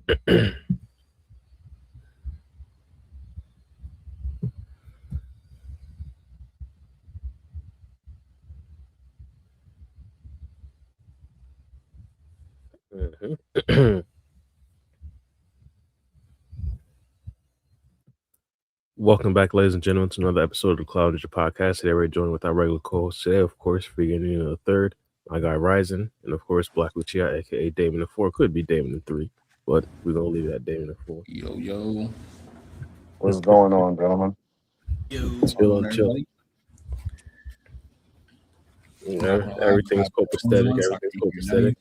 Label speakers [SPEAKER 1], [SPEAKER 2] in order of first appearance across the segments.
[SPEAKER 1] Mhm. Welcome back, ladies and gentlemen, to another episode of the Cloud Ninja Podcast. Today we're joined with our regular co-host today, of course, beginning the third, my guy Raizen, and of course Black Lucia, aka Damon the Four. Could be Damon the Three, but we're gonna leave it at Damon the Four.
[SPEAKER 2] Yo,
[SPEAKER 3] What's going on, gentlemen?
[SPEAKER 1] Chilling, chilling. Yeah, everything's copacetic. Everything's copacetic.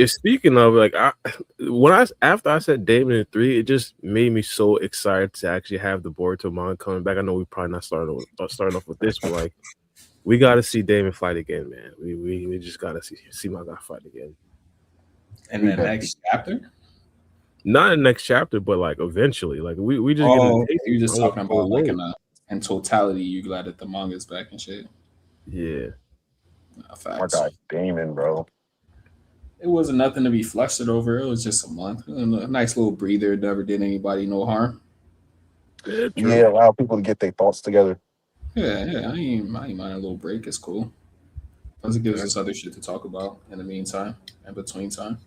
[SPEAKER 1] Speaking of, like, after I said Damon in 3, it just made me so excited to actually have the Boruto manga coming back. I know we probably not starting off with this, but like, we got to see Damon fight again, man. We just got to see my guy fight again.
[SPEAKER 2] And the next chapter?
[SPEAKER 1] Not in the next chapter, but like eventually. Like we just.
[SPEAKER 2] You're just talking about like in totality. You glad that the manga's back and shit.
[SPEAKER 1] Yeah.
[SPEAKER 3] My guy Damon, bro.
[SPEAKER 2] It wasn't nothing to be flustered over. It was just a month. A nice little breather. Never did anybody no harm.
[SPEAKER 3] Yeah, allow people to get their thoughts together.
[SPEAKER 2] Yeah. I ain't mind a little break. It's cool. Plus, it gives us other shit to talk about in the meantime, in between time.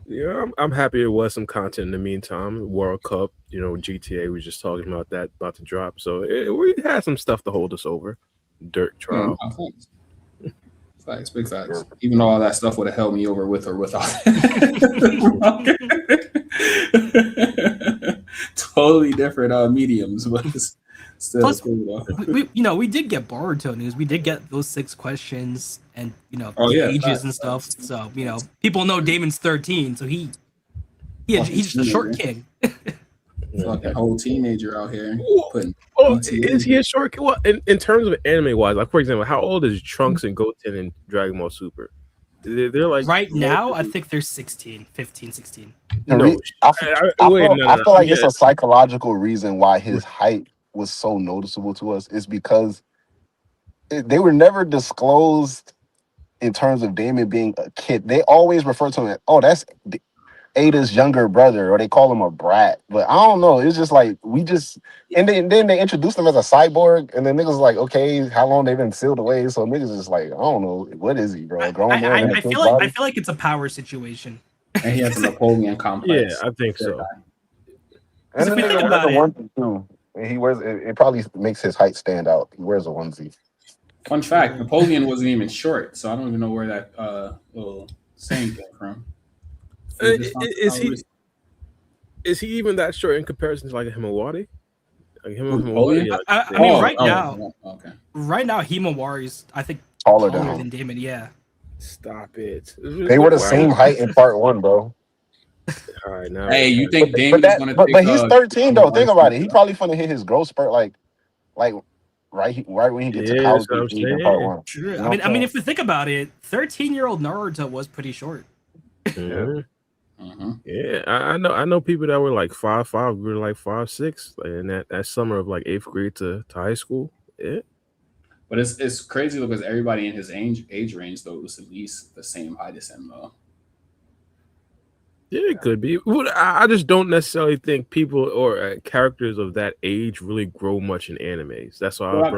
[SPEAKER 1] Yeah, I'm happy there was some content in the meantime. World Cup, GTA, we were just talking about that, about to drop. So we had some stuff to hold us over. Dirt trial.
[SPEAKER 2] Facts, big facts. Even though all that stuff would have held me over with or without. Totally different mediums, but still.
[SPEAKER 4] Plus, we did get Boruto news. We did get those 6 questions and ages and stuff. So people know Damon's 13, so he's just a short king.
[SPEAKER 2] Fucking whole teenager out here.
[SPEAKER 1] Is he a short kid? Well, in terms of anime wise, like for example, how old is Trunks and Goten in Dragon Ball Super? They're like
[SPEAKER 4] right now, I think they're 16, 15, 16.
[SPEAKER 3] No, I feel like it's a psychological reason why his height was so noticeable to us. Is because they were never disclosed in terms of Damon being a kid. They always refer to him as, that's Ada's younger brother, or they call him a brat. But I don't know. It's just like and then they introduced him as a cyborg, and then niggas like, okay, how long they been sealed away? So niggas just like, I don't know, what is he, bro?
[SPEAKER 4] I feel like it's a power situation.
[SPEAKER 2] And he has a Napoleon complex.
[SPEAKER 1] Yeah, I think so.
[SPEAKER 3] And then nigga wears a onesie too. And he wears it probably makes his height stand out. He wears a onesie.
[SPEAKER 2] Fun fact: Napoleon wasn't even short, so I don't even know where that little saying came from.
[SPEAKER 1] Is he even that short in comparison to like a Himawari? Like
[SPEAKER 4] right now, Himawari's I think
[SPEAKER 3] taller
[SPEAKER 4] than Damon. Yeah.
[SPEAKER 1] Stop it.
[SPEAKER 3] They were the same height in part 1, bro.
[SPEAKER 1] All right, now.
[SPEAKER 2] Hey, you think Damon's gonna?
[SPEAKER 3] But he's 13 though. Think about it. He probably finna hit his growth spurt like right when he gets to college in part 1.
[SPEAKER 4] True. You know I mean, if you think about it, 13-year-old Naruto was pretty short.
[SPEAKER 1] Yeah. Yeah, I know people that were like 5'5", we were like 5'6", in that summer of like 8th grade to high school. Yeah,
[SPEAKER 2] but it's crazy because everybody in his age range though was at least the same height as him though.
[SPEAKER 1] Yeah, it could be. I just don't necessarily think people or characters of that age really grow much in animes. That's why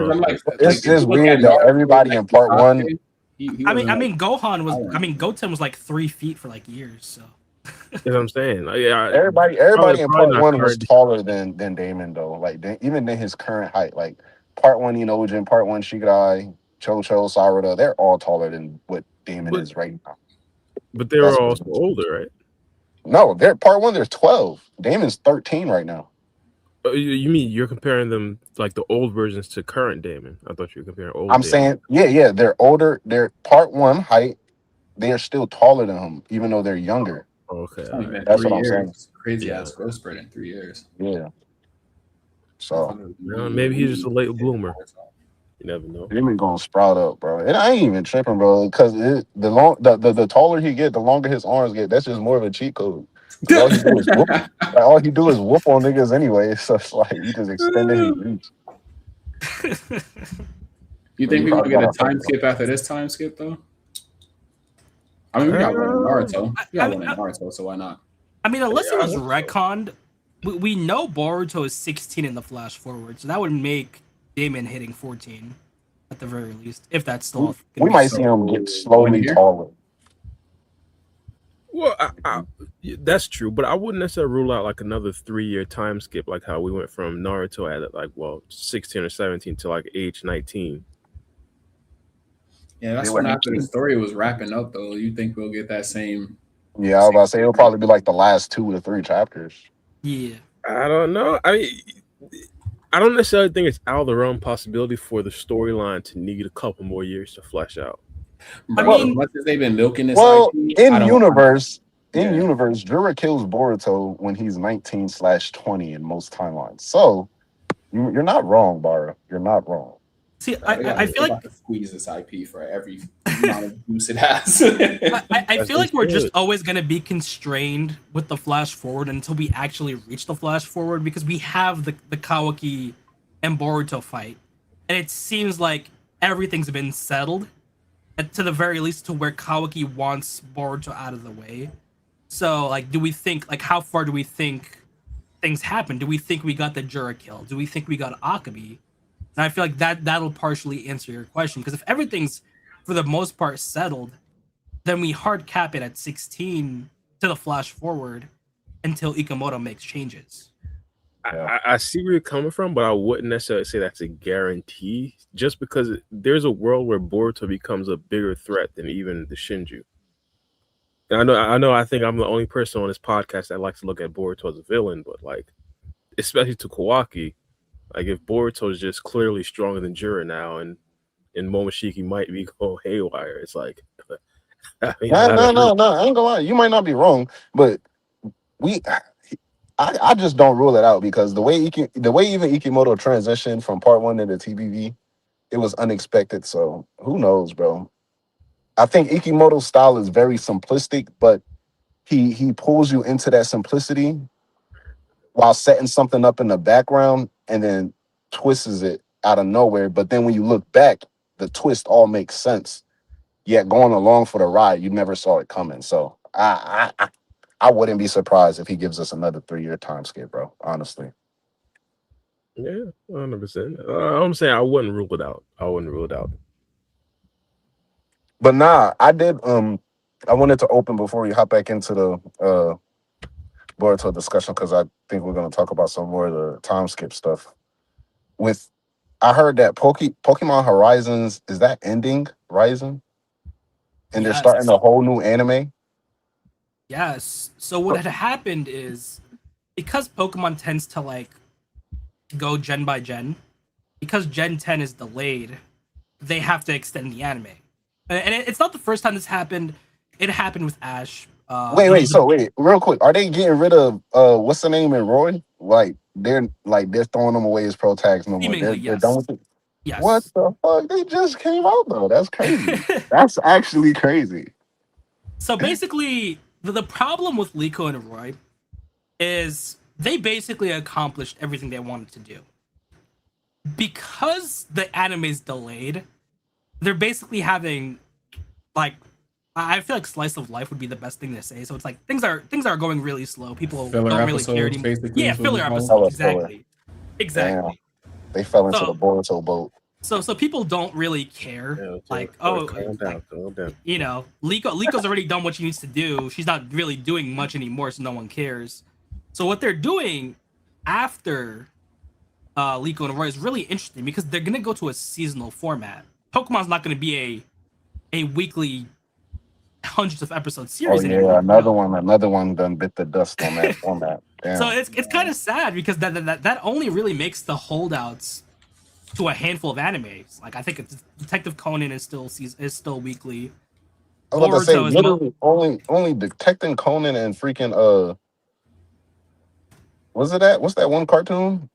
[SPEAKER 3] it's just weird though. Everybody in part 1.
[SPEAKER 4] I mean, Goten was like 3 feet for like years. So
[SPEAKER 1] that's what I'm saying. Yeah,
[SPEAKER 3] everybody in part 1 was taller than Damon though. Like even in his current height, like part 1, in part 1, Shigai, Chocho, Sarada, they're all taller than what Damon is right now.
[SPEAKER 1] But they were also older, right?
[SPEAKER 3] No, they're part 1. There's 12. Damon's 13 right now.
[SPEAKER 1] You mean you're comparing them like the old versions to current Damon? I thought you were comparing old.
[SPEAKER 3] I'm saying, yeah, they're older. They're part 1 height. They are still taller than him, even though they're younger.
[SPEAKER 1] Okay,
[SPEAKER 3] that's what I'm saying.
[SPEAKER 2] Crazy ass growth spurt in 3 years.
[SPEAKER 3] Yeah. So
[SPEAKER 1] maybe he's just a late bloomer. You never know.
[SPEAKER 3] Damon gonna sprout up, bro. And I ain't even tripping, bro, because the taller he get, the longer his arms get. That's just more of a cheat code. All he do is whoop. All he do is whoop on niggas anyway. So it's like he just extended his reach.
[SPEAKER 2] You think we're gonna get a time skip after this time skip though? I mean, we got one in Naruto. We got one in Naruto, so why not?
[SPEAKER 4] I mean, unless it was retconned, we know Boruto is 16 in the flash forward, so that would make Damon hitting 14 at the very least, if that's still.
[SPEAKER 3] We might see him get slowly taller.
[SPEAKER 1] Well, that's true, but I wouldn't necessarily rule out like another 3-year time skip, like how we went from Naruto at like 16 or 17 to like age 19.
[SPEAKER 2] Yeah, that's when after the story was wrapping up, though. You think we'll get that same?
[SPEAKER 3] Yeah, I was about to say it'll probably be like the last 2 to 3 chapters.
[SPEAKER 4] Yeah,
[SPEAKER 1] I don't know. I mean, I don't necessarily think it's out of the realm possibility for the storyline to need a couple more years to flesh out.
[SPEAKER 2] Bro, as much as they've been milking this.
[SPEAKER 3] Well, in universe, Jura kills Boruto when he's 19/20 in most timelines. So you're not wrong, Bara. You're not wrong.
[SPEAKER 4] See, I feel like
[SPEAKER 2] to squeeze this IP for every amount of use it has.
[SPEAKER 4] I feel like we're just always going to be constrained with the flash forward until we actually reach the flash forward, because we have the Kawaki and Boruto fight, and it seems like everything's been settled, to the very least, to where Kawaki wants Boruto out of the way. So, like, do we think, like, how far do we think things happen? Do we think we got the Jura kill? Do we think we got Akabe? And I feel like that'll partially answer your question, because if everything's for the most part settled, then we hard cap it at 16 to the flash forward until Ikemoto makes changes.
[SPEAKER 1] I see where you're coming from, but I wouldn't necessarily say that's a guarantee, just because there's a world where Boruto becomes a bigger threat than even the Shinju. And I think I'm the only person on this podcast that likes to look at Boruto as a villain, but like, especially to Kawaki, like if Boruto is just clearly stronger than Jura now, and Momoshiki might be going haywire, it's like, I mean,
[SPEAKER 3] no, I ain't gonna lie, you might not be wrong, but I just don't rule it out, because the way even Ikemoto transitioned from part 1 to the TBV, it was unexpected. So who knows, bro? I think Ikemoto's style is very simplistic, but he pulls you into that simplicity while setting something up in the background and then twists it out of nowhere. But then when you look back, the twist all makes sense. Yet going along for the ride, you never saw it coming. So I wouldn't be surprised if he gives us another 3-year time skip, bro. Honestly.
[SPEAKER 1] Yeah, 100%. I'm saying I wouldn't rule it out.
[SPEAKER 3] But nah, I did. I wanted to open before we hop back into the Boruto discussion, because I think we're going to talk about some more of the time skip stuff. I heard that Pokemon Horizons, is that ending Raizen? And they're starting a whole new anime?
[SPEAKER 4] Yes. So what had happened is, because Pokemon tends to like go gen by gen, because Gen 10 is delayed, they have to extend the anime. And it's not the first time this happened. It happened with Ash.
[SPEAKER 3] Wait, real quick. Are they getting rid of what's the name in Roy? Like they're throwing them away as pro tags no more. They're done with it.
[SPEAKER 4] Yes.
[SPEAKER 3] What the fuck? They just came out though. That's crazy. That's actually crazy.
[SPEAKER 4] So basically, the problem with Liko and Roy is they basically accomplished everything they wanted to do. Because the anime is delayed, they're basically having, like, I feel like slice of life would be the best thing to say. So it's like things are going really slow. People don't really care anymore. Yeah, filler episodes. Exactly. Damn.
[SPEAKER 3] They fell into the Boruto boat.
[SPEAKER 4] So people don't really care.
[SPEAKER 1] Calm down.
[SPEAKER 4] You know, Liko's already done what she needs to do. She's not really doing much anymore, so no one cares. So what they're doing after Liko and Roy is really interesting, because they're gonna go to a seasonal format. Pokemon's not gonna be a weekly hundreds of episode series anymore.
[SPEAKER 3] Another one done bit the dust on that format. Damn.
[SPEAKER 4] So it's kind of sad, because that only really makes the holdouts to a handful of animes. Like I think it's Detective Conan is still weekly.
[SPEAKER 3] I was about to say literally only Detective Conan and freaking what's that one cartoon?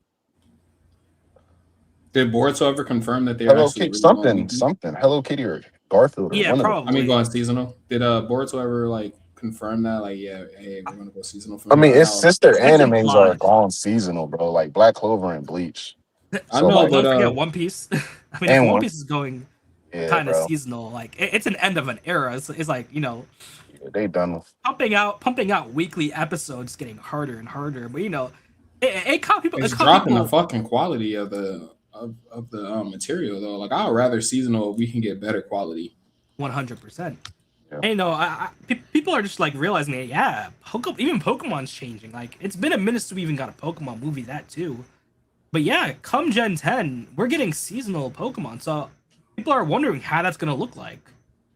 [SPEAKER 2] Did Boruto ever confirm that they're
[SPEAKER 3] Hello Kitty something Hello Kitty or Garfield? Or
[SPEAKER 4] yeah, probably.
[SPEAKER 2] I mean, going seasonal. Did Boruto ever like confirm that? Like, yeah, hey, we're gonna go seasonal.
[SPEAKER 3] I mean, its sister animes are gone seasonal, bro. Like Black Clover and Bleach.
[SPEAKER 2] I know, but
[SPEAKER 4] don't forget One Piece. I mean, One Piece is going. kind of seasonal. Like it's an end of an era. It's like
[SPEAKER 3] they done
[SPEAKER 4] pumping out weekly episodes, getting harder and harder. But it caught people.
[SPEAKER 2] It's dropping the fucking quality of the material though. Like I'd rather seasonal if we can get better quality.
[SPEAKER 4] 100%. And people are just like realizing that even Pokemon's changing. Like it's been a minute since we even got a Pokemon movie, that too. But come Gen 10, we're getting seasonal Pokemon. So people are wondering how that's gonna look like.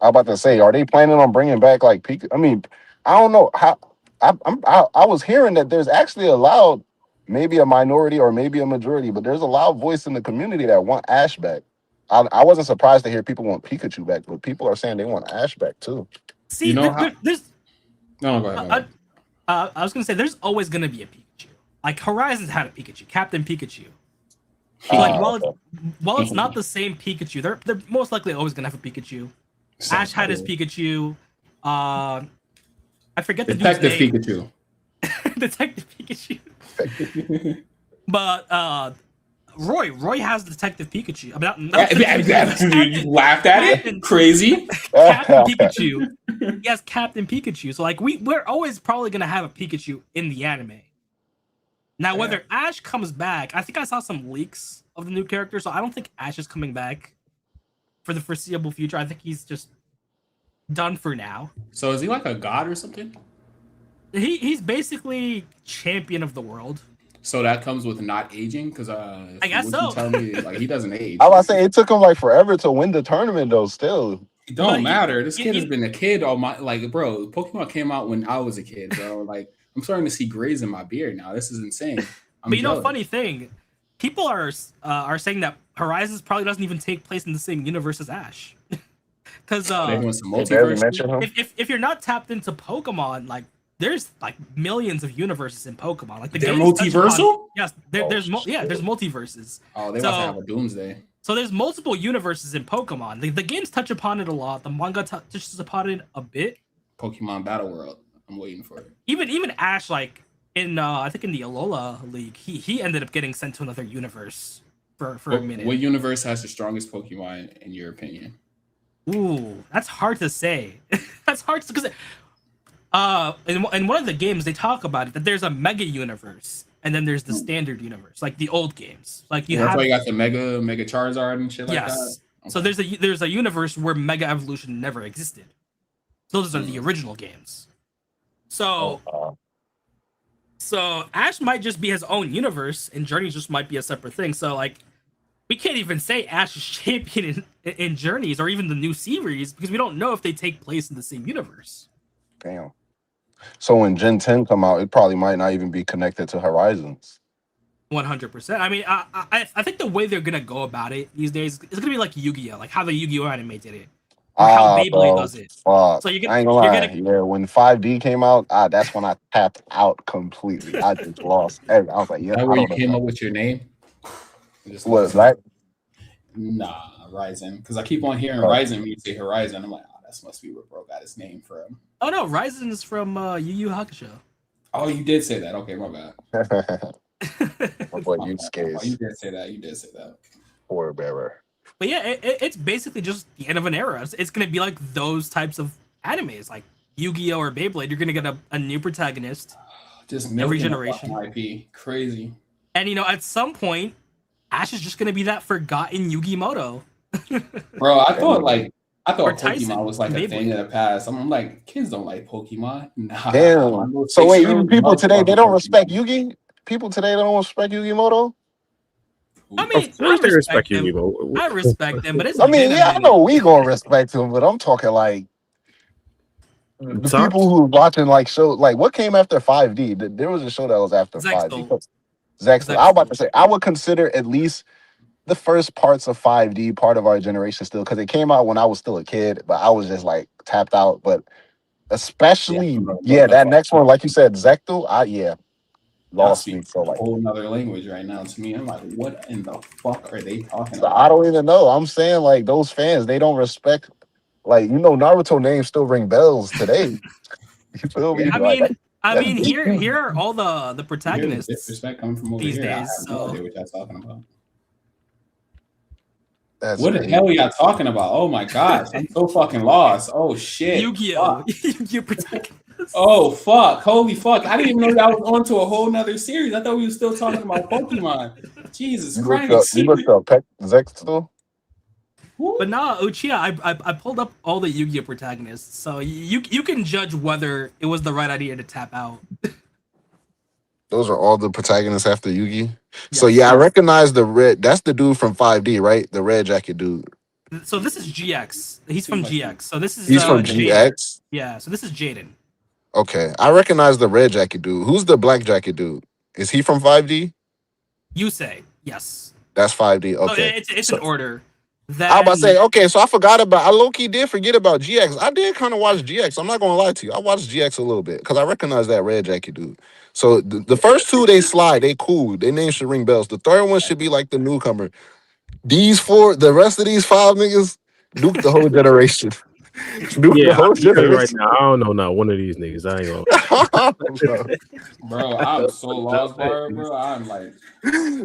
[SPEAKER 3] I'm about to say, are they planning on bringing back like Pikachu? I mean, I don't know how. I was hearing that there's actually maybe a minority or maybe a majority, but there's a loud voice in the community that want Ash back. I wasn't surprised to hear people want Pikachu back, but people are saying they want Ash back too.
[SPEAKER 4] See, there's
[SPEAKER 2] no, go ahead.
[SPEAKER 4] I was gonna say there's always gonna be a Pikachu. Like Horizon's had a Pikachu, Captain Pikachu. Like while it's not the same Pikachu, they're most likely always gonna have a Pikachu. Ash had his Pikachu. I forget the
[SPEAKER 2] Detective
[SPEAKER 4] dude's name.
[SPEAKER 2] Pikachu.
[SPEAKER 4] Detective Pikachu. But Roy has Detective Pikachu.
[SPEAKER 2] You laughed at it? Crazy.
[SPEAKER 4] Captain Pikachu. He has Captain Pikachu. So like we're always probably gonna have a Pikachu in the anime. Now whether Ash comes back, I think I saw some leaks of the new character, so I don't think Ash is coming back for the foreseeable future. I think he's just done for now.
[SPEAKER 2] So is he like a god or something?
[SPEAKER 4] He's basically champion of the world.
[SPEAKER 2] So that comes with not aging, because
[SPEAKER 4] I guess so.
[SPEAKER 2] Tell me, like he doesn't age.
[SPEAKER 3] I was about to say it took him like forever to win the tournament though. Still,
[SPEAKER 2] it don't matter. This kid has been a kid all my bro. Pokemon came out when I was a kid, bro. Like I'm starting to see grays in my beard now. This is insane.
[SPEAKER 4] But funny thing, people are saying that Horizons probably doesn't even take place in the same universe as Ash. Because if you're not tapped into Pokemon, like there's like millions of universes in Pokemon. Like
[SPEAKER 2] they're multiversal.
[SPEAKER 4] Yes, there's multiverses.
[SPEAKER 2] Oh, they must have a Doomsday.
[SPEAKER 4] So there's multiple universes in Pokemon. The games touch upon it a lot. The manga touches upon it a bit.
[SPEAKER 2] Pokemon Battle World. I'm waiting for it.
[SPEAKER 4] Even Ash, like in I think in the Alola League, he ended up getting sent to another universe for a minute.
[SPEAKER 2] What universe has the strongest Pokemon in your opinion?
[SPEAKER 4] Ooh, that's hard to say. That's hard because in one of the games they talk about it that there's a mega universe and then there's the standard universe, like the old games. Like
[SPEAKER 2] that's why you got the mega Charizard and shit like that.
[SPEAKER 4] Okay. So there's a universe where Mega Evolution never existed. So those are the original games. So Ash might just be his own universe, and Journeys just might be a separate thing. So like, we can't even say Ash is champion in Journeys or even the new series because we don't know if they take place in the same universe.
[SPEAKER 3] Damn. So when Gen 10 come out, it probably might not even be connected to Horizons.
[SPEAKER 4] 100%. I mean, I think the way they're gonna go about it these days is gonna be like Yu-Gi-Oh, like how the Yu-Gi-Oh anime did it. How Beyblade does it.
[SPEAKER 3] Fuck. So I ain't gonna lie. Yeah, when 5D came out, that's when I tapped out completely. I just lost everything. I was like, yeah.
[SPEAKER 2] That way you came up with your name?
[SPEAKER 3] What, Black?
[SPEAKER 2] Nah, Raizen. Because I keep on hearing Raizen when you say Horizon. I'm like, that must be where bro got his name from.
[SPEAKER 4] Oh no, Raizen is from Yu Yu Hakusho.
[SPEAKER 2] Oh, you did say that. Okay, my bad.
[SPEAKER 3] My boy, you scared.
[SPEAKER 2] Oh, you did say that.
[SPEAKER 3] Poor bearer.
[SPEAKER 4] But yeah, it's basically just the end of an era. It's going to be like those types of animes, like Yu-Gi-Oh or Beyblade. You're going to get a new protagonist
[SPEAKER 2] just
[SPEAKER 4] every generation.
[SPEAKER 2] IP. Crazy.
[SPEAKER 4] And, at some point, Ash is just going to be that forgotten Yu-Gi-Moto.
[SPEAKER 2] Bro, I thought Pokemon was like a thing in the past. I'm like, kids don't like Pokemon. Nah.
[SPEAKER 3] Damn. So wait, even people today, they don't respect Yugi? People today don't respect Yu-Gi-Moto?
[SPEAKER 4] I mean, I respect them, but it's.
[SPEAKER 3] I know we gonna respect him, but I'm talking like the people who watching like show like what came after 5D. There was a show that was after 5D. Zextal. I was about to say I would consider at least the first parts of 5D part of our generation still because it came out when I was still a kid, but I was just like tapped out. But especially that next one, like you said, Zextal. Lost me for like
[SPEAKER 2] a whole nother language right now to me. I'm like, what in the fuck are they talking about?
[SPEAKER 3] I don't even know. I'm saying like those fans, they don't respect like Naruto names still ring bells today. You feel me?
[SPEAKER 4] I mean, here are all the protagonists
[SPEAKER 2] disrespect coming from over
[SPEAKER 4] these
[SPEAKER 2] here.
[SPEAKER 4] days.
[SPEAKER 2] I have no idea what y'all talking about. What the hell are y'all talking about? Oh my gosh, I'm so fucking lost. Oh shit.
[SPEAKER 4] Yu-Gi-Oh! Yu-Gi-Oh! Protagonist.
[SPEAKER 2] Oh fuck! Holy fuck! I didn't even know y'all was on to a whole nother series. I thought we were still talking about Pokemon. Jesus Christ!
[SPEAKER 3] You looked up Zextal?
[SPEAKER 4] But nah, Uchiha, I pulled up all the Yu-Gi-Oh! Protagonists, so you can judge whether it was the right idea to tap out.
[SPEAKER 3] Those are all the protagonists after Yugi. Yes. So yeah, I recognize the red. That's the dude from 5D, right? The red jacket dude.
[SPEAKER 4] So this is GX. He's from GX. So this is
[SPEAKER 3] he's from GX.
[SPEAKER 4] Yeah. So this is Jaden.
[SPEAKER 3] Okay, I recognize the red jacket dude. Who's the black jacket dude? Is he from 5D?
[SPEAKER 4] Yusei. Yes.
[SPEAKER 3] That's 5D. Okay,
[SPEAKER 4] so it's an order.
[SPEAKER 3] Then, I was about to say, okay, so I forgot about. I low-key did forget about GX. I did kind of watch GX. I'm not gonna lie to you. I watched GX a little bit because I recognize that red jacket dude. So the first two they slide, they cool. Their names should ring bells. The third one should be like the newcomer. These four, the rest of these 5 niggas, nuke the whole generation.
[SPEAKER 1] The whole generation. Right now, I don't know not one of these niggas. I ain't
[SPEAKER 2] gonna. Bro, I'm so lost, bro. I'm like,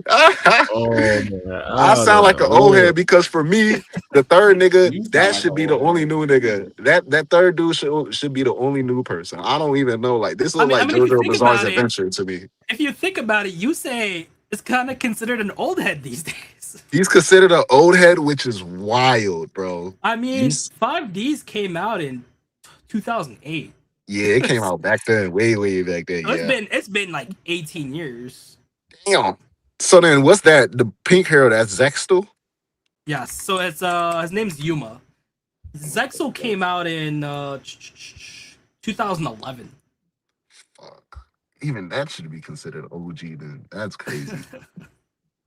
[SPEAKER 3] I sound like an old head because for me, the third nigga, that should be the only new nigga. That third dude should be the only new person. I don't even know. Like this looks like JoJo Bizarre's Adventure to me.
[SPEAKER 4] If you think about it, Yusei is kind of considered an old head these days.
[SPEAKER 3] He's considered an old head, which is wild, bro.
[SPEAKER 4] I mean, 5Ds came out in 2008.
[SPEAKER 3] Yeah, it came out back then, way back then.
[SPEAKER 4] So it's been like 18 years.
[SPEAKER 3] Damn. So then, what's that? The pink hero? That's Zextal?
[SPEAKER 4] Yes. So it's his name's Yuma. Zexal came out in 2011.
[SPEAKER 3] Fuck. Even that should be considered OG. Then that's crazy.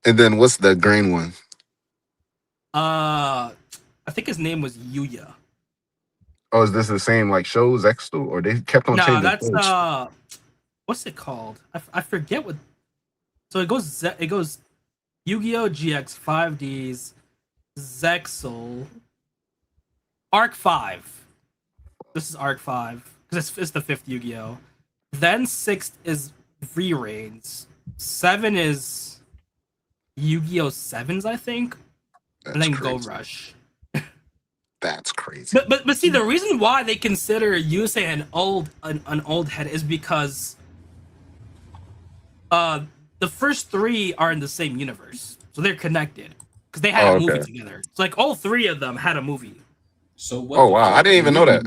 [SPEAKER 3] And then what's the green one?
[SPEAKER 4] I think his name was Yuya.
[SPEAKER 3] Oh, is this the same like show Zextal, or they kept on changing?
[SPEAKER 4] No, that's what's it called? I forget what. So it goes Yu-Gi-Oh! GX 5Ds, Zexal, Arc 5. This is Arc 5 because it's the 5th Yu-Gi-Oh! Then 6th is Re-Rains. 7 is Yu-Gi-Oh! 7s, I think.
[SPEAKER 3] That's
[SPEAKER 4] and then
[SPEAKER 3] crazy.
[SPEAKER 4] Go Rush.
[SPEAKER 3] That's crazy.
[SPEAKER 4] But see, the reason why they consider Yusei an old head is because the first 3 are in the same universe, so they're connected because they had a movie together. It's like all 3 of them had a movie.
[SPEAKER 2] So what?
[SPEAKER 3] Oh wow, I didn't even know that.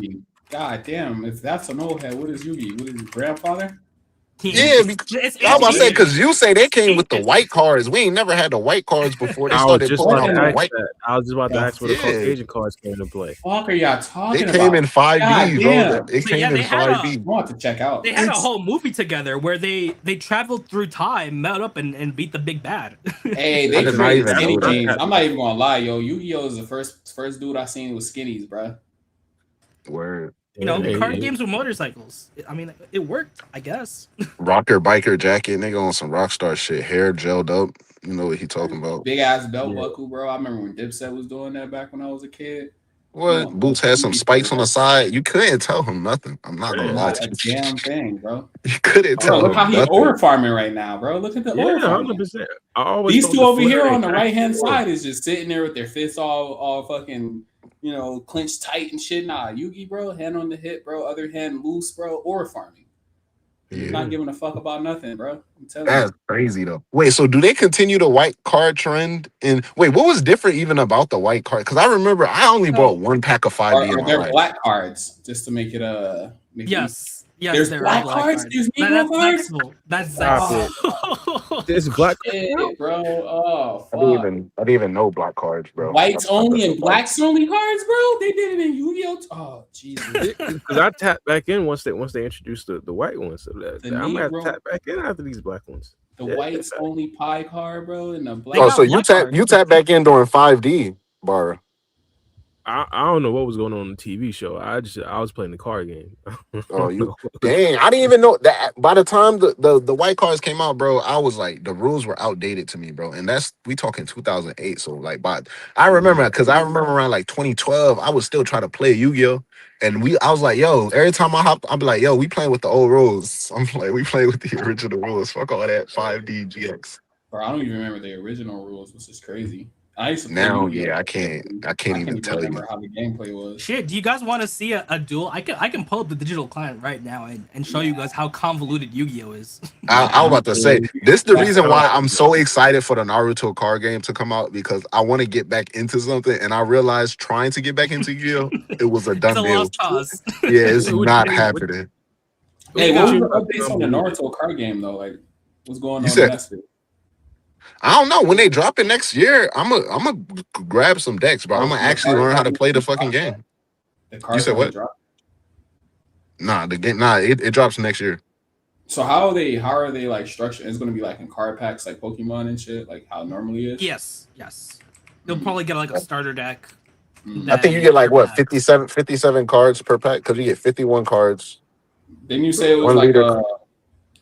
[SPEAKER 2] God damn! If that's an old head, what is Yugi? What is his grandfather?
[SPEAKER 3] Yeah, because I was about to say because you say they came with the white cards. We ain't never had the white cards before they started pulling out the white.
[SPEAKER 1] I was just about to ask where the Caucasian cards came into play.
[SPEAKER 2] Fuck are y'all talking about?
[SPEAKER 3] They came in 5D, bro. It came in 5D.
[SPEAKER 2] I want to check out.
[SPEAKER 4] They had a whole movie together where they traveled through time, met up, and beat the big bad.
[SPEAKER 2] Hey, they created skinny jeans. I'm not even gonna lie, yo. Yu-Gi-Oh is the first dude I seen with skinnies, bro.
[SPEAKER 3] Word.
[SPEAKER 4] You know, card games with motorcycles. I mean, it worked, I guess.
[SPEAKER 3] Rocker biker jacket, nigga on some rockstar shit. Hair gelled up. You know what he talking about.
[SPEAKER 2] Big ass belt buckle, bro. I remember when Dipset was doing that back when I was a kid.
[SPEAKER 3] What? Boots had some spikes on the side. You couldn't tell him nothing. I'm not gonna lie to you.
[SPEAKER 2] Damn thing, bro.
[SPEAKER 3] You couldn't tell him.
[SPEAKER 2] Look how he's ore farming right now, bro. Look at the ore farming. 100%. These two over here on the right hand side is just sitting there with their fists all fucking, you know, clenched tight and shit. Nah, Yugi, bro, hand on the hip, bro. Other hand loose, bro. Ore farming. Yeah. Not giving a fuck about nothing, bro. I'm telling you.
[SPEAKER 3] That's crazy though. Wait, so do they continue the white card trend? And wait, what was different even about the white card? Because I remember I only bought 1 pack of 5D in my life.
[SPEAKER 2] Black cards, just to make it
[SPEAKER 4] yes.
[SPEAKER 2] There's black cards. There's Negro cards.
[SPEAKER 4] That's
[SPEAKER 1] There's black
[SPEAKER 2] cards, bro. Oh, fuck.
[SPEAKER 3] I didn't even know black cards, bro.
[SPEAKER 2] Whites only and blacks only cards, bro. They did it in Yu-Gi-Oh. Oh, Jesus.
[SPEAKER 1] Because I tapped back in once they introduced the white ones. So I'm gonna have to tap back in after these black ones.
[SPEAKER 2] The whites only pie card, bro, and the black.
[SPEAKER 3] Oh, so you tap back in during 5D, Bara.
[SPEAKER 1] I don't know what was going on the TV show. I was playing the card game.
[SPEAKER 3] Oh, you dang! I didn't even know that. By the time the white cards came out, bro, I was like, the rules were outdated to me, bro. And we talking 2008. So like, I remember around like 2012, I was still trying to play Yu-Gi-Oh. And I was like, yo, every time I hop, I'm like, yo, we playing with the old rules. I'm like, we playing with the original rules. Fuck all that 5D GX.
[SPEAKER 2] Bro, I don't even remember the original rules, which is crazy. I used to
[SPEAKER 3] now, yeah, I can't even tell you
[SPEAKER 2] how the gameplay was.
[SPEAKER 4] Shit, do you guys want to see a duel? I can pull up the digital client right now and show you guys how convoluted Yu-Gi-Oh is.
[SPEAKER 3] I was about to say, this is the reason why I'm so excited for the Naruto card game to come out, because I want to get back into something, and I realized trying to get back into Yu-Gi-Oh, it was a done deal.
[SPEAKER 4] Lost cause.
[SPEAKER 3] Yeah, it's not happening.
[SPEAKER 2] Hey, what was the updates on the Naruto card game though? Like, what's going on in that shit?
[SPEAKER 3] I don't know. When they drop it next year, I'm gonna grab some decks, bro. I'm gonna actually learn how to play the fucking game. You said what? Nah, the game. Nah, it drops next year.
[SPEAKER 2] So how are they like structured? It's gonna be like in card packs, like Pokemon and shit, like how it normally is.
[SPEAKER 4] Yes. You'll probably get like a starter deck.
[SPEAKER 3] I think you get like what 57 cards per pack, because you get 51 cards.
[SPEAKER 2] Didn't you say it was like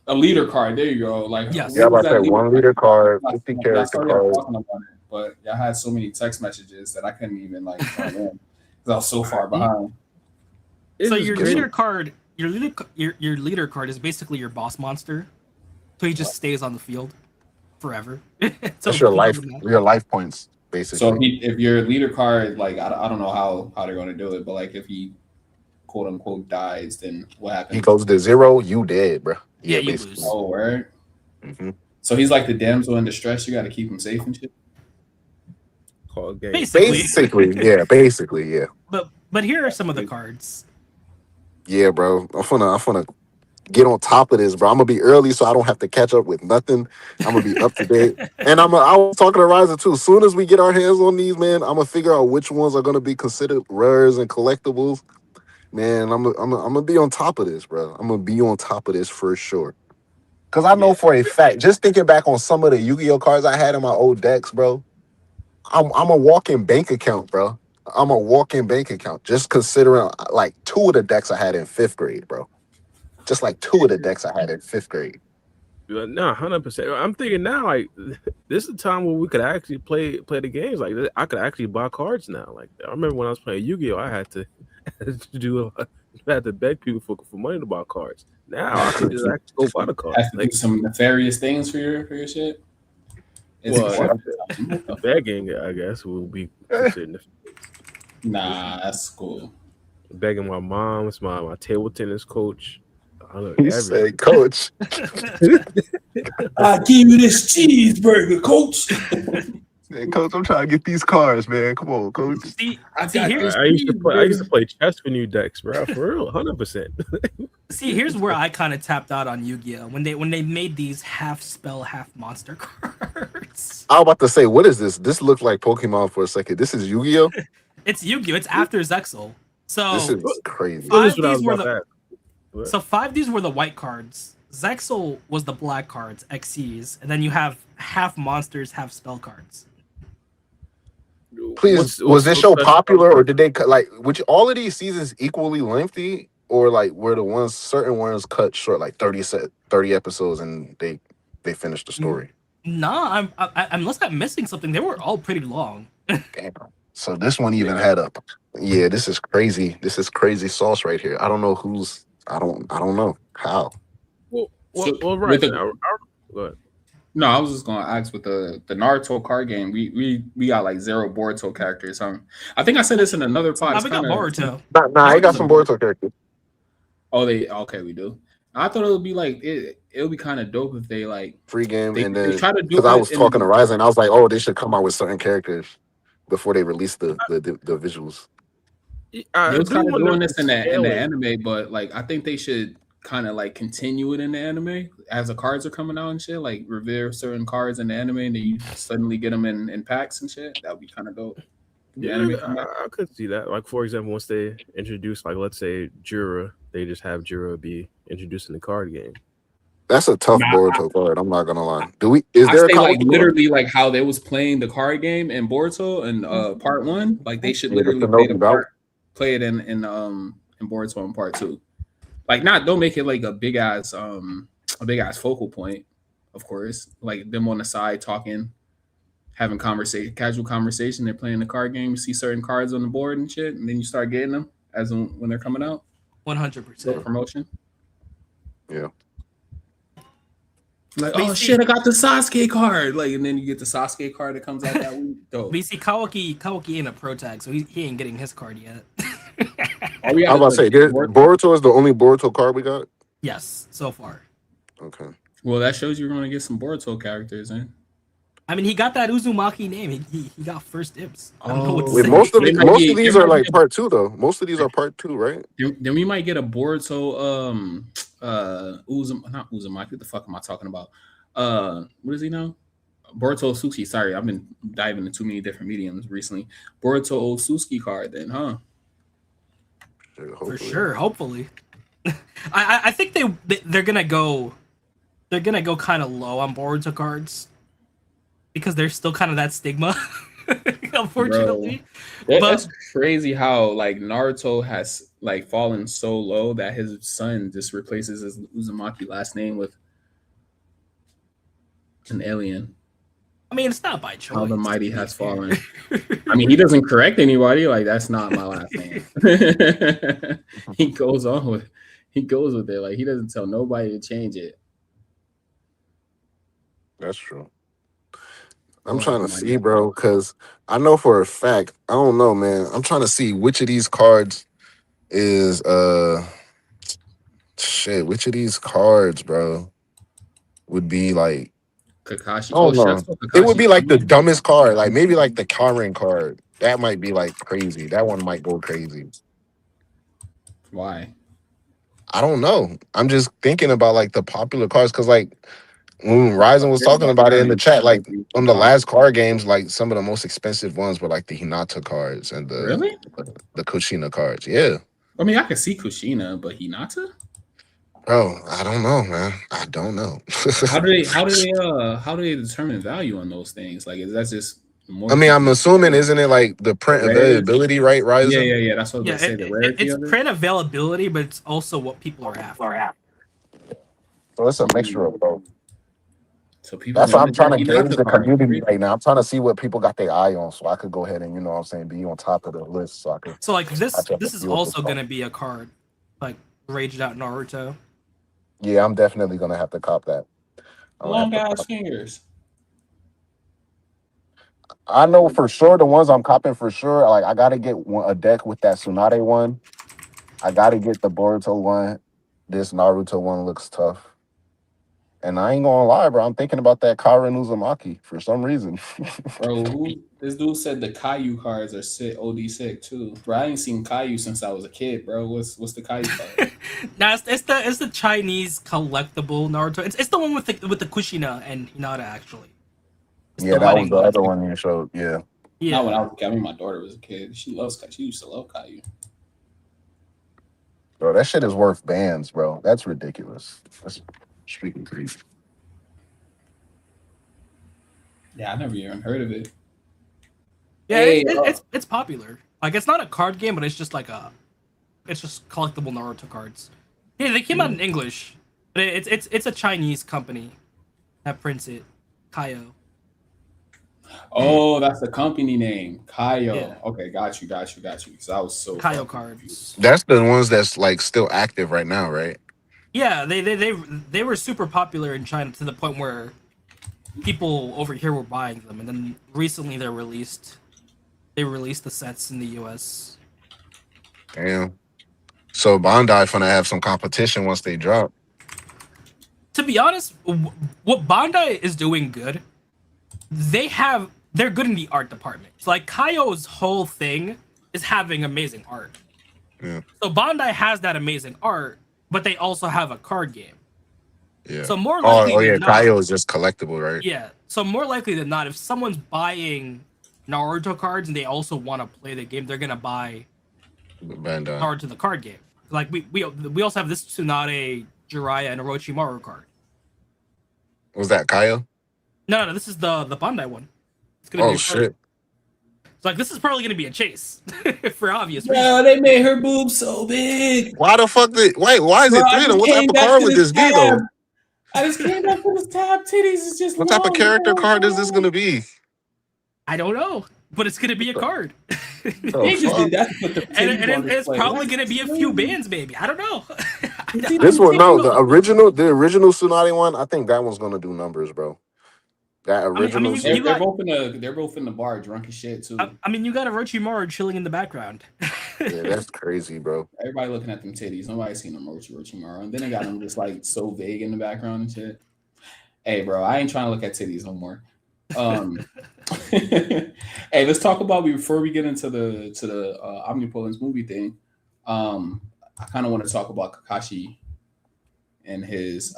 [SPEAKER 2] a leader card? There you go. Like,
[SPEAKER 4] yes.
[SPEAKER 3] Yeah, about that 1 leader card, 50 character card.
[SPEAKER 2] But I had so many text messages that I couldn't even like turn in because I was so far behind.
[SPEAKER 4] So your leader card, your leader card is basically your boss monster. So he just stays on the field forever.
[SPEAKER 3] That's your life points, basically.
[SPEAKER 2] So if your leader card, like I don't know how they're going to do it, but like if he quote unquote dies, then what happens?
[SPEAKER 3] He goes to 0, you dead, bro.
[SPEAKER 4] Yeah, you lose.
[SPEAKER 2] Oh, right. Mm-hmm. So he's like the damsel in distress. You got to keep him safe and shit.
[SPEAKER 3] Basically, yeah.
[SPEAKER 4] But here are some of the cards.
[SPEAKER 3] Yeah, bro. I'm gonna get on top of this, bro. I'm gonna be early so I don't have to catch up with nothing. I'm gonna be up to date. And I was talking to Raizen too. As soon as we get our hands on these, man, I'm gonna figure out which ones are gonna be considered rares and collectibles. Man, I'm gonna be on top of this, bro. I'm gonna be on top of this for sure. Cause I know for a fact, just thinking back on some of the Yu-Gi-Oh cards I had in my old decks, bro. I'm a walking bank account, bro. I'm a walking bank account. Just considering like 2 of the decks I had in 5th grade, bro. Just like 2 of the decks I had in 5th grade.
[SPEAKER 1] No, 100%. I'm thinking now, like this is the time where we could actually play the games. Like I could actually buy cards now. Like I remember when I was playing Yu-Gi-Oh, I had to beg people for money to buy cards. Now I can just actually go buy the cards.
[SPEAKER 2] Have to do some nefarious things for your shit.
[SPEAKER 1] Begging, I guess, will be considered.
[SPEAKER 2] Nah, that's cool.
[SPEAKER 1] Begging my mom, my table tennis coach.
[SPEAKER 3] He said, "Coach,
[SPEAKER 2] I give you this cheeseburger, coach."
[SPEAKER 3] Hey, Coach, I'm trying to get these cards, man. Come on, Coach.
[SPEAKER 1] I used to play chess for new decks, bro. For real, 100%.
[SPEAKER 4] See, here's where I kind of tapped out on Yu-Gi-Oh when they made these half spell, half monster cards.
[SPEAKER 3] I was about to say, what is this? This looked like Pokemon for a second. This is Yu-Gi-Oh.
[SPEAKER 4] It's Yu-Gi-Oh. It's after Zexal. So
[SPEAKER 3] this is crazy.
[SPEAKER 4] 5 these were the white cards. Zexal was the black cards, XCs, and then you have half monsters, half spell cards.
[SPEAKER 3] Please, was this show popular, or did they cut like which all of these seasons equally lengthy, or like were the certain ones cut short, like 30 episodes, and they finished the story?
[SPEAKER 4] Nah, unless I'm missing something, they were all pretty long.
[SPEAKER 3] Damn. So this one even had a this is crazy. This is crazy sauce right here. I don't know I don't know how.
[SPEAKER 1] Well, right now. Go ahead.
[SPEAKER 2] No, I was just gonna ask with the Naruto card game. We got like 0 Boruto characters. I think I said this in another podcast.
[SPEAKER 4] We got Boruto.
[SPEAKER 3] Nah, I got some Boruto characters.
[SPEAKER 2] Oh, we do. I thought it would be like it would be kind of dope if they like
[SPEAKER 3] free game and then
[SPEAKER 2] try to do
[SPEAKER 3] because I was talking to Raizen, I was like, oh, they should come out with certain characters before they release the visuals.
[SPEAKER 2] They was kind of doing this in the anime, but like I think they should kind of like continue it in the anime as the cards are coming out and shit, like reveal certain cards in the anime and then you suddenly get them in packs and shit. That would be kind of dope.
[SPEAKER 1] I could see that. Like for example, once they introduce, like let's say Jura, they just have Jura be introduced in the card game.
[SPEAKER 3] That's a tough Boruto card. I'm not gonna lie.
[SPEAKER 2] Literally like how they was playing the card game in Boruto and part 1? Like they should literally play it in Boruto in part 2. Like don't make it like a big ass focal point, of course. Like them on the side talking, having casual conversation. They're playing the card game. You see certain cards on the board and shit, and then you start getting them when they're coming out.
[SPEAKER 4] 100%
[SPEAKER 2] promotion.
[SPEAKER 3] Yeah.
[SPEAKER 2] Like, oh shit, I got the Sasuke card. Like, and then you get the Sasuke card that comes out that week. Dope.
[SPEAKER 4] But you see, Kawaki ain't a pro tag, so he ain't getting his card yet.
[SPEAKER 3] I'm about to say, Boruto is the only Boruto card we got?
[SPEAKER 4] Yes, so far.
[SPEAKER 3] Okay.
[SPEAKER 2] Well, that shows you're going to get some Boruto characters, eh?
[SPEAKER 4] I mean, he got that Uzumaki name. He got first dibs. I don't know what to
[SPEAKER 3] say. Most of these are like part 2, though. Most of these are part 2, right?
[SPEAKER 2] Then we might get a Boruto, not Uzumaki. What the fuck am I talking about? What is he now? Boruto Otsutsuki. Sorry, I've been diving into too many different mediums recently. Boruto Otsutsuki card, then, huh?
[SPEAKER 4] For sure, hopefully. I think they're gonna go kind of low on Boruto cards because there's still kind of that stigma, unfortunately.
[SPEAKER 2] Bro, that's crazy how like Naruto has like fallen so low that his son just replaces his Uzumaki last name with an alien.
[SPEAKER 4] I mean, it's not by choice.
[SPEAKER 2] How the mighty has fallen. I mean, he doesn't correct anybody. Like, that's not my last name. He goes with it. Like, he doesn't tell nobody to change it.
[SPEAKER 3] That's true. I'm trying to see, bro, because I know for a fact, I don't know, man. I'm trying to see which of these cards is which of these cards, bro, would be like
[SPEAKER 2] Kakashi.
[SPEAKER 3] Oh no, it would be like the dumbest card, like maybe like the Karen card. That might be like crazy. That one might go crazy.
[SPEAKER 2] Why?
[SPEAKER 3] I don't know. I'm just thinking about like the popular cards because like when Raizen was talking about it in the chat, like on the last card games, like some of the most expensive ones were like the Hinata cards and the Kushina cards. Yeah.
[SPEAKER 2] I mean, I could see Kushina, but Hinata?
[SPEAKER 3] Bro, I don't know, man. I don't know.
[SPEAKER 2] how do they determine value on those things? Like, is that just more?
[SPEAKER 3] I mean, I'm assuming, isn't it like the print availability, right, Raizen?
[SPEAKER 2] Yeah. That's what they say.
[SPEAKER 4] It's print availability, but it's also what people are after.
[SPEAKER 3] So it's a mixture of both. So people. That's why I'm trying to gauge the community right now. I'm trying to see what people got their eye on, so I could go ahead and, you know what I'm saying, be on top of the list. So I could.
[SPEAKER 4] So like this is also gonna be a card, like Raged Out Naruto.
[SPEAKER 3] Yeah, I'm definitely gonna have to cop that.
[SPEAKER 2] Long ass fingers.
[SPEAKER 3] I know for sure the ones I'm copping for sure. Like I gotta get a deck with that Tsunade one. I gotta get the Boruto one. This Naruto one looks tough. And I ain't gonna lie, bro. I'm thinking about that Karen Uzumaki for some reason.
[SPEAKER 2] Bro, this dude said the Caillou cards are sick, OD sick too. Bro, I ain't seen Caillou since I was a kid, bro. What's the Caillou card?
[SPEAKER 4] Nah, it's the Chinese collectible Naruto. It's the one with the Kushina and Hinata actually.
[SPEAKER 3] Yeah, that was the other one you showed. Yeah.
[SPEAKER 2] Not when I was a kid. I mean, my daughter was a kid. She used to love Caillou.
[SPEAKER 3] Bro, that shit is worth bands, bro. That's ridiculous. That's freaking crazy.
[SPEAKER 2] Yeah, I never even heard of it.
[SPEAKER 4] Yeah, it's popular. Like it's not a card game, but it's just collectible Naruto cards. Yeah, they came out in English, but it's a Chinese company that prints it. Kaio.
[SPEAKER 2] Oh, that's the company name. Kaio. Yeah. Okay, got you. Because I was so
[SPEAKER 4] Kaio cards.
[SPEAKER 3] That's the ones that's like still active right now, right?
[SPEAKER 4] Yeah, they were super popular in China to the point where people over here were buying them, and then recently they released the sets in the US.
[SPEAKER 3] Damn. So Bandai finna have some competition once they drop.
[SPEAKER 4] To be honest, what Bandai is doing good, they're good in the art department. So like Kaio's whole thing is having amazing art.
[SPEAKER 3] Yeah.
[SPEAKER 4] So Bandai has that amazing art, but they also have a card game.
[SPEAKER 3] Yeah.
[SPEAKER 4] So more likely than not,
[SPEAKER 3] Kaio is just collectible, right?
[SPEAKER 4] Yeah. So more likely than not, if someone's buying Naruto cards and they also want to play the game, they're gonna buy Naruto the card game. Like we also have this Tsunade, Jiraiya, and Orochimaru card.
[SPEAKER 3] Was that Kaio?
[SPEAKER 4] No, this is the Bandai one. It's gonna be
[SPEAKER 3] shit.
[SPEAKER 4] It's like this is probably gonna be a chase for obvious
[SPEAKER 2] reasons. Yeah, they made her boobs so big.
[SPEAKER 3] Why the fuck why is it 3 of them? What type of card would this be though?
[SPEAKER 2] I just came back from this tab. Titties is just
[SPEAKER 3] what type of character card is this gonna be?
[SPEAKER 4] I don't know, but it's gonna be a card.
[SPEAKER 2] They just did that to put the
[SPEAKER 4] and it's probably gonna be a few bands, maybe. I don't know.
[SPEAKER 3] This one, no, the original Tsunade one. I think that one's gonna do numbers, bro. That original.
[SPEAKER 2] They're both in the bar, drunk as shit too.
[SPEAKER 4] I mean, you got Orochimaru chilling in the background.
[SPEAKER 3] Yeah, that's crazy, bro.
[SPEAKER 2] Everybody looking at them titties. Nobody's seen them Orochimaru, and then they got them just like so vague in the background and shit. Hey, bro, I ain't trying to look at titties no more. Hey, let's talk about before we get into the Omnipotence movie thing. I kind of want to talk about Kakashi and his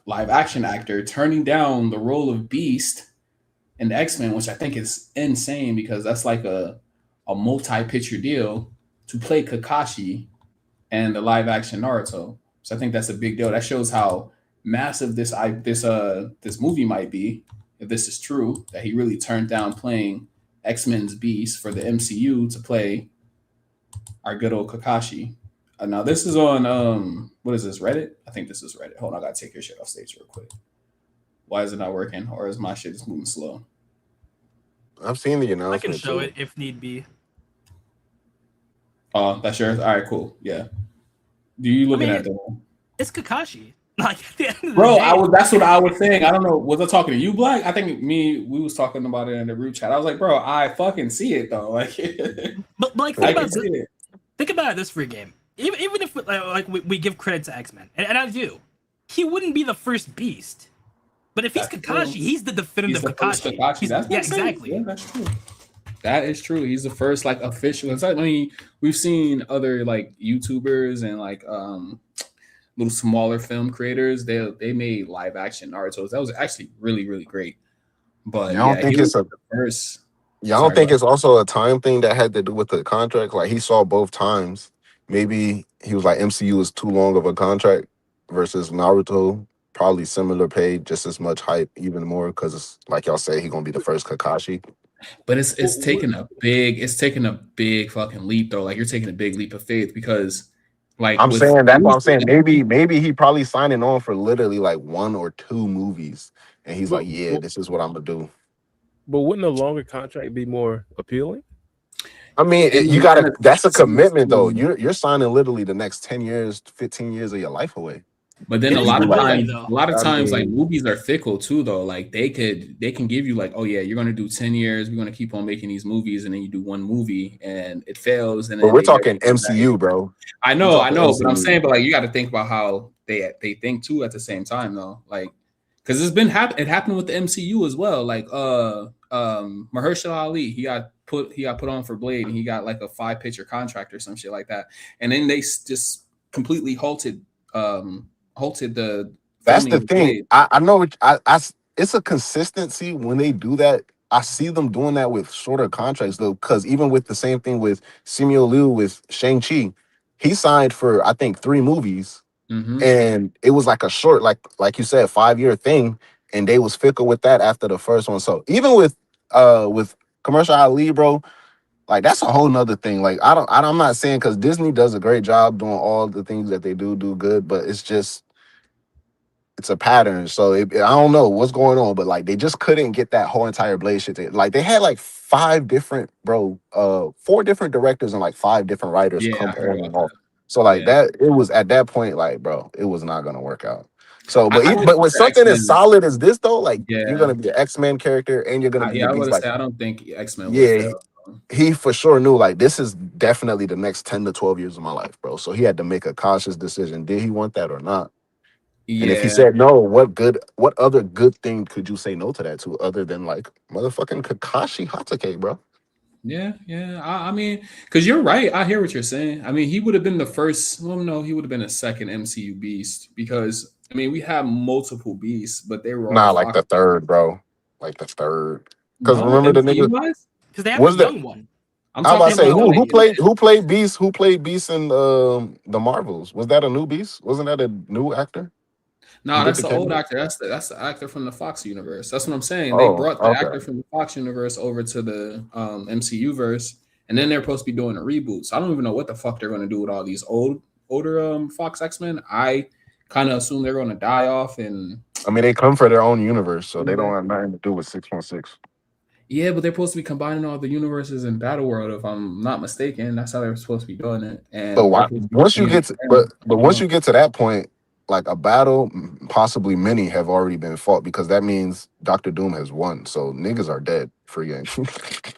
[SPEAKER 2] live action actor turning down the role of Beast in the X-Men, which I think is insane because that's like a multi-picture deal to play Kakashi and the live action Naruto. So I think that's a big deal. That shows how massive this movie might be, if this is true, that he really turned down playing X-Men's Beast for the MCU to play our good old Kakashi. Now this is on what is this, Reddit? I think this is Reddit. Hold on, I gotta take your shit off stage real quick. Why is it not working? Or is my shit just moving slow?
[SPEAKER 3] I've seen the announcement.
[SPEAKER 4] I can show it if need be.
[SPEAKER 2] Oh, that's yours? All right, cool. Yeah. Do you looking at the one?
[SPEAKER 4] It's Kakashi. Like at the end of the
[SPEAKER 2] Bro,
[SPEAKER 4] day.
[SPEAKER 2] that's what I was saying. I don't know. Was I talking to you, Black? I think we was talking about it in the group chat. I was like, bro, I fucking see it though. Like,
[SPEAKER 4] but like think about this for a game. Even if we give credit to X-Men, and I do, he wouldn't be the first Beast. But if he's Kakashi, he's the definitive Kakashi. Exactly.
[SPEAKER 2] Yeah, that's true. That is true. He's the first like official. I mean, we've seen other like YouTubers and like little smaller film creators. They made live action Naruto's. That was actually really, really great. But
[SPEAKER 3] I don't think it's the first. Yeah, I don't think it's also a time thing that had to do with the contract. Like he saw both times. Maybe he was like MCU is too long of a contract versus Naruto. Probably similar pay, just as much hype, even more because it's like y'all say he's gonna be the first Kakashi.
[SPEAKER 2] But it's taking a big fucking leap though. Like you're taking a big leap of faith because like
[SPEAKER 3] I'm saying that's what I'm saying. Maybe he probably signing on for literally like 1 or 2 movies, and he's like, yeah, this is what I'm gonna do.
[SPEAKER 1] But wouldn't a longer contract be more appealing?
[SPEAKER 3] I mean, you gotta. That's a commitment, though. You're signing literally the next 10 years, 15 years of your life away.
[SPEAKER 2] But then a lot of times, like movies are fickle too, though. Like they can give you like, oh yeah, you're gonna do 10 years. We're gonna keep on making these movies, and then you do one movie and it fails. And then
[SPEAKER 3] we're talking MCU, bro.
[SPEAKER 2] I know, but I'm saying, but like you got to think about how they think too at the same time, though. Like, because it happened with the MCU as well. Like, Mahershala Ali, he got put on for Blade, and he got like a 5-picture contract or some shit like that, and then they just completely halted the.
[SPEAKER 3] That's the thing. I know it's a consistency when they do that. I see them doing that with shorter contracts though, because even with the same thing with Simu Liu with Shang-Chi, he signed for I think 3 movies, and it was like a short, like you said, 5-year thing, and they was fickle with that after the first one. So even with Commercial Ali, bro, like that's a whole nother thing. Like I'm not saying because Disney does a great job doing all the things that they do good, but it's a pattern. So I don't know what's going on, but like they just couldn't get that whole entire Blade shit. Like they had like 4 different directors and like 5 different writers come on and off. So like that, it was at that point, like, bro, it was not gonna work out. So, but with something as solid as this though, like you're gonna be an X-Men character and you're gonna be.
[SPEAKER 2] I would say I don't think X-Men. Yeah,
[SPEAKER 3] he for sure knew like this is definitely the next 10 to 12 years of my life, bro. So he had to make a cautious decision. Did he want that or not? Yeah. And if he said no, what other good thing could you say no to that to other than like motherfucking Kakashi Hatake, bro?
[SPEAKER 2] Yeah. I mean, because you're right. I hear what you're saying. I mean, he would have been the first. Well, no, he would have been a second MCU Beast because I mean we have multiple Beasts, but they were all
[SPEAKER 3] like the third, bro. Like the third. Because remember the nigga.
[SPEAKER 4] Because they have a young one.
[SPEAKER 3] I'm about to say who played Beast? Who played Beast in the Marvels? Was that a new Beast? Wasn't that a new actor?
[SPEAKER 2] No, that's the old actor. That's the actor from the Fox universe. That's what I'm saying. They brought the actor from the Fox universe over to the MCU verse, and then they're supposed to be doing a reboot. So I don't even know what the fuck they're going to do with all these older Fox X-Men. I kind of assume they're going to die off. And
[SPEAKER 3] I mean, they come for their own universe, so they don't have nothing to do with 616.
[SPEAKER 2] Yeah, but they're supposed to be combining all the universes in Battle World, if I'm not mistaken. That's how they're supposed to be doing it. And
[SPEAKER 3] but once you get to once you get to that point, like a battle, possibly many have already been fought because that means Dr. Doom has won. So niggas are dead free game.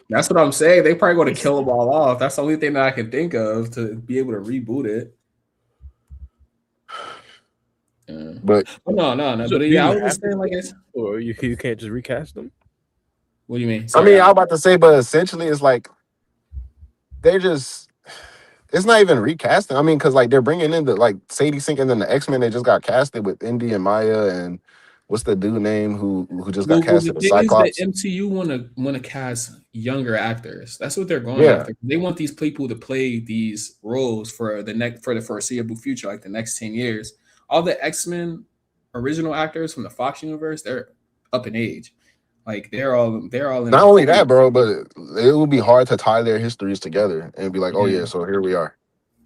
[SPEAKER 2] That's what I'm saying. They probably going to kill them all off. That's the only thing that I can think of to be able to reboot it.
[SPEAKER 3] But
[SPEAKER 2] no. But yeah, I was just saying like it's
[SPEAKER 1] or you can't just recast them.
[SPEAKER 2] What do you mean?
[SPEAKER 3] Sorry, I mean, I'm about to say, but essentially, it's like they just. It's not even recasting. I mean, because like they're bringing in the like Sadie Sink and then the X-Men. They just got casted with Indy and Maya and what's the dude name who just got casted as Cyclops.
[SPEAKER 2] The MCU want to cast younger actors. That's what they're going after. They want these people to play these roles for the foreseeable future, like the next 10 years. All the X-Men original actors from the Fox universe, they're up in age. Like they're all in.
[SPEAKER 3] Not only that, bro, but it would be hard to tie their histories together and be like, oh yeah, so here we are.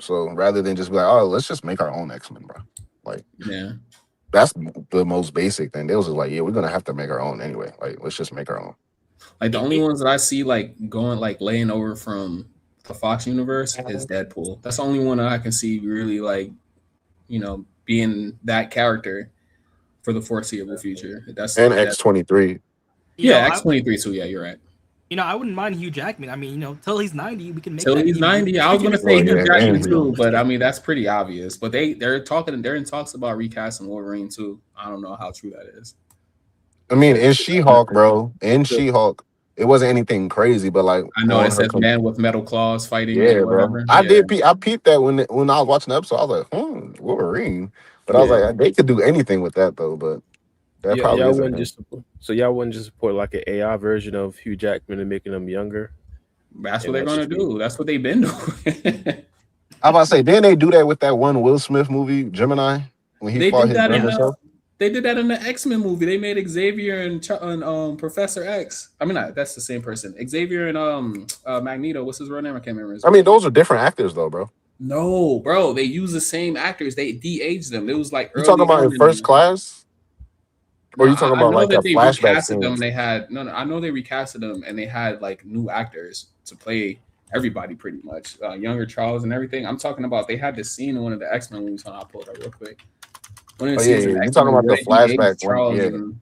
[SPEAKER 3] So rather than just be like, oh, let's just make our own X-Men, bro. Like, that's the most basic thing. They was just like, yeah, we're gonna have to make our own anyway. Like, let's just make our own.
[SPEAKER 2] Like the only ones that I see like going like laying over from the Fox universe is Deadpool. That's the only one that I can see really like, being that character for the foreseeable future. That's
[SPEAKER 3] and X-23.
[SPEAKER 2] Yeah, X-23 too. Yeah, you're right.
[SPEAKER 4] I wouldn't mind Hugh Jackman. I mean, till he's 90, we can make.
[SPEAKER 2] Till he's 90, I was gonna say Hugh Jackman too, but I mean that's pretty obvious. But they're in talks about recasting Wolverine too. I don't know how true that is.
[SPEAKER 3] I mean, in She-Hulk, bro, She-Hulk, it wasn't anything crazy, but like
[SPEAKER 2] I know it says man with metal claws fighting.
[SPEAKER 3] Yeah, bro. I peeped that when I was watching the episode. I was like, Wolverine. But I was like, they could do anything with that though. But that probably
[SPEAKER 1] y'all wouldn't just support like an AI version of Hugh Jackman and making him younger.
[SPEAKER 2] That's what they're gonna do. That's what they've been doing.
[SPEAKER 3] I'm about to say, didn't they do that with that one Will Smith movie, Gemini, when he fought his younger self?
[SPEAKER 2] They did that in the X-Men movie. They made Xavier and Professor X. I mean, that's the same person. Xavier and Magneto. What's his real name? I can't remember.
[SPEAKER 3] I mean, those are different actors, though, bro.
[SPEAKER 2] No, bro. They use the same actors. They de-aged them. It was like
[SPEAKER 3] you talking about in First Class, or you talking about like a flashback scene?
[SPEAKER 2] They had I know they recasted them and they had like new actors to play everybody pretty much, younger Charles and everything. I'm talking about they had this scene in one of the X-Men movies. I'll pull it up real quick.
[SPEAKER 3] You're talking about the flashback one.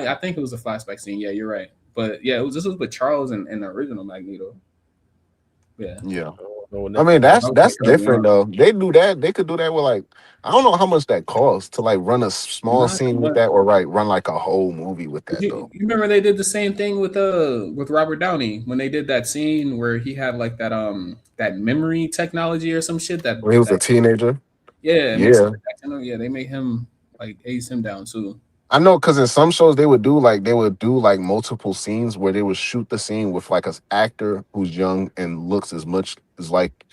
[SPEAKER 2] I think it was a flashback scene. Yeah, you're right. But yeah, this was with Charles and the original Magneto.
[SPEAKER 3] Yeah. I mean, that's different though. They do that. They could do that with like, I don't know how much that costs to like run a small scene with that, or like run like a whole movie with that.
[SPEAKER 2] You remember they did the same thing with Robert Downey when they did that scene where he had like that memory technology or some shit that
[SPEAKER 3] when he was a teenager.
[SPEAKER 2] Yeah. They made him like age him down too.
[SPEAKER 3] I know, because in some shows they would do like multiple scenes where they would shoot the scene with like an actor who's young and looks as much as like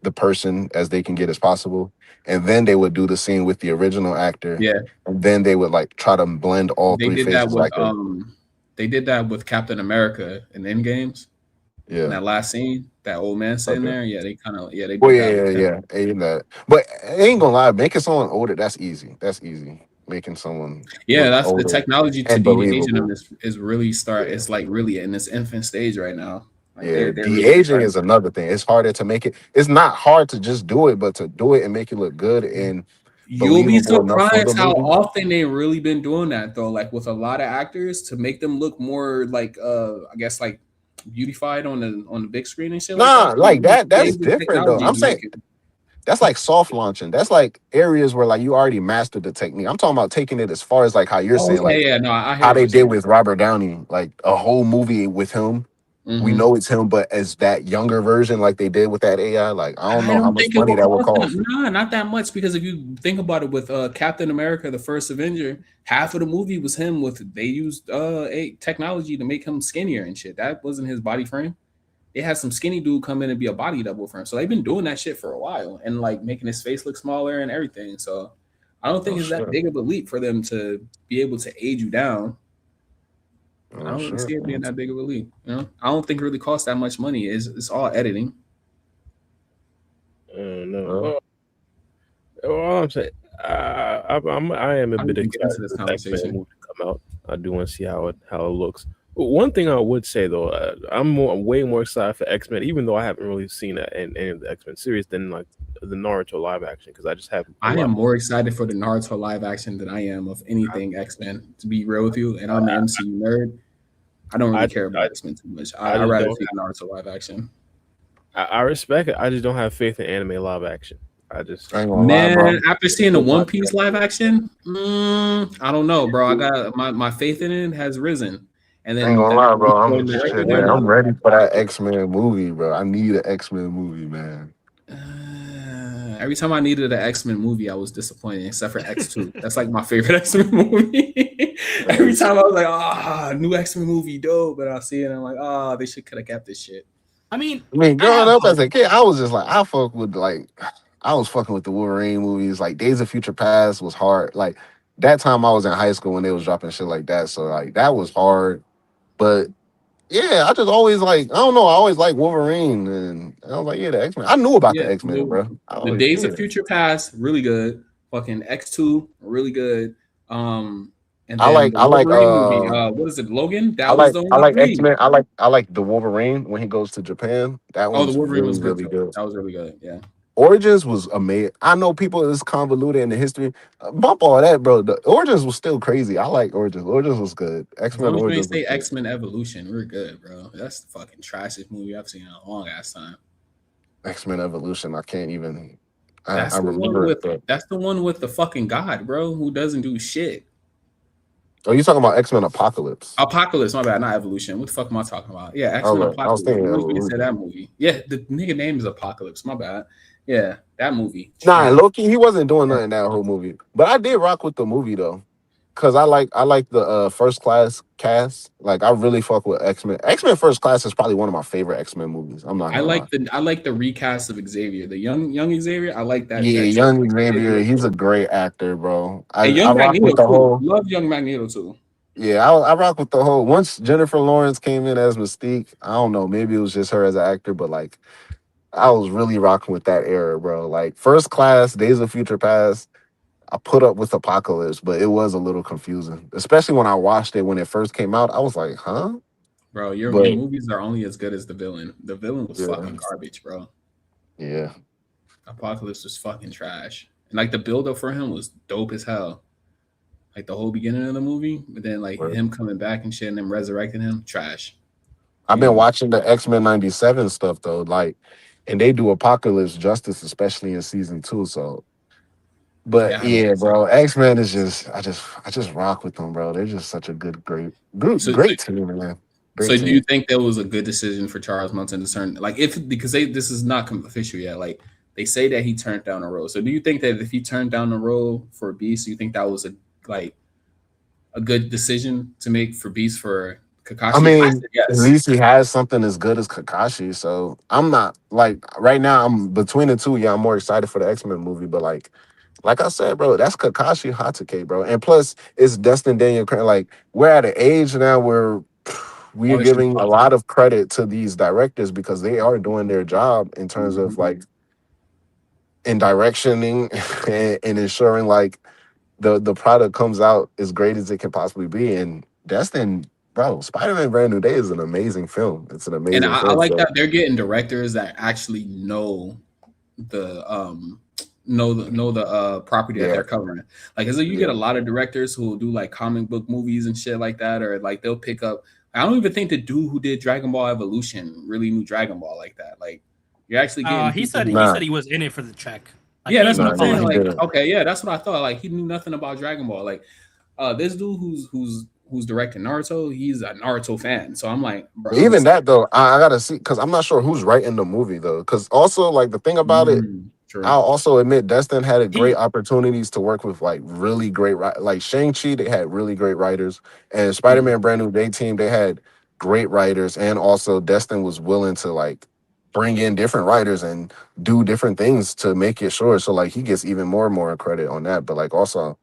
[SPEAKER 3] the person as they can get as possible, and then they would do the scene with the original actor.
[SPEAKER 2] Yeah,
[SPEAKER 3] and then they would like try to blend all three faces.
[SPEAKER 2] They did that with Captain America in Endgames.
[SPEAKER 3] Yeah,
[SPEAKER 2] in that last scene, that old man sitting there. Yeah, they kind of they.
[SPEAKER 3] Did that. But I ain't gonna lie, making someone older, that's easy. Making someone
[SPEAKER 2] that's the technology to de-aging them is really it's like really in this infant stage right now. Like
[SPEAKER 3] de-aging is another thing. It's harder to make it. It's not hard to just do it, but to do it and make it look good. And
[SPEAKER 2] you'll be surprised how often they've really been doing that though. Like with a lot of actors to make them look more like I guess like beautified on the big screen and shit.
[SPEAKER 3] That's different though. I'm saying that's like soft launching. That's like areas where like you already mastered the technique. I'm talking about taking it as far as like how you're saying, like how they did with Robert Downey, like a whole movie with him. Mm-hmm. We know it's him, but as that younger version, like they did with that AI, like I don't know how much money that would cost.
[SPEAKER 2] No, not that much, because if you think about it, with Captain America, the first Avenger, half of the movie was him they used technology to make him skinnier and shit. That wasn't his body frame. They had some skinny dude come in and be a body double for him. So they've been doing that shit for a while and like making his face look smaller and everything. So I don't think it's that big of a leap for them to be able to age you down. I don't really see it being that big of a leap. I don't think it really costs that much money. It's all editing.
[SPEAKER 1] No. All I'm saying, I am a bit excited for this conversation to come out. I do want to see how it looks. One thing I would say though, I'm way more excited for X-Men, even though I haven't really seen any of the X-Men series than like the Naruto live action, because I just have.
[SPEAKER 2] I am more excited for the Naruto live action than I am of anything X-Men. To be real with you, and I'm an MCU nerd. I don't really care about X-Men too much. I'd rather see Naruto live action.
[SPEAKER 1] I respect it. I just don't have faith in anime live action.
[SPEAKER 2] After seeing the One Piece live action, I don't know, bro. I got my faith in it has risen. And then
[SPEAKER 3] I ain't gonna lie, bro. I'm ready for that X-Men movie, bro. I need an X-Men movie, man.
[SPEAKER 2] Every time I needed an X-Men movie, I was disappointed, except for X2. That's like my favorite X-Men movie. Every time I was like, new X-Men movie, dope. But I see it and I'm like, they could have kept this shit.
[SPEAKER 4] I mean,
[SPEAKER 3] growing up as a kid, I was just like, I was fucking with the Wolverine movies. Like Days of Future Past was hard. Like that time I was in high school when they was dropping shit like that. So like that was hard. But yeah, I just always I don't know. I always liked Wolverine, and I was like, yeah, the X-Men. I knew about the X-Men, bro.
[SPEAKER 2] The Days of Future Past, really good. Fucking X2, really good. And then
[SPEAKER 3] I like
[SPEAKER 2] movie, what is it, Logan?
[SPEAKER 3] I like X-Men. I like the Wolverine when he goes to Japan. That one
[SPEAKER 2] the Wolverine was
[SPEAKER 3] really good.
[SPEAKER 2] That was really good. Yeah.
[SPEAKER 3] Origins was amazing. I know people is convoluted in the history. Bump all that, bro. The Origins was still crazy. I like Origins. Origins was good. X-Men Origins.
[SPEAKER 2] When you say X-Men Evolution, we're good, bro. That's the fucking trashiest movie I've seen in a long ass time.
[SPEAKER 3] X-Men Evolution. I can't even.
[SPEAKER 2] That's the one with the fucking god, bro, who doesn't do shit.
[SPEAKER 3] Oh, you talking about X-Men Apocalypse?
[SPEAKER 2] Apocalypse, my bad, not Evolution. What the fuck am I talking about? Yeah, X-Men Apocalypse. I was thinking you said that movie. Yeah, the nigga name is Apocalypse. My bad. Yeah, that movie.
[SPEAKER 3] Nah, Loki, he wasn't doing nothing in that whole movie. But I did rock with the movie though. Cause I like the First Class cast. Like I really fuck with X-Men. X-Men First Class is probably one of my favorite X-Men movies. I'm not.
[SPEAKER 2] I like the recast of Xavier, the young Xavier. I like that.
[SPEAKER 3] Yeah, young Xavier. He's a great actor, bro. I
[SPEAKER 2] rock with the whole. Love young Magneto too.
[SPEAKER 3] Yeah, I rock with the whole. Once Jennifer Lawrence came in as Mystique, I don't know. Maybe it was just her as an actor, but like. I was really rocking with that era, bro. Like First Class, Days of Future Past, I put up with Apocalypse, but it was a little confusing. Especially when I watched it when it first came out. I was like, huh?
[SPEAKER 2] Bro, your movies are only as good as the villain. The villain was fucking garbage, bro.
[SPEAKER 3] Yeah.
[SPEAKER 2] Apocalypse was fucking trash. And like the build-up for him was dope as hell. Like the whole beginning of the movie, but then like him coming back and shit and them resurrecting him, trash.
[SPEAKER 3] I've been watching the X-Men 97 stuff though, like, and they do Apocalypse justice, especially in season 2. So, but yeah, bro, X-Men is just, I just rock with them, bro. They're just such a great team, man.
[SPEAKER 2] Do you think that was a good decision for Charles Munson to turn, like, because this is not official yet, like they say that he turned down a role. So do you think that if he turned down the role for Beast, you think that was a good decision to make for Beast for Kakashi?
[SPEAKER 3] I mean, at least he has something as good as Kakashi. So I'm not like right now. I'm between the two. Yeah, I'm more excited for the X-Men movie. But like I said, bro, that's Kakashi Hatake, bro. And plus, it's Destin Daniel. Like we're at an age now where we're giving a lot of credit to these directors because they are doing their job in terms of like in directioning and ensuring like the product comes out as great as it can possibly be. And Destin. Bro, Spider-Man Brand New Day is an amazing film. It's an amazing film.
[SPEAKER 2] And I like that they're getting directors that actually know the property that they're covering. Like, you get a lot of directors who will do like comic book movies and shit like that, or like they'll pick up. I don't even think the dude who did Dragon Ball Evolution really knew Dragon Ball like that. Like, you're actually getting.
[SPEAKER 4] He said he was in it for the check.
[SPEAKER 2] Like, that's what I'm saying. Like, okay, yeah, that's what I thought. Like, he knew nothing about Dragon Ball. Like, this dude who's directing Naruto, he's a Naruto fan. So I'm like, bro.
[SPEAKER 3] Even that though, I gotta see because I'm not sure who's writing the movie though. Because also like the thing about it, I'll also admit Destin had great opportunities to work with like really great like Shang-Chi. They had really great writers, and Spider-Man Brand New Day team they had great writers, and also Destin was willing to like bring in different writers and do different things to make it sure. So like he gets even more and more credit on that. But like also,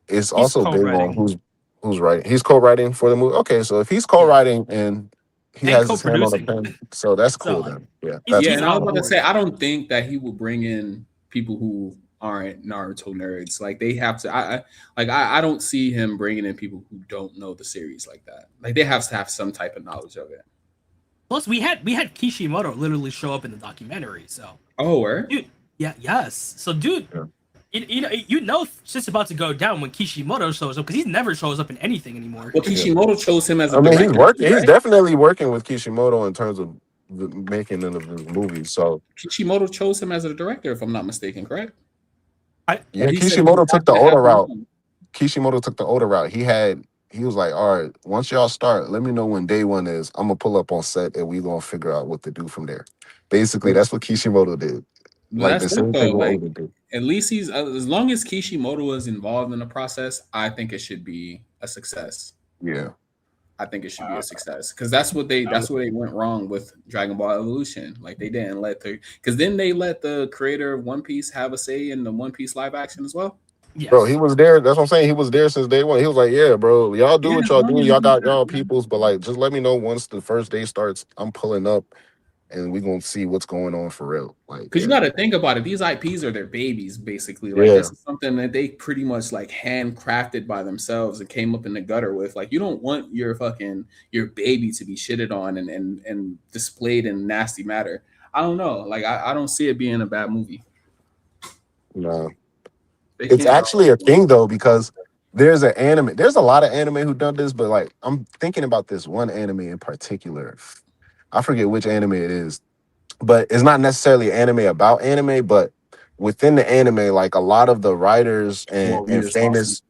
[SPEAKER 3] it's also big on who's writing. He's co-writing for the movie. Okay, so if he's co-writing and he has his hand on the pen, so that's cool then. Yeah.
[SPEAKER 2] And I was about to say, I don't think that he will bring in people who aren't Naruto nerds. Like they have to. I don't see him bringing in people who don't know the series like that. Like they have to have some type of knowledge of it.
[SPEAKER 4] Plus, we had Kishimoto literally show up in the documentary. So
[SPEAKER 2] where?
[SPEAKER 4] Dude, yes. So dude. Yeah. You know shit's about to go down when Kishimoto shows up because he never shows up in anything anymore.
[SPEAKER 2] Well, Kishimoto chose him as
[SPEAKER 3] a director. He's working. Right? He's definitely working with Kishimoto in terms of the making of the movies. So
[SPEAKER 2] Kishimoto chose him as a director, if I'm not mistaken, correct?
[SPEAKER 3] Kishimoto took the Oda route. Kishimoto took the Oda route. He was like, all right, once y'all start, let me know when day one is. I'm gonna pull up on set and we gonna figure out what to do from there. Basically, that's what Kishimoto did.
[SPEAKER 2] Like the same thing like, at least he's as long as Kishimoto was involved in the process, I think it should be a success.
[SPEAKER 3] Yeah,
[SPEAKER 2] I think it should be a success because that's what they went wrong with Dragon Ball Evolution. Like they didn't because then they let the creator of One Piece have a say in the One Piece live action as well.
[SPEAKER 3] Yes. Bro, he was there. That's what I'm saying. He was there since day one. He was like, "Yeah, bro, y'all do what y'all do. Y'all got y'all peoples, but like, just let me know once the first day starts. I'm pulling up." And we're gonna see what's going on for real. Like,
[SPEAKER 2] because you got to think about it, these IPs are their babies, basically. Like, this is something that they pretty much like handcrafted by themselves and came up in the gutter with. Like, you don't want your baby to be shitted on and displayed in nasty matter. I don't know. Like, I don't see it being a bad movie.
[SPEAKER 3] No, it's actually a thing though because there's an anime. There's a lot of anime who done this, but like, I'm thinking about this one anime in particular. I forget which anime it is, but it's not necessarily anime about anime, but within the anime, like a lot of the writers and famous.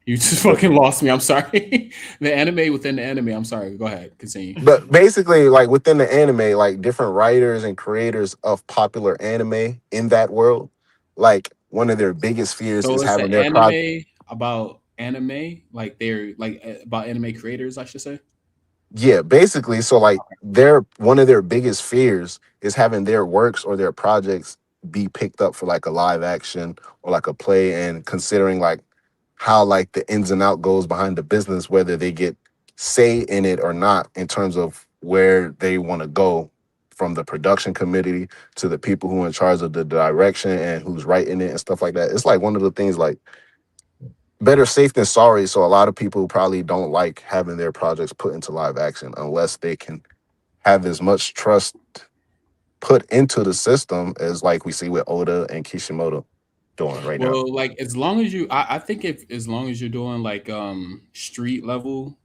[SPEAKER 2] You just fucking lost me. I'm sorry. The anime within the anime. I'm sorry. Go ahead. Continue.
[SPEAKER 3] But basically, like within the anime, like different writers and creators of popular anime in that world, like one of their biggest fears is having their
[SPEAKER 2] anime about anime, like they're like about anime creators, I should say.
[SPEAKER 3] Yeah, basically. So like one of their biggest fears is having their works or their projects be picked up for like a live action or like a play, and considering like how like the ins and out goes behind the business, whether they get say in it or not, in terms of where they want to go from the production committee to the people who are in charge of the direction and who's writing it and stuff like that. It's like one of the things like better safe than sorry. So a lot of people probably don't like having their projects put into live action unless they can have as much trust put into the system as like we see with Oda and Kishimoto doing right now.
[SPEAKER 2] Well, like as long as you, I think as long as you're doing like street level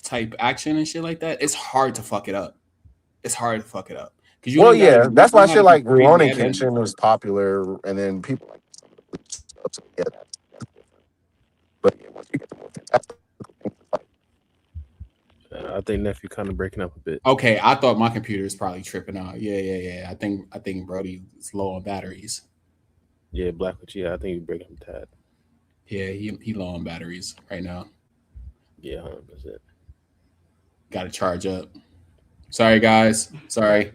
[SPEAKER 2] type action and shit like that, it's hard to fuck it up. It's hard to fuck it up.
[SPEAKER 3] Well, yeah, that's why shit like Rurouni Kenshin was popular, and then people like
[SPEAKER 1] but once you get the more fantastic, I think nephew kind of breaking up a bit.
[SPEAKER 2] Okay, I thought my computer is probably tripping out. Yeah. I think Brody is low on batteries.
[SPEAKER 1] Yeah, Blackwood. Yeah, I think he's breaking up a tad.
[SPEAKER 2] Yeah, he low on batteries right now.
[SPEAKER 1] Yeah, 100%.
[SPEAKER 2] Got to charge up. Sorry, guys. Sorry.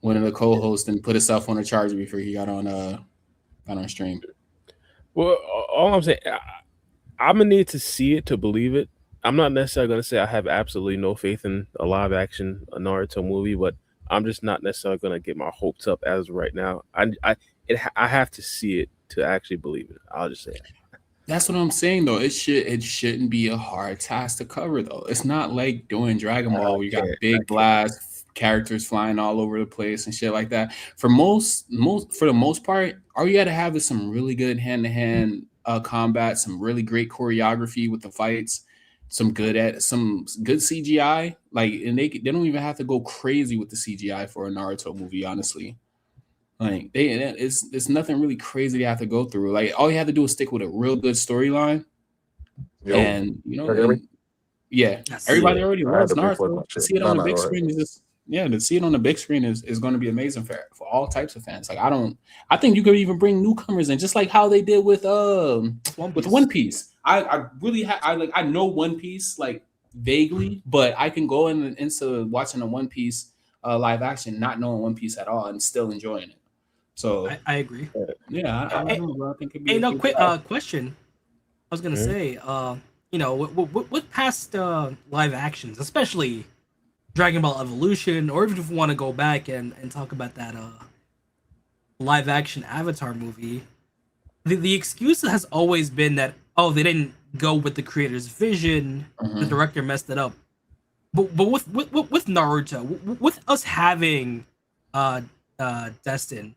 [SPEAKER 2] One of the co-hosts didn't put himself on a charger before he got on stream.
[SPEAKER 1] Well, all I'm saying, I'm gonna need to see it to believe it. I'm not necessarily gonna say I have absolutely no faith in a live action Naruto movie, but I'm just not necessarily gonna get my hopes up as of right now. I have to see it to actually believe it. I'll just say that.
[SPEAKER 2] That's what I'm saying though. It shouldn't be a hard task to cover though. It's not like doing Dragon Ball where you got big blast characters flying all over the place and shit like that. For the most part, all you got to have is some really good hand-to-hand combat, some really great choreography with the fights, some good CGI. Like, and they don't even have to go crazy with the CGI for a Naruto movie, honestly. Like, it's nothing really crazy they have to go through. Like, all you have to do is stick with a real good storyline, and everybody already loves Naruto. To see it on the big screen is just. Yeah, to see it on the big screen is going to be amazing for all types of fans. Like I think you could even bring newcomers in, just like how they did with One Piece. I know One Piece like vaguely, but I can go into watching a One Piece live action, not knowing One Piece at all, and still enjoying it. So
[SPEAKER 4] I agree.
[SPEAKER 2] Yeah, I think it'd be.
[SPEAKER 4] Quick question. I was gonna say, what past live actions, especially Dragon Ball Evolution, or even if we want to go back and talk about that live action Avatar movie, the excuse has always been that they didn't go with the creator's vision, the director messed it up. But with Naruto, with us having Destin,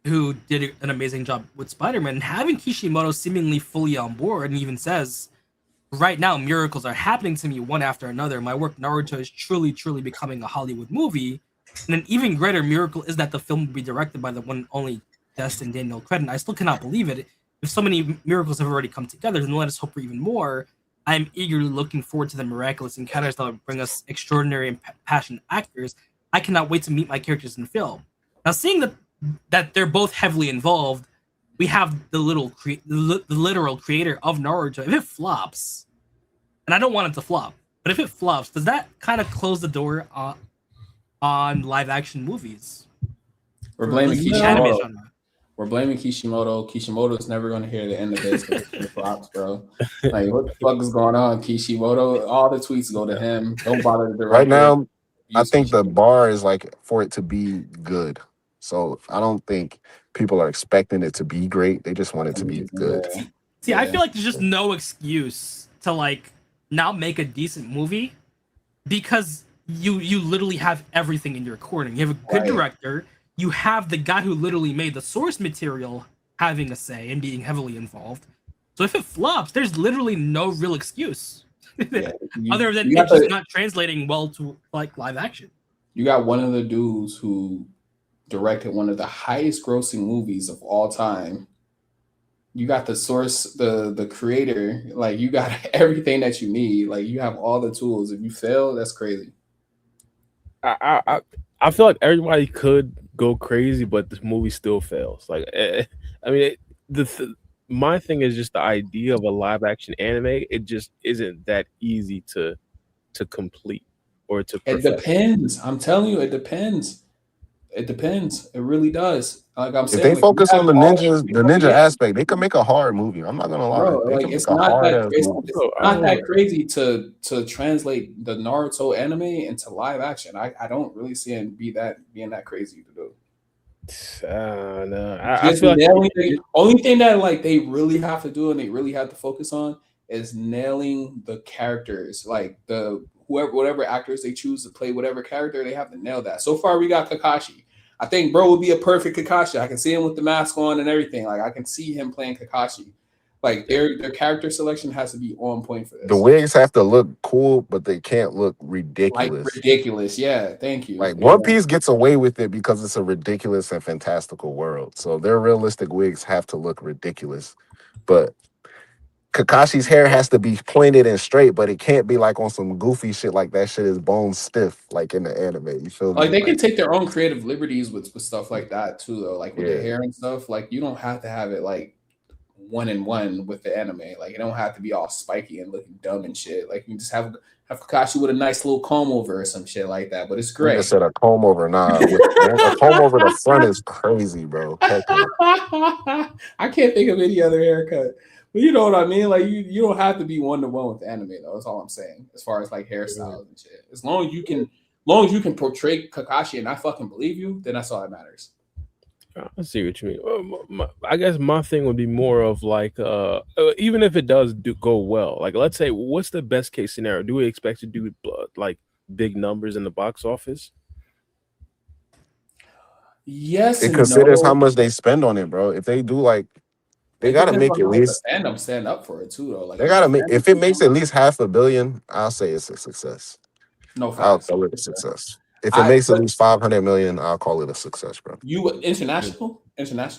[SPEAKER 4] who did an amazing job with Spider-Man, and having Kishimoto seemingly fully on board, and even says, right now miracles are happening to me one after another. My work Naruto is truly becoming a Hollywood movie, and an even greater miracle is that the film will be directed by the one and only Destin Daniel Cretton. I still cannot believe it. If so many miracles have already come together, then let us hope for even more. I am eagerly looking forward to the miraculous encounters that will bring us extraordinary and passionate actors. I cannot wait to meet my characters in film. Now, seeing that they're both heavily involved, we have the literal creator of Naruto. If it flops, and I don't want it to flop, but if it flops, does that kind of close the door on live action movies?
[SPEAKER 2] We're blaming Kishimoto. We're blaming Kishimoto. Kishimoto's never going to hear the end of this if it flops, bro. Like, what the fuck is going on, Kishimoto? All the tweets go to him. Don't bother the
[SPEAKER 3] right now. I think the bar is like for it to be good. So I don't think people are expecting it to be great. They just want it to be good.
[SPEAKER 4] See, I feel like there's just no excuse to like not make a decent movie because you literally have everything in your corner. You have a good director. You have the guy who literally made the source material having a say and being heavily involved. So if it flops, there's literally no real excuse other than it's just not translating well to like live action.
[SPEAKER 2] You got one of the dudes who directed one of the highest grossing movies of all time. You got the source, the creator, like you got everything that you need. Like you have all the tools. If you fail, that's crazy.
[SPEAKER 1] I feel like everybody could go crazy, but this movie still fails. Like, I mean, my thing is just the idea of a live action anime. It just isn't that easy to complete or to perfect.
[SPEAKER 2] It depends. I'm telling you, it depends. It depends. It really does. Like I'm saying,
[SPEAKER 3] if they focus on the ninja aspect, they can make a hard movie. I'm not gonna lie.
[SPEAKER 2] Bro, like it's not that crazy to translate the Naruto anime into live action. I don't really see it being that crazy to do.
[SPEAKER 1] No. I feel like
[SPEAKER 2] the only thing that like they really have to do and they really have to focus on is nailing the characters. Like whatever actors they choose to play whatever character, they have to nail that. So far, we got Kakashi. I think bro would be a perfect Kakashi. I can see him with the mask on and everything. Like I can see him playing Kakashi. Like their character selection has to be on point for this.
[SPEAKER 3] The wigs have to look cool, but they can't look ridiculous.
[SPEAKER 2] Like ridiculous, yeah. Thank you.
[SPEAKER 3] Like One Piece gets away with it because it's a ridiculous and fantastical world. So their realistic wigs have to look ridiculous. But Kakashi's hair has to be pointed and straight, but it can't be like on some goofy shit like that shit is bone stiff, like in the anime. You feel me?
[SPEAKER 2] Like they can take their own creative liberties with stuff like that too, though. Like with the hair and stuff. Like you don't have to have it like 1-in-1 with the anime. Like it don't have to be all spiky and looking dumb and shit. Like you can just have Kakashi with a nice little comb over or some shit like that. But it's great.
[SPEAKER 3] I said a comb over, nah. A comb over the front is crazy, bro.
[SPEAKER 2] I can't think of any other haircut. But you know what I mean? Like you don't have to be 1-to-1 with anime though. That's all I'm saying. As far as like hairstyles and shit. As long as you can portray Kakashi and I fucking believe you, then that's all that matters.
[SPEAKER 1] I see what you mean. I guess my thing would be more of like, even if it does go well, like let's say, what's the best case scenario? Do we expect to do like big numbers in the box office?
[SPEAKER 2] Yes,
[SPEAKER 3] it considers how much they spend on it, bro. If they do like, they gotta make at least
[SPEAKER 2] stand up for it too, though. Like
[SPEAKER 3] they gotta make if it makes at least $500 million, I'll say it's a success.
[SPEAKER 2] No,
[SPEAKER 3] I'll call it a success. If it makes at least $500 million, I'll call it a success, bro.
[SPEAKER 2] You international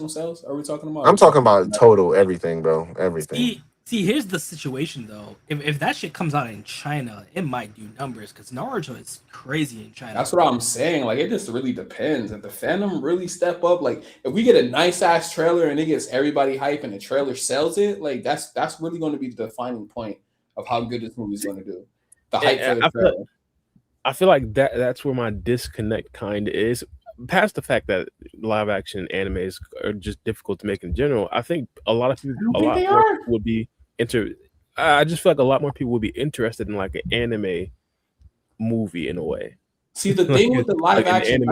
[SPEAKER 2] sales? Are we talking about?
[SPEAKER 3] I'm talking about total everything, bro. Everything.
[SPEAKER 4] See, here's the situation though. If that shit comes out in China, it might do numbers because Naruto is crazy in China.
[SPEAKER 2] That's what I'm saying. Like it just really depends. If the fandom really step up, like if we get a nice ass trailer and it gets everybody hype and the trailer sells it, like that's really going to be the defining point of how good this movie's going to do. The hype for the trailer.
[SPEAKER 1] I feel like that's where my disconnect kind of is. Past the fact that live action animes are just difficult to make in general, I think a lot of people, would be I just feel like a lot more people would be interested in like an anime movie in a way.
[SPEAKER 2] See, the thing with the live action,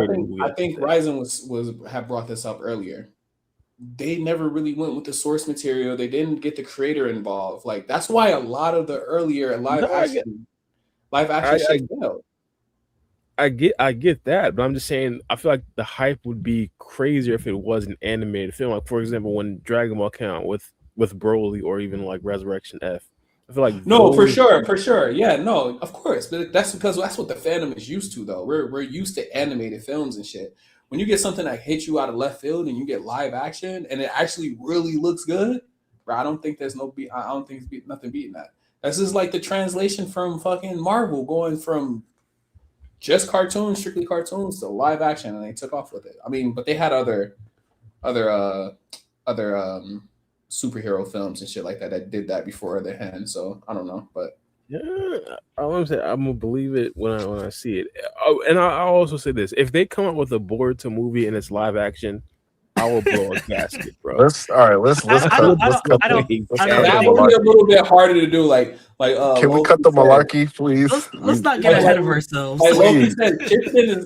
[SPEAKER 2] I think Raizen had brought this up earlier. they never really went with the source material. They didn't get the creator involved. Like that's why a lot of the earlier live action shit failed.
[SPEAKER 1] I get that, but I'm just saying I feel like the hype would be crazier if it was an animated film. Like for example, when Dragon Ball came out with Broly or even like Resurrection F. I feel like
[SPEAKER 2] for sure. Yeah, no, of course. But that's because that's what the fandom is used to though. We're used to animated films and shit. When you get something that hits you out of left field and you get live action and it actually really looks good, bro, I don't think there's nothing beating that. This is like the translation from fucking Marvel going from just cartoons, strictly cartoons, to live action, and they took off with it. I mean, but they had other superhero films and shit like that did that before their hand. So I don't know, but
[SPEAKER 1] yeah, I'm gonna believe it when I see it. Oh, and I'll also say this: if they come up with a Boruto movie and it's live action, I will blow a gasket, bro.
[SPEAKER 3] Let's cut.
[SPEAKER 2] That would be a little bit harder to do.
[SPEAKER 3] Can we cut the malarkey, please?
[SPEAKER 4] Let's not get ahead of ourselves.
[SPEAKER 2] Like Loki said,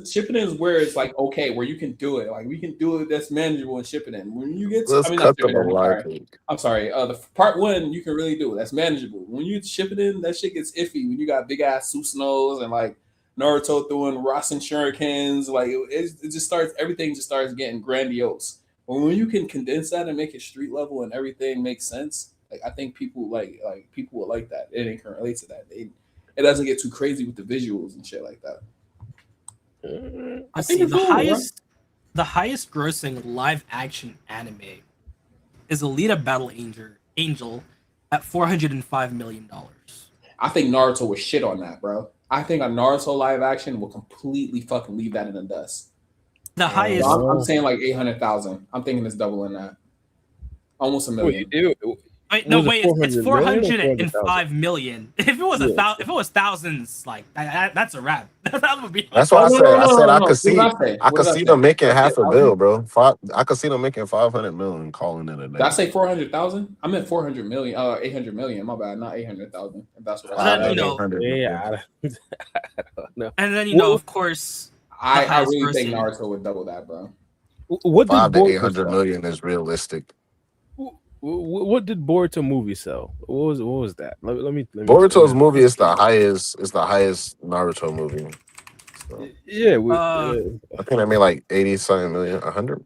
[SPEAKER 2] shipping in is where it's like okay, where you can do it. Like we can do it. That's manageable and ship it in. When you get,
[SPEAKER 3] cut the malarkey.
[SPEAKER 2] I'm sorry. The part one you can really do it. That's manageable. When you ship it in, that shit gets iffy. When you got big ass Susanos and like Naruto throwing Rasen Shurikens, like it just starts. Everything just starts getting grandiose. But when you can condense that and make it street level and everything makes sense, like I think people like people will like that. They can relate to that. It doesn't get too crazy with the visuals and shit like that.
[SPEAKER 4] I think the highest grossing live action anime is Alita Battle Angel at $405 million.
[SPEAKER 2] I think Naruto was shit on that, bro. I think a Naruto live action will completely fucking leave that in the dust.
[SPEAKER 4] The highest.
[SPEAKER 2] I'm saying like 800,000. I'm thinking it's doubling that. Almost $1 million.
[SPEAKER 4] It's 405 million. If it was if it was thousands, like that's a wrap. That would be.
[SPEAKER 3] That's why I said I could see them making $500 million, bro. I could see them making 500 million, calling it a day.
[SPEAKER 2] Did I say 400,000? I meant 400 million. 800 million. My bad, not 800,000. If that's what I said.
[SPEAKER 1] Yeah.
[SPEAKER 4] No. And then of course.
[SPEAKER 2] I really think Naruto would double that, bro.
[SPEAKER 1] What
[SPEAKER 3] 500 to 800 million is realistic.
[SPEAKER 1] What did Boruto movie sell? What was that? Let me
[SPEAKER 3] Boruto's movie is the highest Naruto movie. So.
[SPEAKER 1] Yeah,
[SPEAKER 3] I think I made like 80-something million, 100.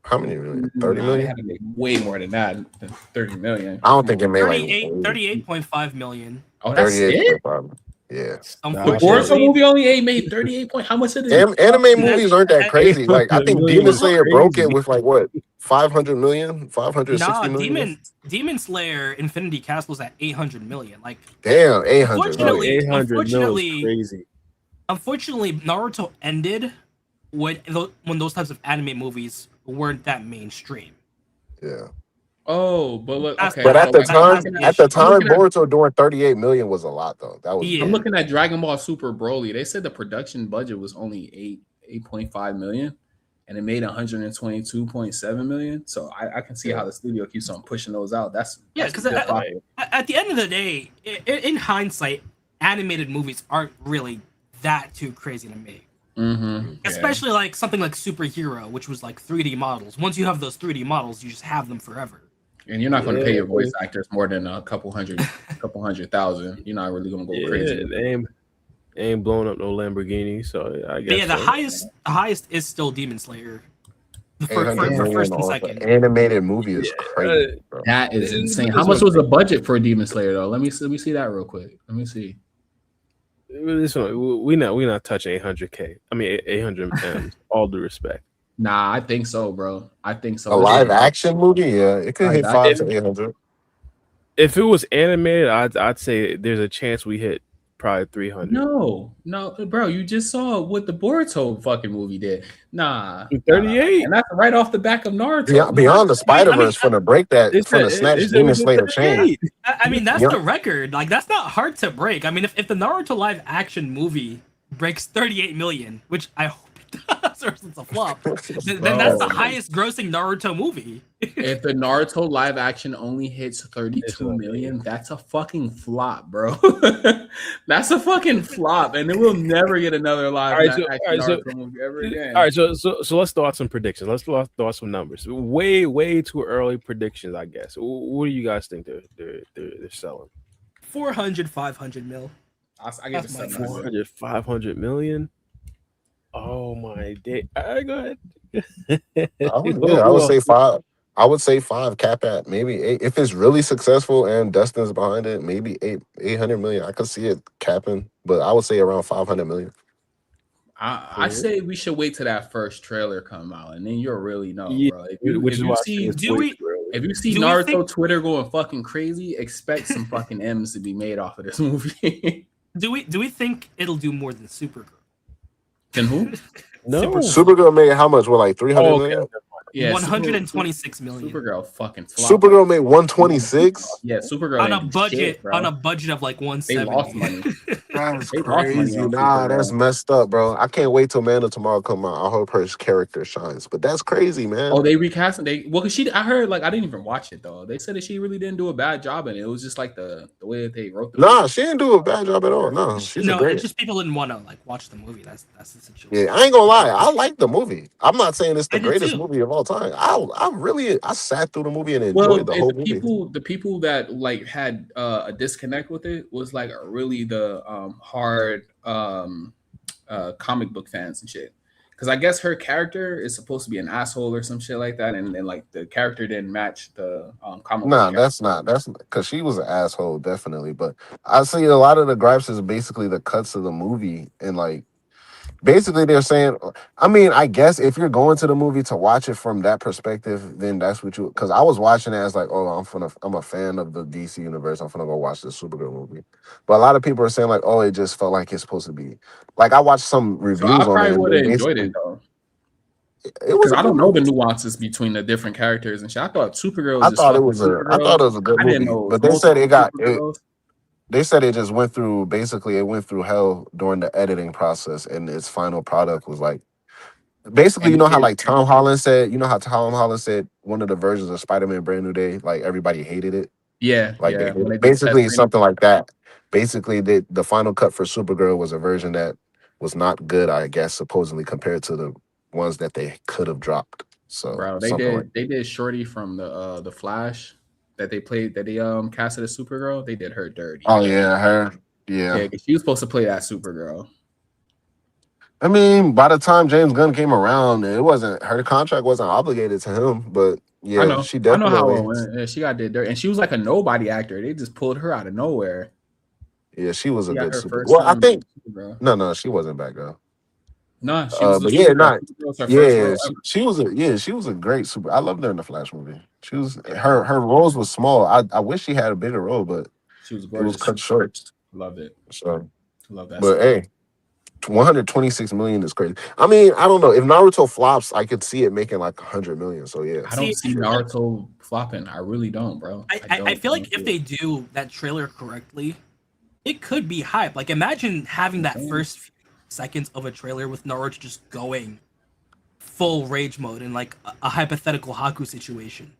[SPEAKER 3] How many million? 30 million?
[SPEAKER 2] They had to make way more than that, than 30 million.
[SPEAKER 3] I don't think it made
[SPEAKER 4] 38.5 million.
[SPEAKER 2] Oh, that's
[SPEAKER 3] 38.5. Yeah.
[SPEAKER 2] Boruto movie only made 38 point. How much it is?
[SPEAKER 3] Anime movies aren't that crazy. Like I think Demon Slayer broke it with like what 500 million, 560 million.
[SPEAKER 4] Demon Slayer Infinity Castle was at 800 million. Like
[SPEAKER 3] damn, 800.
[SPEAKER 4] Unfortunately,
[SPEAKER 1] crazy.
[SPEAKER 4] Unfortunately, Naruto ended when those types of anime movies weren't that mainstream.
[SPEAKER 3] Yeah.
[SPEAKER 2] Oh, but look, okay.
[SPEAKER 3] But at the time, Boruto doing 38 million was a lot, though. That was.
[SPEAKER 2] Yeah. I'm looking at Dragon Ball Super Broly. They said the production budget was only 8.5 million, and it made 122.7 million. So I can see how the studio keeps on pushing those out. That's
[SPEAKER 4] because at the end of the day, in hindsight, animated movies aren't really that too crazy to make.
[SPEAKER 2] Mm-hmm.
[SPEAKER 4] Especially like something like Superhero, which was like 3D models. Once you have those 3D models, you just have them forever.
[SPEAKER 2] And you're not going to pay your voice actors more than a couple hundred thousand. You're not really going to go crazy.
[SPEAKER 1] They ain't blowing up no Lamborghini, so I guess.
[SPEAKER 4] Yeah, the highest is still Demon Slayer. For first and second.
[SPEAKER 3] Animated movie is crazy. Bro.
[SPEAKER 2] That is insane. How much was the budget for Demon Slayer though? Let me see that real quick. Let me see.
[SPEAKER 1] This one, we not touching 800K. I mean 800 M's. All due respect.
[SPEAKER 2] Nah, I think so, bro. I think so.
[SPEAKER 3] A live action movie, yeah, it could hit 500 to 800.
[SPEAKER 1] If it was animated, I'd say there's a chance we hit probably 300.
[SPEAKER 2] No, bro. You just saw what the Boruto fucking movie did. Nah,
[SPEAKER 1] 38,
[SPEAKER 2] and that's right off the back of Naruto.
[SPEAKER 3] Beyond the Spider-Verse, from the break that from the snatch Demon Slayer chain.
[SPEAKER 4] I mean, that's the record. Like that's not hard to break. I mean, if the Naruto live action movie breaks 38 million, which I hope it does. flops or it's a flop, then that's the highest grossing Naruto movie.
[SPEAKER 2] If the Naruto live action only hits 32 million, that's a fucking flop, bro. That's a fucking flop, and then we'll never get another live action Naruto movie ever again.
[SPEAKER 1] All right, so let's throw out some predictions. Let's throw out some numbers. Way too early predictions, I guess. What do you guys think they're selling?
[SPEAKER 4] 400, 500 mil.
[SPEAKER 2] I give it
[SPEAKER 1] 400, 500 million. Oh my day! Go ahead.
[SPEAKER 3] I would say 5. I would say 5 cap at maybe 8. If it's really successful and Dustin's behind it, maybe 800 million. I could see it capping, but I would say around 500 million.
[SPEAKER 2] I say we should wait till that first trailer come out, and then you'll really know, bro. If you see Naruto Twitter going fucking crazy, expect some fucking M's to be made off of this movie.
[SPEAKER 4] Do we think it'll do more than Supergirl?
[SPEAKER 2] Can who?
[SPEAKER 3] No, Supergirl made how much? What, like 300 million?
[SPEAKER 2] Yeah,
[SPEAKER 4] 126 million.
[SPEAKER 2] Supergirl fucking flopped.
[SPEAKER 3] Supergirl made 126.
[SPEAKER 2] Yeah, Supergirl
[SPEAKER 4] on a budget of like 170.
[SPEAKER 2] They lost money.
[SPEAKER 3] That's crazy. Nah, that's messed up, bro. I can't wait till Man of Tomorrow come out. I hope her character shines. But that's crazy, man.
[SPEAKER 2] Oh, they recast it. Cause I heard, like, I didn't even watch it though. They said that she really didn't do a bad job in it. It was just like the way that they wrote the
[SPEAKER 3] movie. She didn't do a bad job at all. No,
[SPEAKER 4] it's just people didn't want to like watch the movie. That's the situation.
[SPEAKER 3] Yeah, I ain't gonna lie. I like the movie. I'm not saying it's the greatest movie of all time. I sat through the movie and enjoyed the whole movie.
[SPEAKER 2] The people that like had a disconnect with it was like really the hard comic book fans and shit. Because I guess her character is supposed to be an asshole or some shit like that, and like the character didn't match the comic.
[SPEAKER 3] Nah, that's because she was an asshole, definitely. But I see a lot of the gripes is basically the cuts of the movie and like. Basically, they're saying, I mean, I guess if you're going to the movie to watch it from that perspective, then that's what you. Because I was watching it as like, oh, I'm a fan of the DC universe. I'm gonna go watch the Supergirl movie. But a lot of people are saying like, oh, it just felt like it's supposed to be. Like I watched some reviews on it. I
[SPEAKER 2] probably would have enjoyed it though. Because I don't know the nuances between the different characters and shit. I thought Supergirl.
[SPEAKER 3] I thought it was a good movie. But they said it got. They said it just went through, basically, it went through hell during the editing process, and its final product was like, basically, you know how Tom Holland said one of the versions of Spider-Man Brand New Day, like everybody hated it.
[SPEAKER 2] Yeah.
[SPEAKER 3] Like basically it's something like that. Basically, the final cut for Supergirl was a version that was not good, I guess, supposedly compared to the ones that they could have dropped. So
[SPEAKER 2] bro, they did Shorty from the Flash. That they casted as Supergirl, they did her dirty.
[SPEAKER 3] Oh yeah, her. Yeah,
[SPEAKER 2] she was supposed to play that Supergirl.
[SPEAKER 3] I mean, by the time James Gunn came around, her contract wasn't obligated to him. But yeah, she definitely.
[SPEAKER 2] I know how it went. Yeah, she got did dirty, and she was like a nobody actor. They just pulled her out of nowhere.
[SPEAKER 3] Yeah, she was a good Supergirl. Well, I think no, she wasn't back though.
[SPEAKER 2] No, she was.
[SPEAKER 3] She was a great super. I loved her in the Flash movie. She was her roles was small. I wish she had a bigger role, but
[SPEAKER 2] she was gorgeous.
[SPEAKER 3] It was cut short.
[SPEAKER 2] Loved it.
[SPEAKER 3] So
[SPEAKER 2] love that.
[SPEAKER 3] But hey, 126 million is crazy. I mean, I don't know if Naruto flops, I could see it making like 100 million. So yeah,
[SPEAKER 2] I don't see Naruto flopping. I really don't, bro.
[SPEAKER 4] I feel like if they do that trailer correctly, it could be hype. Like imagine having that first few seconds of a trailer with Naruto just going full rage mode in like a hypothetical Haku situation.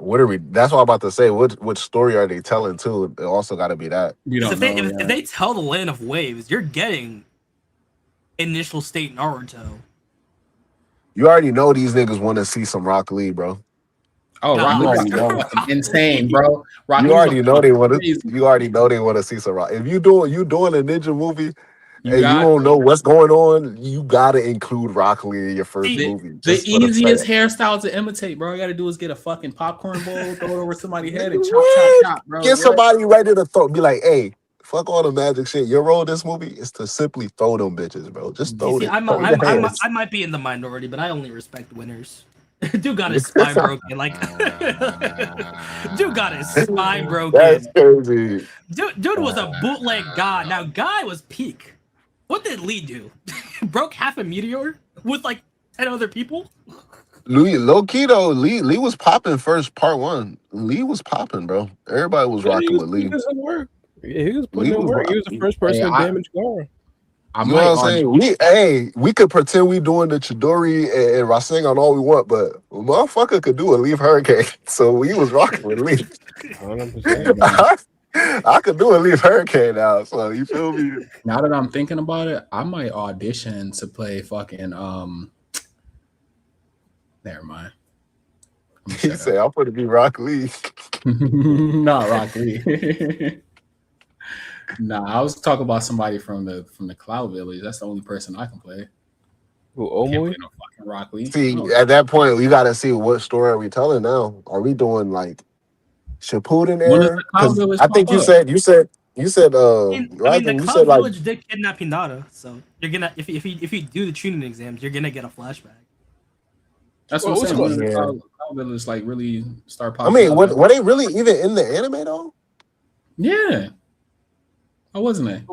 [SPEAKER 3] That's what I'm about to say. Which story are they telling too? It also got to be that.
[SPEAKER 4] If they tell the Land of Waves, you're getting initial state Naruto.
[SPEAKER 3] You already know these niggas want to see some Rock Lee, bro.
[SPEAKER 2] Oh, Rock Lee, insane, bro.
[SPEAKER 3] You already know they want to see some Rock. If you doing a ninja movie. And you don't know what's going on, you gotta include Rock Lee in your first movie.
[SPEAKER 2] The easiest hairstyle to imitate, bro. All you gotta do is get a fucking popcorn bowl, throw it over somebody's head, and chop, bro.
[SPEAKER 3] Get somebody ready to throw. Be like, hey, fuck all the magic shit. Your role in this movie is to simply throw them bitches, bro. Just throw them.
[SPEAKER 4] I might be in the minority, but I only respect winners. Dude got his spine broken. Dude got his spine broken.
[SPEAKER 3] That's crazy.
[SPEAKER 4] Dude was a bootleg god. Now, Guy was peak. What did Lee do? Broke half a meteor with like 10 other people?
[SPEAKER 3] Low key though, Lee was popping first part 1. Lee was popping, bro. Everybody was rocking with Lee.
[SPEAKER 1] He was putting in work. He was the first person to damage Gara.
[SPEAKER 3] You know what I'm saying? We could pretend we doing the Chidori and Rasengan all we want, but a motherfucker could do a Leaf Hurricane. So we was rocking with Leaf.
[SPEAKER 1] 100%.
[SPEAKER 3] I could do a Leaf Hurricane now. So you feel me?
[SPEAKER 2] Now that I'm thinking about it, I might audition to play fucking never mind.
[SPEAKER 3] He said, I'm going to be Rock Lee.
[SPEAKER 2] Not Rock Lee. Nah, I was talking about somebody from the Cloud Village. That's the only person I can play.
[SPEAKER 1] Who, Omoi?
[SPEAKER 2] No fucking Rock Lee.
[SPEAKER 3] See, at that point, we got to see what story are we telling now. Are we doing like Shippuden era? I think you said
[SPEAKER 4] I mean, the Cloud Village did kidnap Hinata, so you're gonna if you do the tuning exams, you're gonna get a flashback.
[SPEAKER 2] That's what I'm saying. When the Cloud Village like really start popping.
[SPEAKER 3] I mean, were they really even in the anime though?
[SPEAKER 2] Yeah. How wasn't they?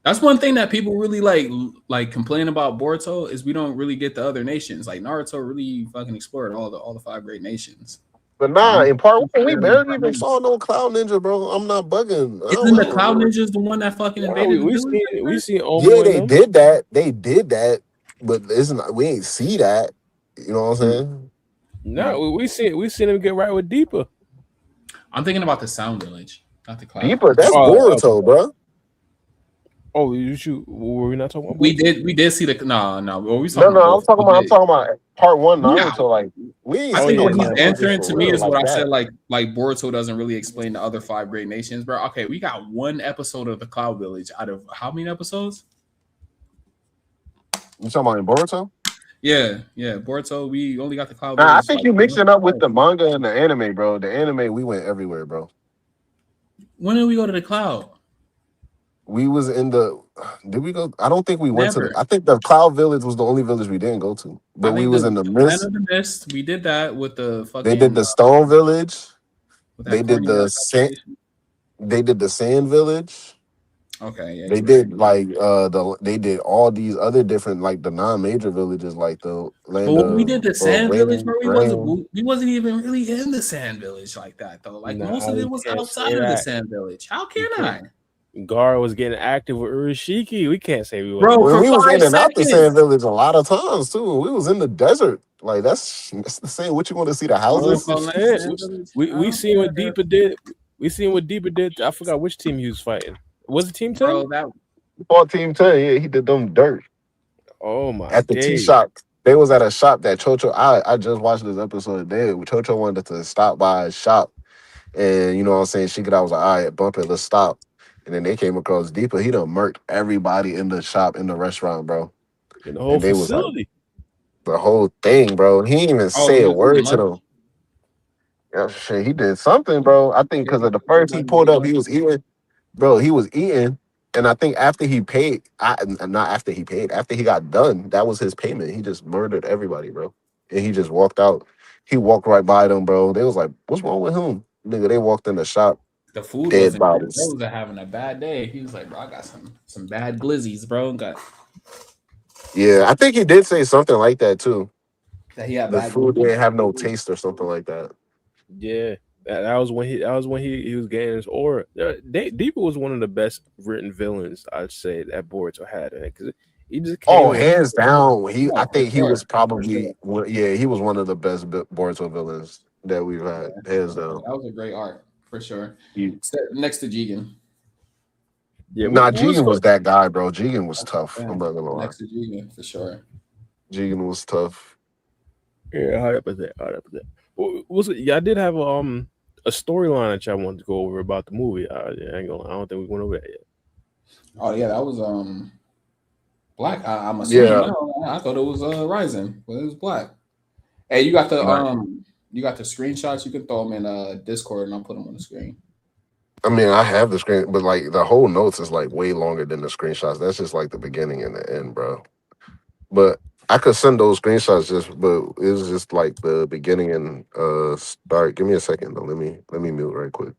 [SPEAKER 2] That's one thing that people really like complain about Boruto is we don't really get the other nations. Like Naruto really fucking explored all the 5 great nations.
[SPEAKER 3] But nah, in part 1, we barely even saw no Cloud Ninja, bro. I'm not bugging.
[SPEAKER 2] Isn't the Cloud Ninjas the one that fucking invaded?
[SPEAKER 1] We see
[SPEAKER 3] yeah, they did that. They did that, but we ain't see that. You know what I'm saying?
[SPEAKER 1] No, we seen them get right with Deepa.
[SPEAKER 2] I'm thinking about the Sound Village, not the Cloud.
[SPEAKER 3] Deepa, that's Boruto, bro.
[SPEAKER 1] Oh, were we not talking about?
[SPEAKER 2] We did see the no.
[SPEAKER 3] I'm talking about part 1 Naruto. Yeah. Like we.
[SPEAKER 2] I think what he's answering to me is what I said. Like Boruto doesn't really explain the other 5 great nations, bro. Okay, we got 1 episode of the Cloud Village out of how many episodes?
[SPEAKER 3] You talking about in Boruto?
[SPEAKER 2] Yeah, Boruto. We only got the Cloud Village.
[SPEAKER 3] I think you mixing up with the manga and the anime, bro. The anime, we went everywhere, bro.
[SPEAKER 2] When did we go to the Cloud?
[SPEAKER 3] We was in the. Did we go? I don't think we went to. I think the Cloud Village was the only village we didn't go to. But we was in the Mist.
[SPEAKER 2] Land of the Mist. We did that with the fucking.
[SPEAKER 3] They did the Stone Village. They did the Sand. They did the Sand Village.
[SPEAKER 2] Okay, yeah.
[SPEAKER 3] They did they did all these other different like the non-major villages like the land.
[SPEAKER 2] But we did the Sand Village, bro. We wasn't even really in the Sand Village like that though. Like most of it was outside of the Sand Village. How can I?
[SPEAKER 1] Gar was getting active with Urashiki. We can't say we were.
[SPEAKER 3] Bro, we was in and out the Sand Village a lot of times too. We was in the desert. Like that's the same. What you want to see the houses?
[SPEAKER 1] We seen what Deepa did. We seen what Deepa did. I forgot which team he was fighting. Was it Team 10?
[SPEAKER 2] Bro, that
[SPEAKER 3] fought Team 10. Yeah, he did them dirt.
[SPEAKER 1] Oh my!
[SPEAKER 3] At the tea shop, they was at a shop that Chocho. I just watched this episode today. Chocho wanted to stop by a shop, and you know what I'm saying. Shikada was like, "All right, bump it, let's stop." And then they came across Deepa. He done murked everybody in the shop, in the restaurant, bro.
[SPEAKER 1] In the whole facility.
[SPEAKER 3] The whole thing, bro. He didn't even say a word to them. Yeah, shit, he did something, bro. I think because of the first he pulled up, he was eating. Bro, he was eating, and I think after he paid, after he got done, that was his payment. He just murdered everybody, bro. And he just walked out. He walked right by them, bro. They was like, what's wrong with him? Nigga, they walked in the shop.
[SPEAKER 2] The food wasn't good. They was having a bad day. He was like, bro, I got some bad glizzies, bro.
[SPEAKER 3] Yeah, I think he did say something like that too.
[SPEAKER 2] That he had
[SPEAKER 3] the food didn't have no taste or something like that.
[SPEAKER 1] Yeah. That was when he was getting his aura. Deepa was one of the best written villains, I'd say, that Boruto had, because he just
[SPEAKER 3] hands down. I think he was probably he was one of the best Boruto villains that we've had. Hands down.
[SPEAKER 2] That was a great arc for sure. Next to Jigen.
[SPEAKER 3] Yeah, Jigen was that guy, bro. Jigen was tough. I'm not gonna lie.
[SPEAKER 2] Next to Jigen for sure.
[SPEAKER 3] Jigen was tough.
[SPEAKER 1] Yeah, 100%. Y'all did have a storyline that y'all wanted to go over about the movie. I don't think we went over that yet.
[SPEAKER 2] Oh yeah, that was Black. I'm assuming. Yeah. I thought it was Raizen, but it was Black. Hey, you got the screenshots. You can throw them in Discord, and I'll put them on the screen.
[SPEAKER 3] I mean, I have the screen, but like the whole notes is like way longer than the screenshots. That's just like the beginning and the end, bro. But I could send those screenshots but it's just like the beginning and start. Give me a second though. Let me mute right quick.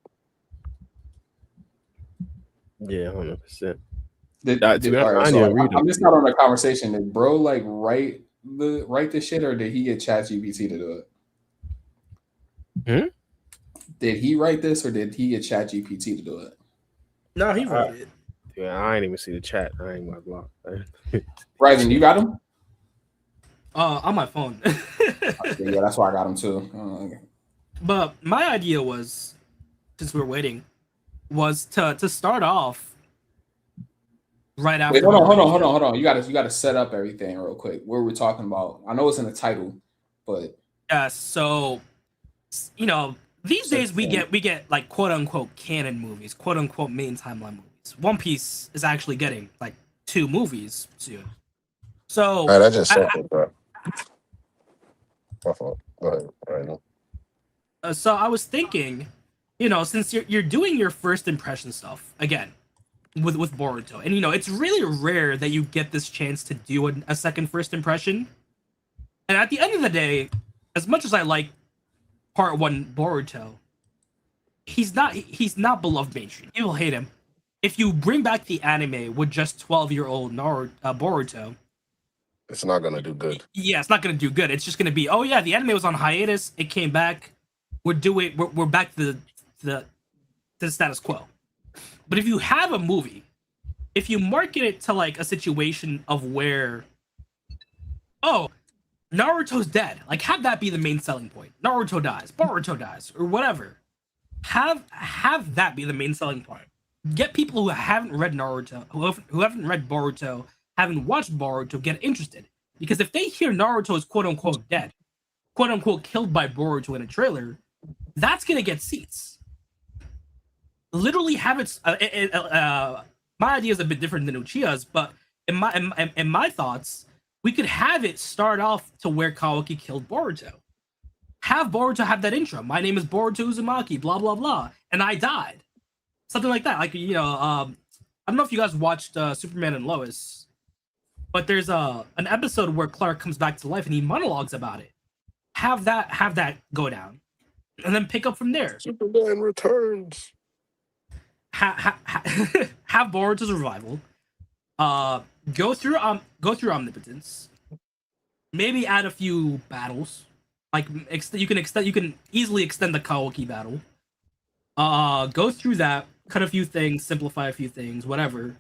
[SPEAKER 1] Yeah, 100%.
[SPEAKER 2] I'm just not on the conversation. Did bro like write the shit, or did he get ChatGPT to do it? Did he write this, or did he get ChatGPT to do it?
[SPEAKER 4] No, he wrote it.
[SPEAKER 1] Yeah, I ain't even see the chat. I ain't my block.
[SPEAKER 2] Raizen, you got him?
[SPEAKER 4] On my phone.
[SPEAKER 2] Yeah, that's why I got him too.
[SPEAKER 4] But my idea was, since we're waiting, was to start off right after.
[SPEAKER 2] Wait, hold on. You gotta set up everything real quick. What we're talking about. I know it's in the title, but
[SPEAKER 4] yeah. So, these days we get like quote unquote canon movies, quote unquote main timeline movies. One Piece is actually getting like 2 movies soon. So
[SPEAKER 3] I just said that. My fault. Go ahead. Right now.
[SPEAKER 4] So I was thinking, since you're doing your first impression stuff again with Boruto, and it's really rare that you get this chance to do a second first impression. And at the end of the day, as much as I like Part 1 Boruto, he's not beloved mainstream. People hate him. If you bring back the anime with just 12-year-old Boruto,
[SPEAKER 3] it's not gonna do good.
[SPEAKER 4] Yeah, it's not gonna do good. It's just gonna be, oh yeah, the anime was on hiatus. It came back. We're back to the status quo. But if you have a movie, if you market it to like a situation of where, oh, Naruto's dead, like have that be the main selling point. Naruto dies, Boruto dies, or whatever. Have that be the main selling point. Get people who haven't read Naruto, who haven't read Boruto, haven't watched Boruto, get interested. Because if they hear Naruto is quote unquote dead, quote unquote killed by Boruto in a trailer, that's gonna get seats. Literally have it. My idea is a bit different than Uchiha's, but in my thoughts, we could have it start off to where Kawaki killed Boruto. Have Boruto have that intro. My name is Boruto Uzumaki, blah blah blah, and I died. Something like that. Like I don't know if you guys watched Superman and Lois, but there's an episode where Clark comes back to life and he monologues about it. Have that go down, and then pick up from there.
[SPEAKER 3] Superman returns.
[SPEAKER 4] Have Boruto's revival. Go through Omnipotence. Maybe add a few battles. Like you can easily extend the Kawaki battle. Go through that, cut a few things, simplify a few things, whatever.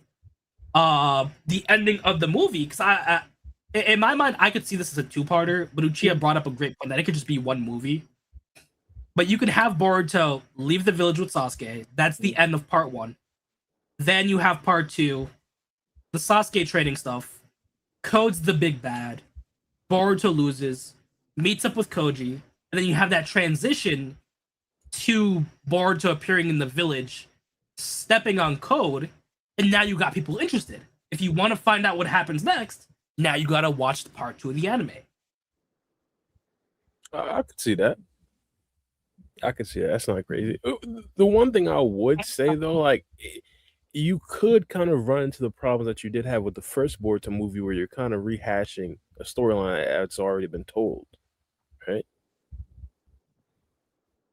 [SPEAKER 4] The ending of the movie, because I in my mind I could see this as a 2-parter, but Uchiha brought up a great point that it could just be one movie. But you could have Boruto leave the village with Sasuke. That's the end of Part 1. Then you have Part 2, the Sasuke training stuff. Code's the big bad. Boruto loses, meets up with Koji, and then you have that transition to Boruto appearing in the village, stepping on Code, and now you got people interested. If you want to find out what happens next, now you gotta watch the Part 2 of the anime.
[SPEAKER 1] I could see that. That's not crazy. The one thing I would say though, like, you could kind of run into the problems that you did have with the first Boruto movie, where you're kind of rehashing a storyline that's already been told, right?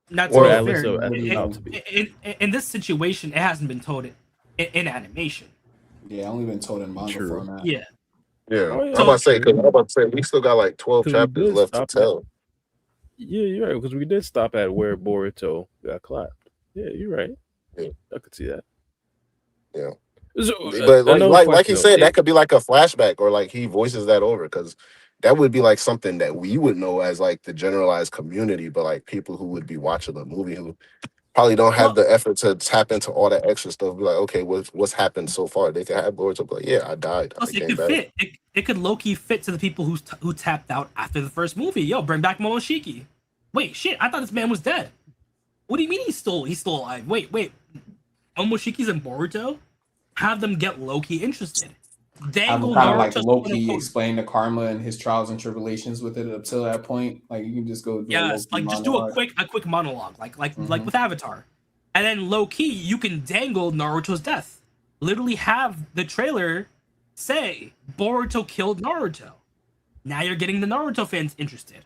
[SPEAKER 4] Not to be fair. In this situation, it hasn't been told in animation.
[SPEAKER 2] Yeah, only been told in manga format.
[SPEAKER 4] Yeah.
[SPEAKER 3] Oh, yeah. I'm about to say we still got like 12 chapters left to tell.
[SPEAKER 1] Yeah, you're right, because we did stop at where Boruto got clapped. Yeah, you're right. Yeah, I could see that.
[SPEAKER 3] Yeah.
[SPEAKER 1] So,
[SPEAKER 3] but like he said, that could be like a flashback, or like he voices that over, because that would be like something that we would know as like the generalized community, but like people who would be watching the movie who probably don't have the effort to tap into all that extra stuff. Be like, okay, what's happened so far? They can have Boruto, but yeah, I died.
[SPEAKER 4] Plus, it could fit. It could low-key fit to the people who tapped out after the first movie. Yo, bring back Momoshiki. Wait, shit, I thought this man was dead. What do you mean he's still alive? Wait. Momoshiki's in Boruto? Have them get low-key interested.
[SPEAKER 2] Dangle kind of like low-key explain the karma and his trials and tribulations with it up till that point. Like you can just go
[SPEAKER 4] just do a quick monologue, like with Avatar. And then low-key, you can dangle Naruto's death. Literally have the trailer say Boruto killed Naruto. Now you're getting the Naruto fans interested.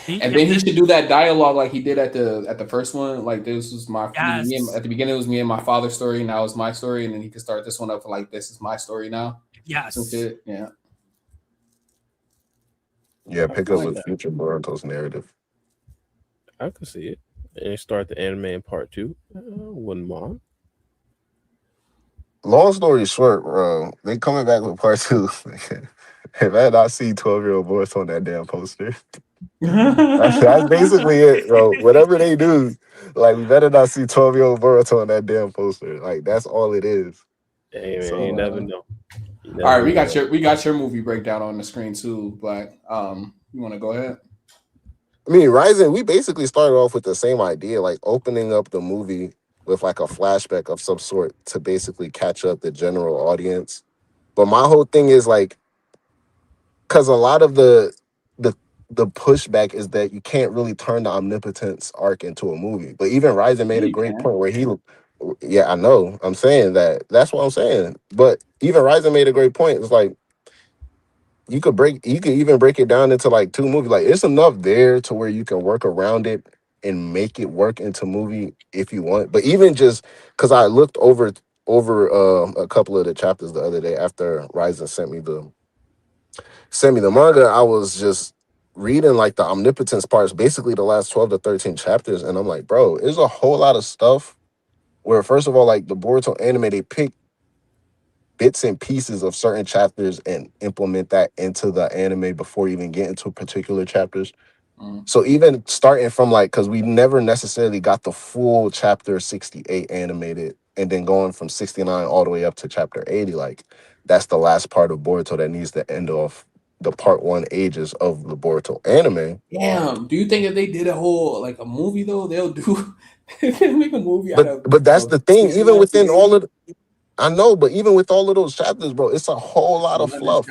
[SPEAKER 2] And then he should do that dialogue like he did at the first one. Like, this was my at the beginning, it was me and my father's story. Now it's my story, and then he could start this one up like, this is my story now.
[SPEAKER 4] Yes.
[SPEAKER 2] Yeah.
[SPEAKER 3] Yeah, pick up with future Boruto's narrative.
[SPEAKER 1] I could see it. And start the anime in Part 2. Wouldn't mind.
[SPEAKER 3] long story short, bro, they coming back with part 2. If I had not seen 12-year-old boys on that damn poster, that's basically it, bro. Whatever they do, like, we better not see 12-year-old Boruto on that damn poster. Like, that's all it is.
[SPEAKER 1] Hey, man,
[SPEAKER 3] So,
[SPEAKER 1] you never know.
[SPEAKER 2] All right, we got your movie breakdown on the screen too, but you want to go ahead?
[SPEAKER 3] I mean, Raizen, we basically started off with the same idea, like opening up the movie with like a flashback of some sort to basically catch up the general audience. But my whole thing is like, because a lot of the pushback is that you can't really turn the Omnipotence arc into a movie. But even Raizen made a great point where yeah, I know, I'm saying that. That's what I'm saying. But even Raizen made a great point. It's like, you could even break it down into like 2 movies. Like, it's enough there to where you can work around it and make it work into movie if you want. But even just because I looked over a couple of the chapters the other day after Ryzen sent me the manga, I was just reading like the Omnipotence parts, basically the last 12 to 13 chapters, and I'm like, bro, there's a whole lot of stuff where, first of all, like the Boruto anime, they pick bits and pieces of certain chapters and implement that into the anime before even getting to particular chapters. So even starting from like, because we never necessarily got the full chapter 68 animated, and then going from 69 all the way up to chapter 80, like that's the last part of Boruto that needs to end off the part 1 ages of the Boruto anime.
[SPEAKER 2] Damn, do you think if they did a whole like a movie though, they'll make a movie out of?
[SPEAKER 3] But that's the thing. Even within all of, I know, but even with all of those chapters, bro, it's a whole lot of fluff.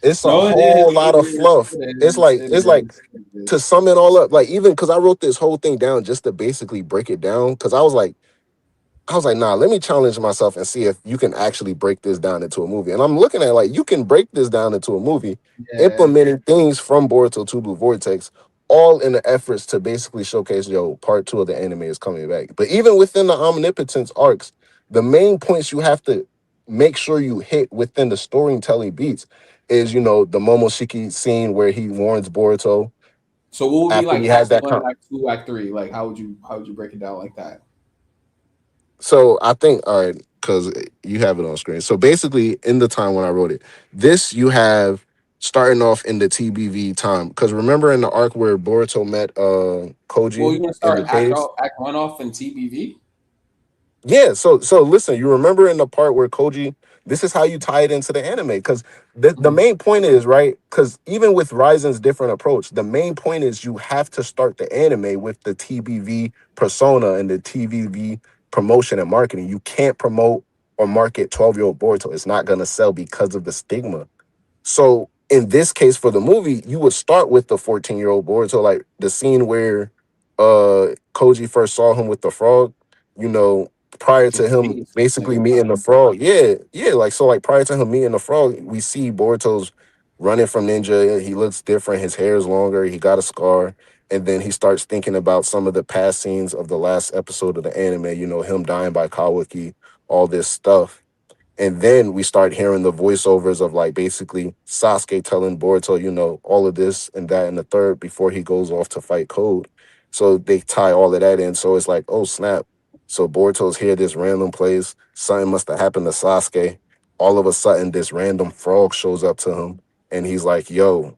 [SPEAKER 3] It's a whole lot of fluff. It's like to sum it all up, like, even because I wrote this whole thing down just to basically break it down, because I was like, nah, let me challenge myself and see if you can actually break this down into a movie. And I'm looking at like, you can break this down into a movie, implementing things from Boruto to Blue Vortex, all in the efforts to basically showcase, part 2 of the anime is coming back. But even within the Omnipotence arcs, the main points you have to make sure you hit within the storytelling beats is, the Momoshiki scene where he warns Boruto.
[SPEAKER 2] So what would be like act 1, act 2, act 3? Like, how would you break it down like that?
[SPEAKER 3] So I think, all right, because you have it on screen. So basically, in the time when I wrote it, this you have starting off in the TBV time. Because remember in the arc where Boruto met Koji,
[SPEAKER 2] you're gonna start act 1 off in TBV?
[SPEAKER 3] Yeah. So listen, you remember in the part where Koji, this is how you tie it into the anime, because the main point is, right, because even with Raizen's different approach, the main point is you have to start the anime with the TBV persona and the TBV promotion and marketing. You can't promote or market 12-year-old Boruto. It's not going to sell because of the stigma. So in this case, for the movie, you would start with the 14-year-old Boruto, like the scene where Koji first saw him with the frog, prior to him basically meeting the frog. Like prior to him meeting the frog, we see Boruto's running from ninja. He looks different. His hair is longer. He got a scar. And then he starts thinking about some of the past scenes of the last episode of the anime, him dying by Kawaki, all this stuff. And then we start hearing the voiceovers of like basically Sasuke telling Boruto, all of this and that and the third before he goes off to fight Code. So they tie all of that in. So it's like, oh snap. So Boruto's here, this random place. Something must have happened to Sasuke. All of a sudden, this random frog shows up to him. And he's like, yo,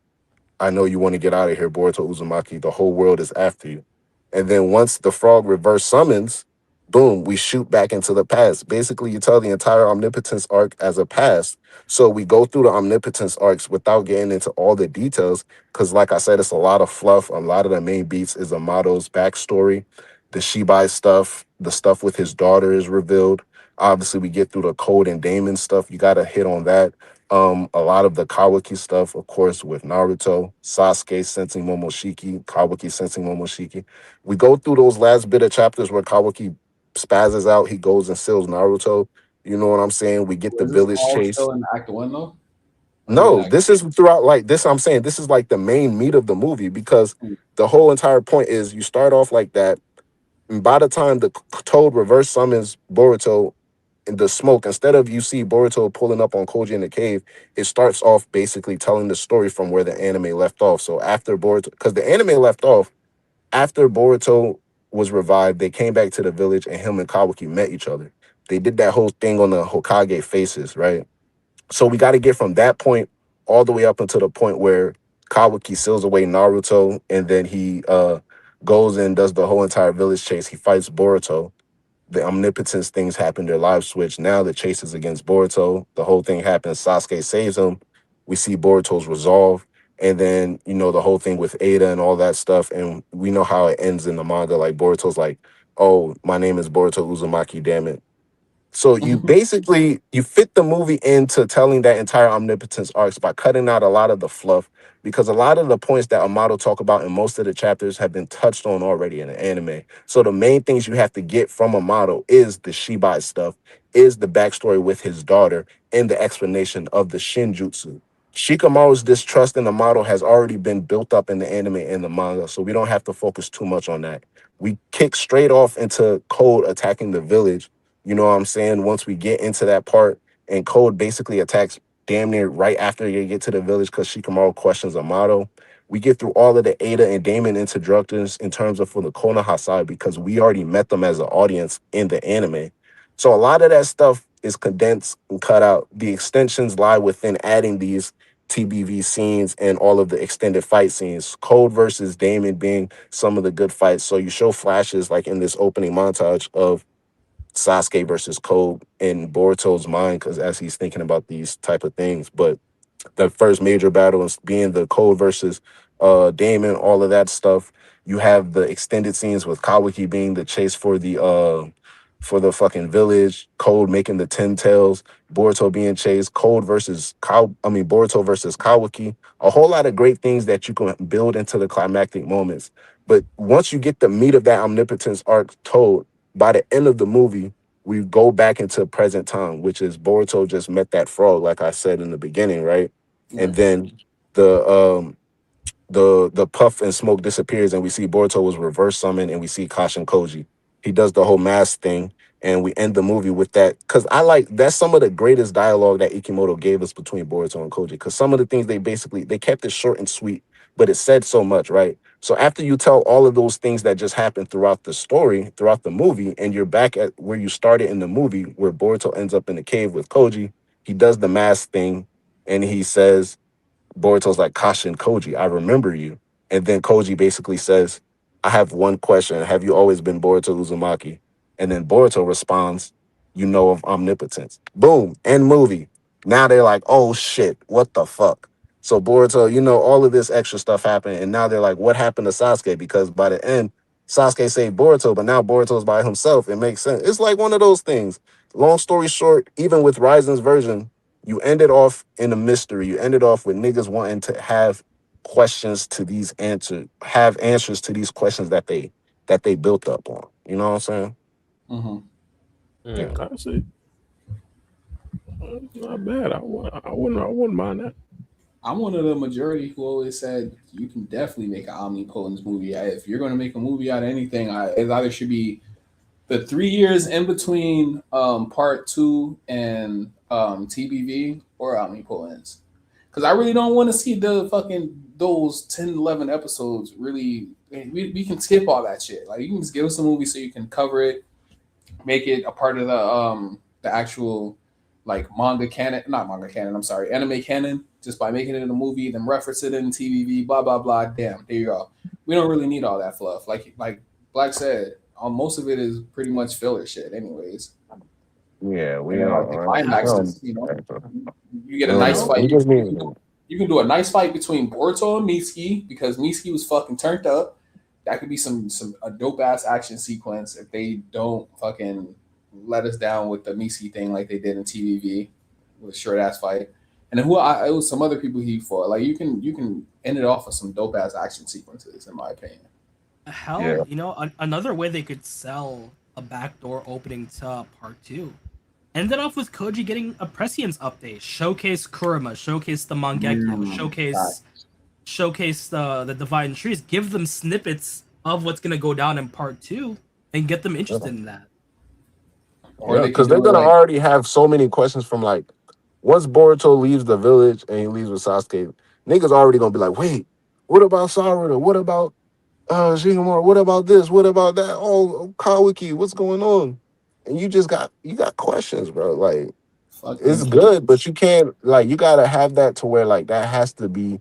[SPEAKER 3] I know you want to get out of here, Boruto Uzumaki. The whole world is after you. And then once the frog reverse summons, boom, we shoot back into the past. Basically, you tell the entire Omnipotence arc as a past. So we go through the Omnipotence arcs without getting into all the details, because like I said, it's a lot of fluff. A lot of the main beats is Amato's backstory. The Shibai stuff, the stuff with his daughter is revealed. Obviously, we get through the Code and Damon stuff. You got to hit on that. A lot of the Kawaki stuff, of course, with Naruto, Sasuke sensing Momoshiki, Kawaki sensing Momoshiki. We go through those last bit of chapters where Kawaki spazzes out, he goes and seals Naruto. You know what I'm saying? We get the village chase.
[SPEAKER 2] Still in act 1 though?
[SPEAKER 3] No, this is throughout, like this. I'm saying this is like the main meat of the movie, because the whole entire point is you start off like that, and by the time the Toad reverse summons Boruto in the smoke, instead of you see Boruto pulling up on Koji in the cave, it starts off basically telling the story from where the anime left off. So after Boruto, because the anime left off after Boruto was revived, they came back to the village and him and Kawaki met each other. They did that whole thing on the Hokage faces, right? So we got to get from that point all the way up until the point where Kawaki seals away Naruto, and then he goes and does the whole entire village chase. He fights Boruto. The omnipotence things happen, their lives switch. Now the chase is against Boruto. The whole thing happens. Sasuke saves him. We see Boruto's resolve. And then, the whole thing with Ada and all that stuff. And we know how it ends in the manga. Like, Boruto's like, oh, my name is Boruto Uzumaki, damn it. So you basically, you fit the movie into telling that entire omnipotence arcs by cutting out a lot of the fluff, because a lot of the points that Amato talk about in most of the chapters have been touched on already in the anime. So the main things you have to get from Amato is the Shibai stuff, is the backstory with his daughter, and the explanation of the Shinjutsu. Shikamaru's distrust in Amato has already been built up in the anime and the manga, so we don't have to focus too much on that. We kick straight off into Code attacking the village. You know what I'm saying? Once we get into that part, and Code basically attacks damn near right after you get to the village because Shikamaru questions Amato. We get through all of the Ada and Damon introductions in terms of for the Konoha side, because we already met them as an audience in the anime. So a lot of that stuff is condensed and cut out. The extensions lie within adding these TBV scenes and all of the extended fight scenes. Code versus Damon being some of the good fights. So you show flashes like in this opening montage of Sasuke versus Code in Boruto's mind, because as he's thinking about these type of things. But the first major battle is being the Code versus Damon, all of that stuff. You have the extended scenes with Kawaki being the chase for the fucking village, Code making the 10 tails, Boruto being chased, Boruto versus Kawaki. A whole lot of great things that you can build into the climactic moments. But once you get the meat of that omnipotence arc told, by the end of the movie, we go back into present time, which is Boruto just met that frog, like I said in the beginning, right? And then the puff and smoke disappears, and we see Boruto was reverse summoned, and we see Kashin Koji. He does the whole mask thing, and we end the movie with that, because that's some of the greatest dialogue that Ikimoto gave us between Boruto and Koji, because some of the things they kept it short and sweet, but it said so much, right? So after you tell all of those things that just happened throughout the story, throughout the movie, and you're back at where you started in the movie, where Boruto ends up in the cave with Koji, he does the mask thing, and he says, Boruto's like, Kashin Koji, I remember you. And then Koji basically says, I have one question. Have you always been Boruto Uzumaki? And then Boruto responds, you know of omnipotence. Boom, end movie. Now they're like, oh shit, what the fuck? So Boruto, all of this extra stuff happened. And now they're like, what happened to Sasuke? Because by the end, Sasuke saved Boruto, but now Boruto's by himself. It makes sense. It's like one of those things. Long story short, even with Raizen's version, you ended off in a mystery. You ended off with niggas wanting to have questions to these answers, have answers to these questions that they built up on. You know what I'm saying?
[SPEAKER 1] Yeah, I see. Not bad. I wouldn't mind that.
[SPEAKER 2] I'm one of the majority who always said you can definitely make an Omnipotence movie. If you're going to make a movie out of anything, it either should be the 3 years in between part 2 and TBV or Omnipotence. Because I really don't want to see those 10, 11 episodes. Really, we can skip all that shit. Like, you can just give us a movie so you can cover it, make it a part of the actual anime canon, just by making it in a movie, then reference it in TVV, blah blah blah. Damn, there you go. We don't really need all that fluff. Like Black said, most of it is pretty much filler shit, anyways.
[SPEAKER 3] Yeah, we are.
[SPEAKER 2] Climaxes, you get a nice fight. You can do a nice fight between Boruto and Mitsuki, because Mitsuki was fucking turned up. That could be a dope ass action sequence if they don't fucking let us down with the Mitsuki thing like they did in TVV with a short ass fight. And then it was some other people he fought. Like, you can end it off with some dope ass action sequences, in my opinion.
[SPEAKER 4] Hell, another way they could sell a backdoor opening to part 2. Ended off with Koji getting a prescience update, showcase Kurama, showcase the Mangekyo, showcase the Divine Trees, give them snippets of what's gonna go down in part 2, and get them interested in that.
[SPEAKER 3] Because they're gonna already have so many questions from once Boruto leaves the village and he leaves with Sasuke, niggas already gonna be like, wait, what about Sarada? What about Shikamaru? What about this? What about that? Oh, Kawaki, what's going on? and you got questions, bro. Like, it's good, but you can't, like, you gotta have that to where, like, that has to be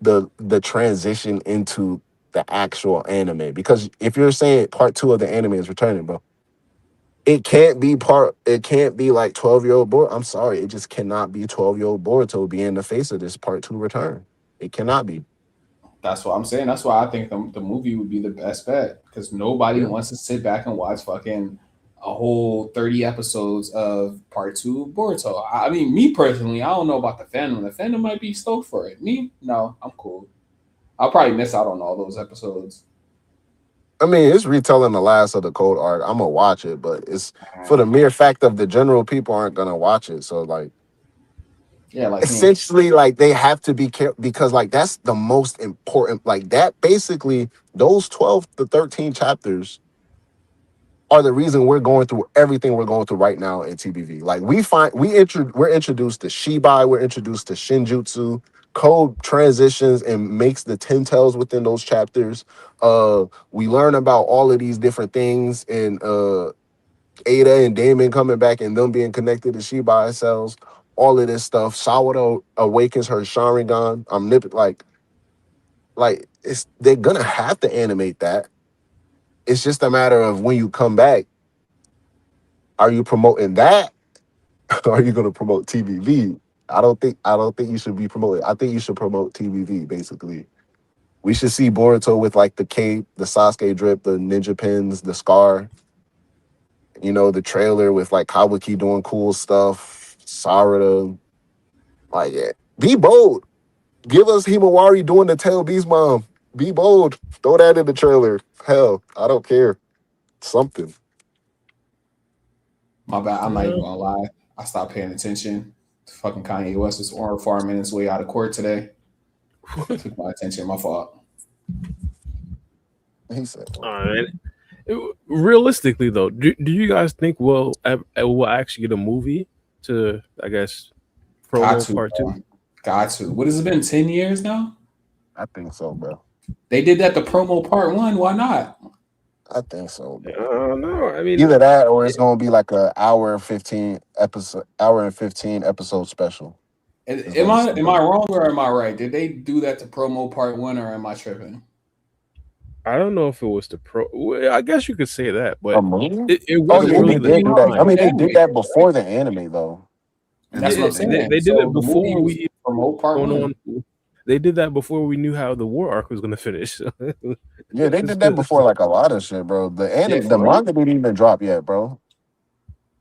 [SPEAKER 3] the transition into the actual anime. Because if you're saying part 2 of the anime is returning, bro, it can't be like 12-year-old Boruto. I'm sorry, it just cannot be 12-year-old Boruto being the face of this part 2 return. It cannot be.
[SPEAKER 2] That's what I'm saying. That's why I think the movie would be the best bet, because nobody wants to sit back and watch fucking a whole 30 episodes of part 2 Boruto. I mean, me personally, I don't know about the fandom. The fandom might be stoked for it. Me, no, I'm cool. I'll probably miss out on all those episodes.
[SPEAKER 3] I mean, it's retelling the last of the Cold arc. I'm gonna watch it, but it's for the mere fact of the general people aren't gonna watch it. So, like,
[SPEAKER 2] yeah, like
[SPEAKER 3] essentially, like, they have to be careful, because, like, that's the most important. Like, that basically, those 12 to 13 chapters are the reason we're going through everything we're going through right now in TBV. Like, we're introduced to Shibai, we're introduced to Shinjutsu. Code transitions and makes the 10 tails within those chapters. We learn about all of these different things, and Ada and Damon coming back and them being connected to Shibai cells. All of this stuff. Sawada awakens her Sharingan. Like they're gonna have to animate that. It's just a matter of when you come back, are you promoting that? Or are you gonna promote TBV? I don't think you should be promoting. I think you should promote TBV, basically. We should see Boruto with, like, the cape, the Sasuke drip, the ninja pins, the scar. You know, the trailer with, like, Kabuki doing cool stuff. Sarada. Like, yeah. Be bold. Give us Himawari doing the Tail Beast Mom. Be bold. Throw that in the trailer. Hell, I don't care. Something.
[SPEAKER 2] My bad. I'm not even gonna lie. I stopped paying attention. Fucking Kanye West was farming his way out of court today. Took my attention. My fault.
[SPEAKER 3] He said,
[SPEAKER 1] realistically, though, do you guys think we'll actually get a movie to, I guess, promo part 2?
[SPEAKER 2] Got to. What has it been? 10 years now?
[SPEAKER 3] I think so, bro.
[SPEAKER 2] They did that to promo part 1. Why not?
[SPEAKER 3] I think so, bro.
[SPEAKER 1] I don't know. I mean,
[SPEAKER 3] either that or it's gonna be like an hour and 15 episode special.
[SPEAKER 2] Am I wrong or am I right? Did they do that to promo part 1, or am I tripping?
[SPEAKER 1] I don't know if it was I guess you could say that, but
[SPEAKER 3] it wasn't really the anime. I mean, they did that before the anime, though.
[SPEAKER 2] That's what I'm saying.
[SPEAKER 1] They did it before we
[SPEAKER 2] promote part 1.
[SPEAKER 1] They did that before we knew how the war arc was going to finish.
[SPEAKER 3] Yeah, they did that before, like, a lot of shit, bro. The manga didn't even drop yet, bro.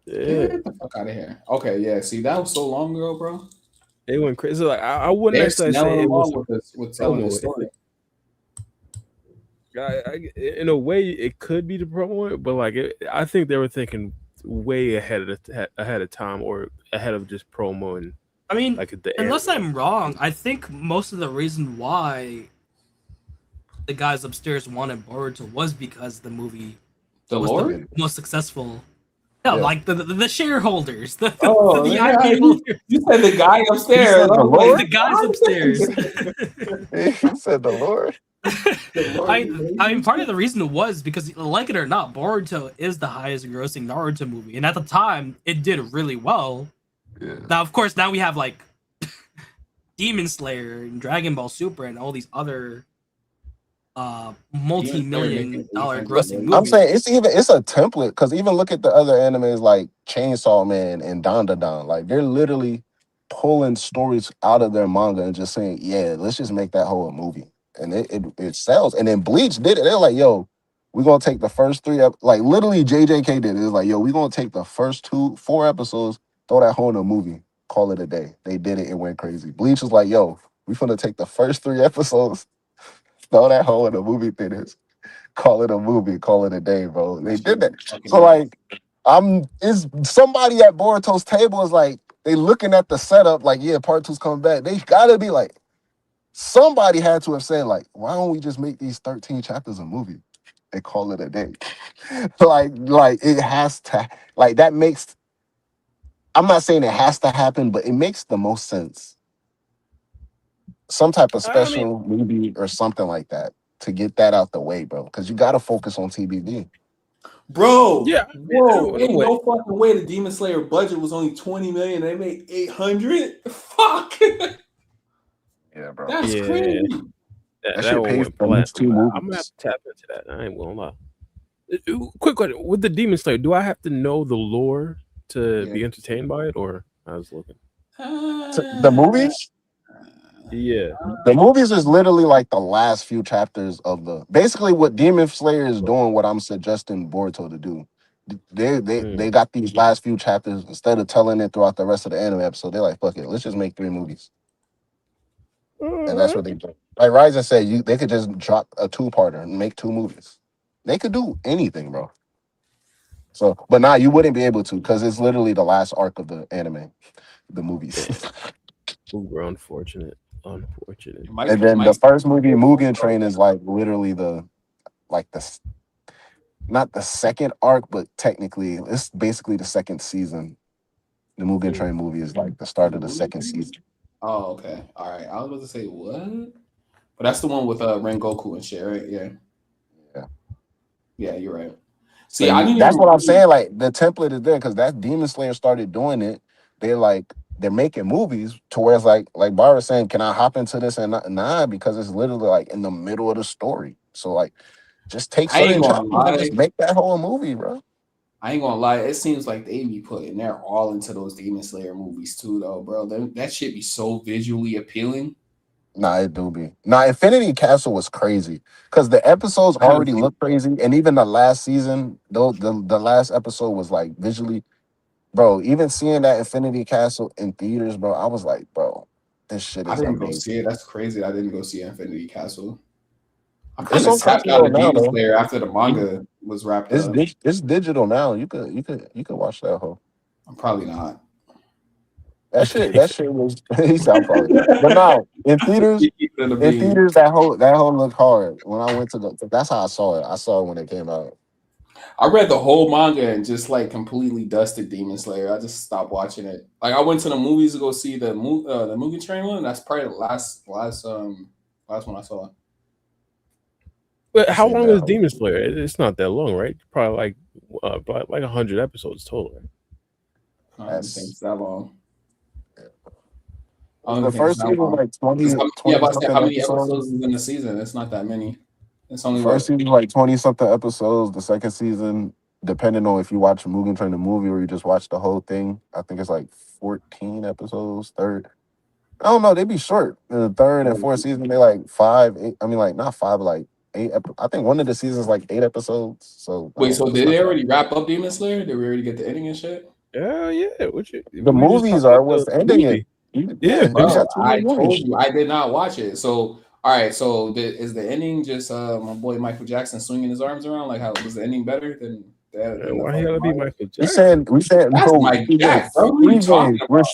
[SPEAKER 2] Yeah, get the fuck out of here. Okay, yeah. See, that was so long ago, bro.
[SPEAKER 1] They went crazy. Like, I wouldn't necessarily say it was
[SPEAKER 2] with telling the story.
[SPEAKER 1] In a way, it could be the promo, but, like, I think they were thinking way ahead of time, or ahead of just promo. And
[SPEAKER 4] I mean, like, unless I'm wrong, I think most of the reason why the guys upstairs wanted Boruto was because the movie was the most successful. No, like the shareholders. The IP holders.
[SPEAKER 2] You said the guy upstairs.
[SPEAKER 4] The guys upstairs.
[SPEAKER 3] You said the Lord.
[SPEAKER 4] I mean, part of the reason was because, like it or not, Boruto is the highest grossing Naruto movie, and at the time, it did really well.
[SPEAKER 3] Yeah.
[SPEAKER 4] Now, of course, now we have, like, Demon Slayer and Dragon Ball Super and all these other multi-million-dollar grossing movies.
[SPEAKER 3] I'm saying it's a template, because even look at the other animes like Chainsaw Man and Don. Like, they're literally pulling stories out of their manga and just saying, yeah, let's just make that whole movie. And it sells. And then Bleach did it. They're like, yo, we're going to take the first 3 like, literally JJK did it. It's like, yo, we're going to take the first 4 episodes, throw that whole in a movie, call it a day. They did it and went crazy. Bleach was like, yo, we're going to take the first 3 episodes, throw that whole in a movie theaters, call it a movie, call it a day, bro. They did that. So, like, is somebody at Boruto's table is like, they looking at the setup like, yeah, part 2's coming back. They got to be like, somebody had to have said, like, why don't we just make these 13 chapters a movie and call it a day? like it has to, like, that makes, I'm not saying it has to happen, but it makes the most sense. Some type of special movie or something like that to get that out the way, bro. Because you got to focus on TBV.
[SPEAKER 2] Bro,
[SPEAKER 1] yeah,
[SPEAKER 2] whoa, ain't no fucking way the Demon Slayer budget was only 20 million. They made 800. Fuck.
[SPEAKER 3] Yeah, bro.
[SPEAKER 2] That's crazy.
[SPEAKER 3] That shit pays for at least 2 movies.
[SPEAKER 1] I'm gonna have to tap into that. I ain't gonna lie. Quick question: with the Demon Slayer, do I have to know the lore to be entertained by it, or I was looking?
[SPEAKER 3] The movies?
[SPEAKER 1] Yeah,
[SPEAKER 3] the movies is literally like the last few chapters of the. Basically, what Demon Slayer is doing, what I'm suggesting Boruto to do. They got these last few chapters instead of telling it throughout the rest of the anime episode. They're like, fuck it, let's just make 3 movies, and that's what they do. Like Raizen said, they could just drop a 2-parter and make 2 movies. They could do anything, bro. So, but now you wouldn't be able to because it's literally the last arc of the anime, the movies.
[SPEAKER 1] We're unfortunate.
[SPEAKER 3] And then the first movie, Mugen Train, is like literally not the second arc, but technically it's basically the second season. The Mugen Train movie is like the start of the second season.
[SPEAKER 2] Oh, okay. All right. I was about to say what? But that's the one with Rengoku and shit, right? Yeah. Yeah, you're right. See,
[SPEAKER 3] that's what I'm saying. Like the template is there because that Demon Slayer started doing it. They're making movies to where it's like Bar was saying, can I hop into this and nah, because it's literally like in the middle of the story. So like just take certain chapters and just make that whole movie, bro.
[SPEAKER 2] I ain't gonna lie, it seems like they be putting their all into those Demon Slayer movies too, though, bro. That shit be so visually appealing.
[SPEAKER 3] Nah, it do be. Nah, Infinity Castle was crazy because the episodes already look crazy, and even the last season, though, the last episode was like visually, bro. Even seeing that Infinity Castle in theaters, bro, I was like, bro, this shit is amazing.
[SPEAKER 2] I didn't go see it. That's crazy. I didn't go see Infinity Castle. I'm kind of tapped out of Demon Slayer after the manga was wrapped up.
[SPEAKER 3] It's digital now. You could watch that whole.
[SPEAKER 2] I'm probably not.
[SPEAKER 3] That shit was. He sound probably. But no, in theaters, that whole looked hard. When I went to that's how I saw it. I saw it when it came out.
[SPEAKER 2] I read the whole manga and just like completely dusted Demon Slayer. I just stopped watching it. Like I went to the movies to go see the Mugen Train one. That's probably the last one I saw.
[SPEAKER 1] But how long is Demon Slayer? It's not that long, right? Probably like 100 episodes total. Right?
[SPEAKER 2] I don't think it's that long.
[SPEAKER 3] The first season was like 20.
[SPEAKER 2] How many episodes is in the season? It's not that many. It's only
[SPEAKER 3] first season like 20-something episodes. The second season, depending on if you watch Mugen Train the movie or you just watch the whole thing, I think it's like 14 episodes. Third, I don't know. They be short. The third and fourth season, they like 5, 8. I mean, like not 5, but like 8. I think one of the seasons like 8 episodes. So
[SPEAKER 2] wait, so did they already wrap up Demon Slayer? Did we already get the ending and shit?
[SPEAKER 1] Yeah.
[SPEAKER 3] The movies are what's ending it.
[SPEAKER 1] Yeah,
[SPEAKER 2] bro, I told you I did not watch it. So all right, so is the ending just my boy Michael Jackson swinging his arms around? Like, how was the ending better than that?
[SPEAKER 1] Why he gotta be Michael Jackson?
[SPEAKER 3] We said
[SPEAKER 2] that's
[SPEAKER 3] no,
[SPEAKER 2] Mike Jack, bro. What are you talking about?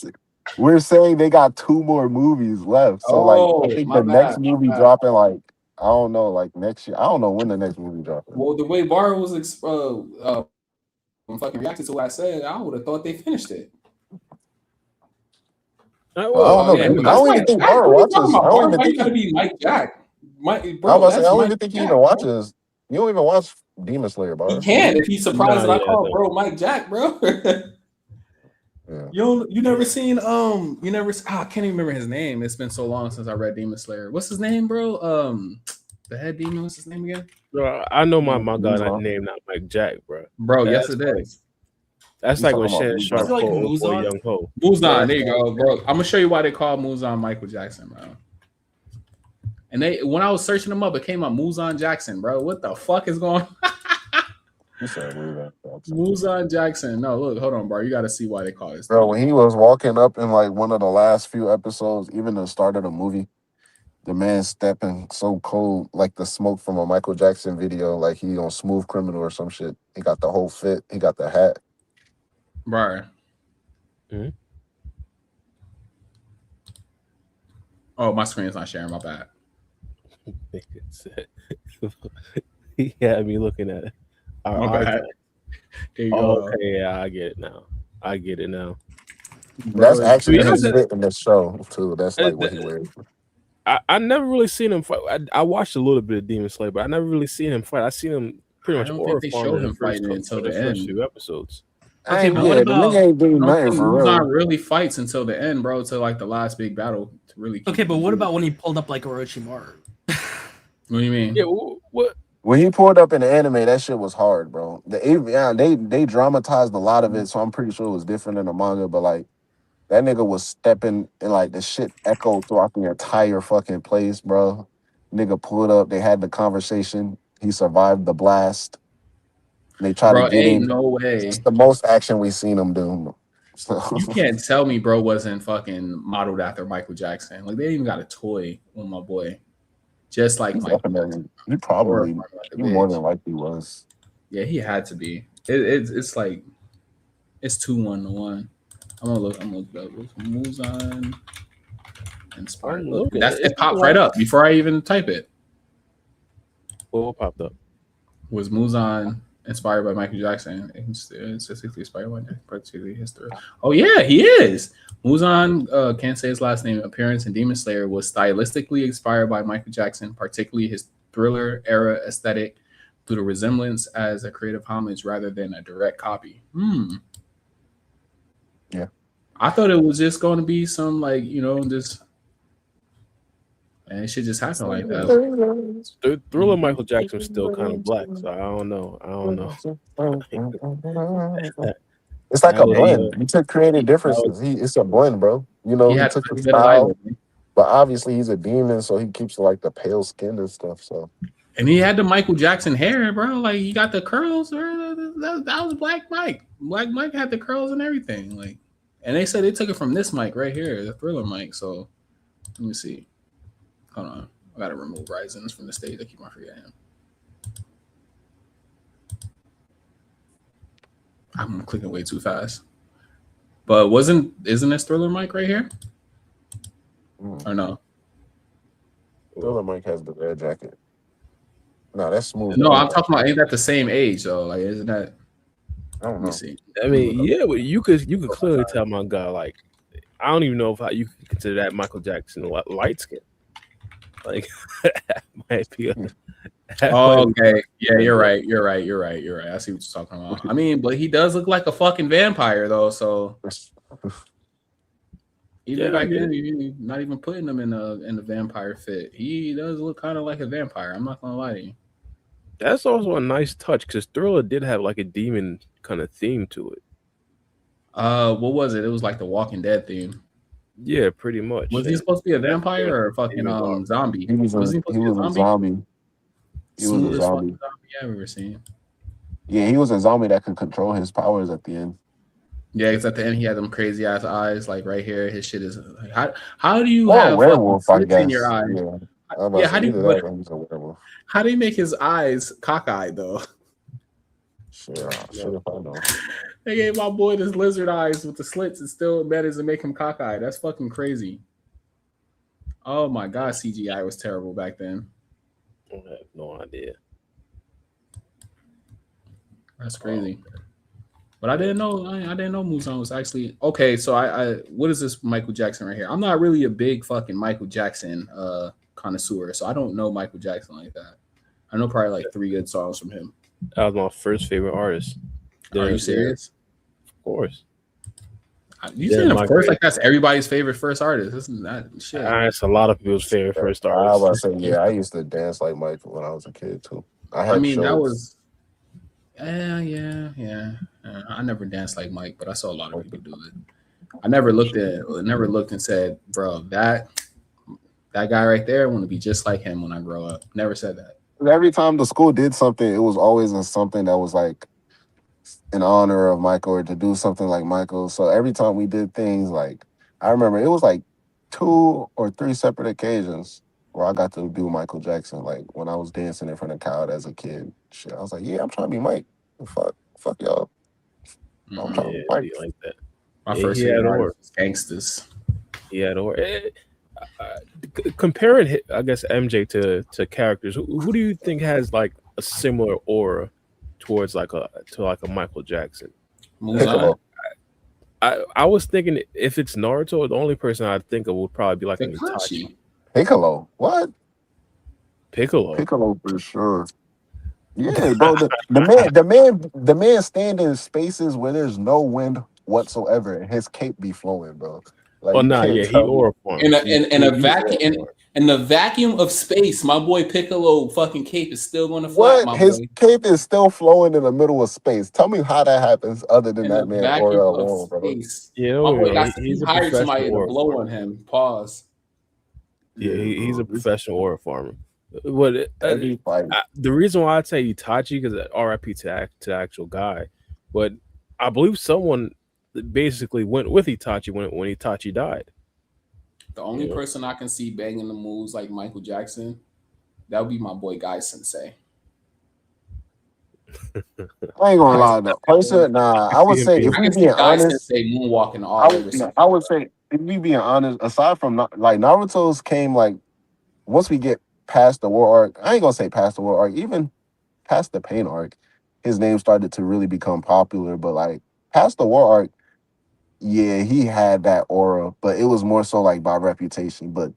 [SPEAKER 3] We're saying they got 2 more movies left. So I think the next movie dropping like I don't know, like next year. I don't know when the next movie dropping.
[SPEAKER 2] Well, the way Bar was fucking reacted to what I said, I would have thought they finished it.
[SPEAKER 3] I don't know. I don't even think Bar watches. I don't even think
[SPEAKER 2] gotta be Mike Jack.
[SPEAKER 3] I don't even think he even watches. You don't even watch Demon Slayer, Bar.
[SPEAKER 2] He can if he's surprised that I call bro Mike Jack, bro. You never seen I can't even remember his name. It's been so long since I read Demon Slayer. What's his name, bro? The head demon. What's his name again?
[SPEAKER 1] Bro, I know my guy name not Mike Jack, bro.
[SPEAKER 2] Bro, yes it is.
[SPEAKER 1] That's like when Shannon Sharp like Muzan. Young Ho.
[SPEAKER 2] Muzan, there you go, bro. I'm gonna show you why they call Muzan Michael Jackson, bro. And when I was searching them up, it came up Muzan Jackson, bro. What the fuck is going on? Muzan Jackson. No, look, hold on, bro. You got to see why they call this.
[SPEAKER 3] Bro, when he was walking up in like one of the last few episodes, even the start of the movie, the man stepping so cold, like the smoke from a Michael Jackson video, like he on Smooth Criminal or some shit. He got the whole fit. He got the hat.
[SPEAKER 2] Right. Mm-hmm. Oh, my screen is not sharing. My bad.
[SPEAKER 1] He had me looking at it.
[SPEAKER 2] My bad.
[SPEAKER 1] There you go. Okay, yeah, I get it now.
[SPEAKER 3] That's actually his fit in the show too. That's like what he wears.
[SPEAKER 1] I never really seen him fight. I watched a little bit of Demon Slayer, but I never really seen him fight. I seen him pretty much
[SPEAKER 2] I don't think they show him fighting until the
[SPEAKER 1] first
[SPEAKER 2] end.
[SPEAKER 1] few episodes.
[SPEAKER 4] Okay, but what about?
[SPEAKER 3] Ain't doing nothing for real.
[SPEAKER 2] Not really fights until the end, bro. To like the last big battle to really.
[SPEAKER 4] Okay, but what about when he pulled up like Orochimaru?
[SPEAKER 2] What do you mean?
[SPEAKER 1] Yeah, what?
[SPEAKER 3] When he pulled up in the anime, that shit was hard, bro. They dramatized a lot of it, so I'm pretty sure it was different in the manga. But like that nigga was stepping and like the shit echoed throughout the entire fucking place, bro. Nigga pulled up. They had the conversation. He survived the blast. They tried to get him.
[SPEAKER 2] No way.
[SPEAKER 3] It's the most action we've seen him do. So.
[SPEAKER 2] You can't tell me bro wasn't fucking modeled after Michael Jackson. Like they even got a toy on my boy. Just like Michael Jackson.
[SPEAKER 3] He probably more than likely was.
[SPEAKER 2] Yeah, he had to be. It's like it's 2-1-1. I'm gonna look up Muzan inspired. Look, it popped right up before I even type it.
[SPEAKER 1] What popped up?
[SPEAKER 2] Was Muzan inspired by Michael Jackson? It's inspired by particularly history. Oh yeah, he is. Muzan, can't say his last name. Appearance in Demon Slayer was stylistically inspired by Michael Jackson, particularly his thriller era aesthetic, through the resemblance as a creative homage rather than a direct copy.
[SPEAKER 3] Yeah,
[SPEAKER 2] I thought it was just going to be some like just. And it should just happen like that.
[SPEAKER 1] The Thriller Michael Jackson is still kind of black, so I don't know.
[SPEAKER 3] It's like a blend. He took creative differences. It's a blend, bro. He took the style, but obviously he's a demon, so he keeps like the pale skin and stuff. So,
[SPEAKER 2] and he had the Michael Jackson hair, bro. Like he got the curls. That was Black Mike. Black Mike had the curls and everything. Like, and they said they took it from this mic right here, the Thriller mic. So, let me see. Hold on, I gotta remove Raizen from the stage. I keep on forgetting him. I'm clicking way too fast. But isn't this Thriller mic right here? Or no?
[SPEAKER 3] Thriller mic has the red jacket. No, that's smooth.
[SPEAKER 2] No, I'm talking about ain't that the same age though? Like, isn't that?
[SPEAKER 3] I don't know.
[SPEAKER 2] Let me see.
[SPEAKER 1] I mean, yeah, but you could clearly tell my guy. Like, I don't even know if you could consider that Michael Jackson light skin. Like, might be.
[SPEAKER 2] Okay. Yeah, you're right. I see what you're talking about. I mean, but he does look like a fucking vampire though. So even back then, you're not even putting him in the vampire fit. He does look kind of like a vampire. I'm not gonna lie to you.
[SPEAKER 1] That's also a nice touch because Thriller did have like a demon kind of theme to it.
[SPEAKER 2] What was it? It was like the Walking Dead theme.
[SPEAKER 1] Yeah, pretty much.
[SPEAKER 2] Was he supposed to be a vampire or a fucking zombie?
[SPEAKER 3] He was a zombie. He was a zombie
[SPEAKER 2] I've ever seen.
[SPEAKER 3] Yeah, he was a zombie that could control his powers at the end.
[SPEAKER 2] Yeah, because at the end he had them crazy ass eyes, like right here. His shit is like, how do you have
[SPEAKER 3] werewolf? I guess
[SPEAKER 2] in your eyes?
[SPEAKER 3] Yeah, how
[SPEAKER 2] do you make his eyes cockeyed though?
[SPEAKER 3] Sure, if I know.
[SPEAKER 2] They gave my boy this lizard eyes with the slits and still managed to make him cockeyed. That's fucking crazy. Oh my god, CGI was terrible back then.
[SPEAKER 1] I have no idea.
[SPEAKER 2] That's crazy. But I didn't know. I didn't know Muzan was actually okay. So I what is this Michael Jackson right here? I'm not really a big fucking Michael Jackson connoisseur, so I don't know Michael Jackson like that. I know probably like 3 good songs from him.
[SPEAKER 1] That was my first favorite artist.
[SPEAKER 2] Are you serious?
[SPEAKER 1] Of course.
[SPEAKER 2] You saying of course like that's everybody's favorite first artist? Isn't that shit?
[SPEAKER 1] It's a lot of people's favorite first artist.
[SPEAKER 3] I was about to say, I used to dance like Michael when I was a kid too.
[SPEAKER 2] I mean, that was yeah. I never danced like Mike, but I saw a lot of people do it. I never looked and said, bro, that guy right there, I want to be just like him when I grow up. Never said that.
[SPEAKER 3] Every time the school did something, it was always in something that was like in honor of Michael or to do something like Michael. So every time we did things like, I remember it was like 2 or 3 separate occasions where I got to do Michael Jackson. Like when I was dancing in front of crowd as a kid. Shit, I was like, yeah, I'm trying to be Mike. Fuck y'all. I'm trying to be Mike.
[SPEAKER 1] Like that.
[SPEAKER 2] My first artist was Gangsters.
[SPEAKER 1] Yeah, comparing, I guess, MJ to characters, who do you think has like a similar aura towards like a Michael Jackson? I was thinking if it's Naruto, the only person I'd think of would probably be like
[SPEAKER 2] Kakashi.
[SPEAKER 3] Piccolo. What?
[SPEAKER 1] Piccolo
[SPEAKER 3] for sure. Yeah, bro. The man stand in spaces where there's no wind whatsoever, and his cape be flowing, bro. Like,
[SPEAKER 1] Oh
[SPEAKER 3] you
[SPEAKER 1] nah,
[SPEAKER 3] can't
[SPEAKER 1] yeah, he
[SPEAKER 3] tell me.
[SPEAKER 1] aura form.
[SPEAKER 2] In a vacuum in the vacuum of space, my boy Piccolo fucking cape is still going to flap,
[SPEAKER 3] What?
[SPEAKER 2] my
[SPEAKER 3] His
[SPEAKER 2] boy.
[SPEAKER 3] cape is still flowing in the middle of space. Tell me how that happens other than
[SPEAKER 2] In
[SPEAKER 3] that
[SPEAKER 2] the
[SPEAKER 3] man aura
[SPEAKER 2] vacuum of
[SPEAKER 3] alone, bro.
[SPEAKER 2] space.
[SPEAKER 1] Yeah,
[SPEAKER 2] My boy
[SPEAKER 1] he's
[SPEAKER 2] he
[SPEAKER 1] a
[SPEAKER 2] hired
[SPEAKER 1] professional
[SPEAKER 2] somebody to
[SPEAKER 1] aura
[SPEAKER 2] blow
[SPEAKER 1] farmer.
[SPEAKER 2] on him. Pause.
[SPEAKER 1] Yeah,
[SPEAKER 3] Yeah,
[SPEAKER 1] he's a
[SPEAKER 3] bro.
[SPEAKER 1] professional aura farmer. But
[SPEAKER 3] Every fight.
[SPEAKER 1] the reason why I say Itachi because RIP to the actual guy, but I believe someone basically went with Itachi when Itachi died.
[SPEAKER 2] The only person I can see banging the moves like Michael Jackson, that would be my boy Guy Sensei.
[SPEAKER 3] I ain't gonna lie though. Person, I would say if
[SPEAKER 2] I
[SPEAKER 3] we
[SPEAKER 2] can see
[SPEAKER 3] being
[SPEAKER 2] Guy
[SPEAKER 3] honest,
[SPEAKER 2] Sensei moonwalking all over some.
[SPEAKER 3] I would say if we being honest, aside from like Naruto's came like once we get past the war arc, I ain't gonna say past the war arc, even past the pain arc, his name started to really become popular. But like past the war arc, yeah, he had that aura, but it was more so like by reputation. But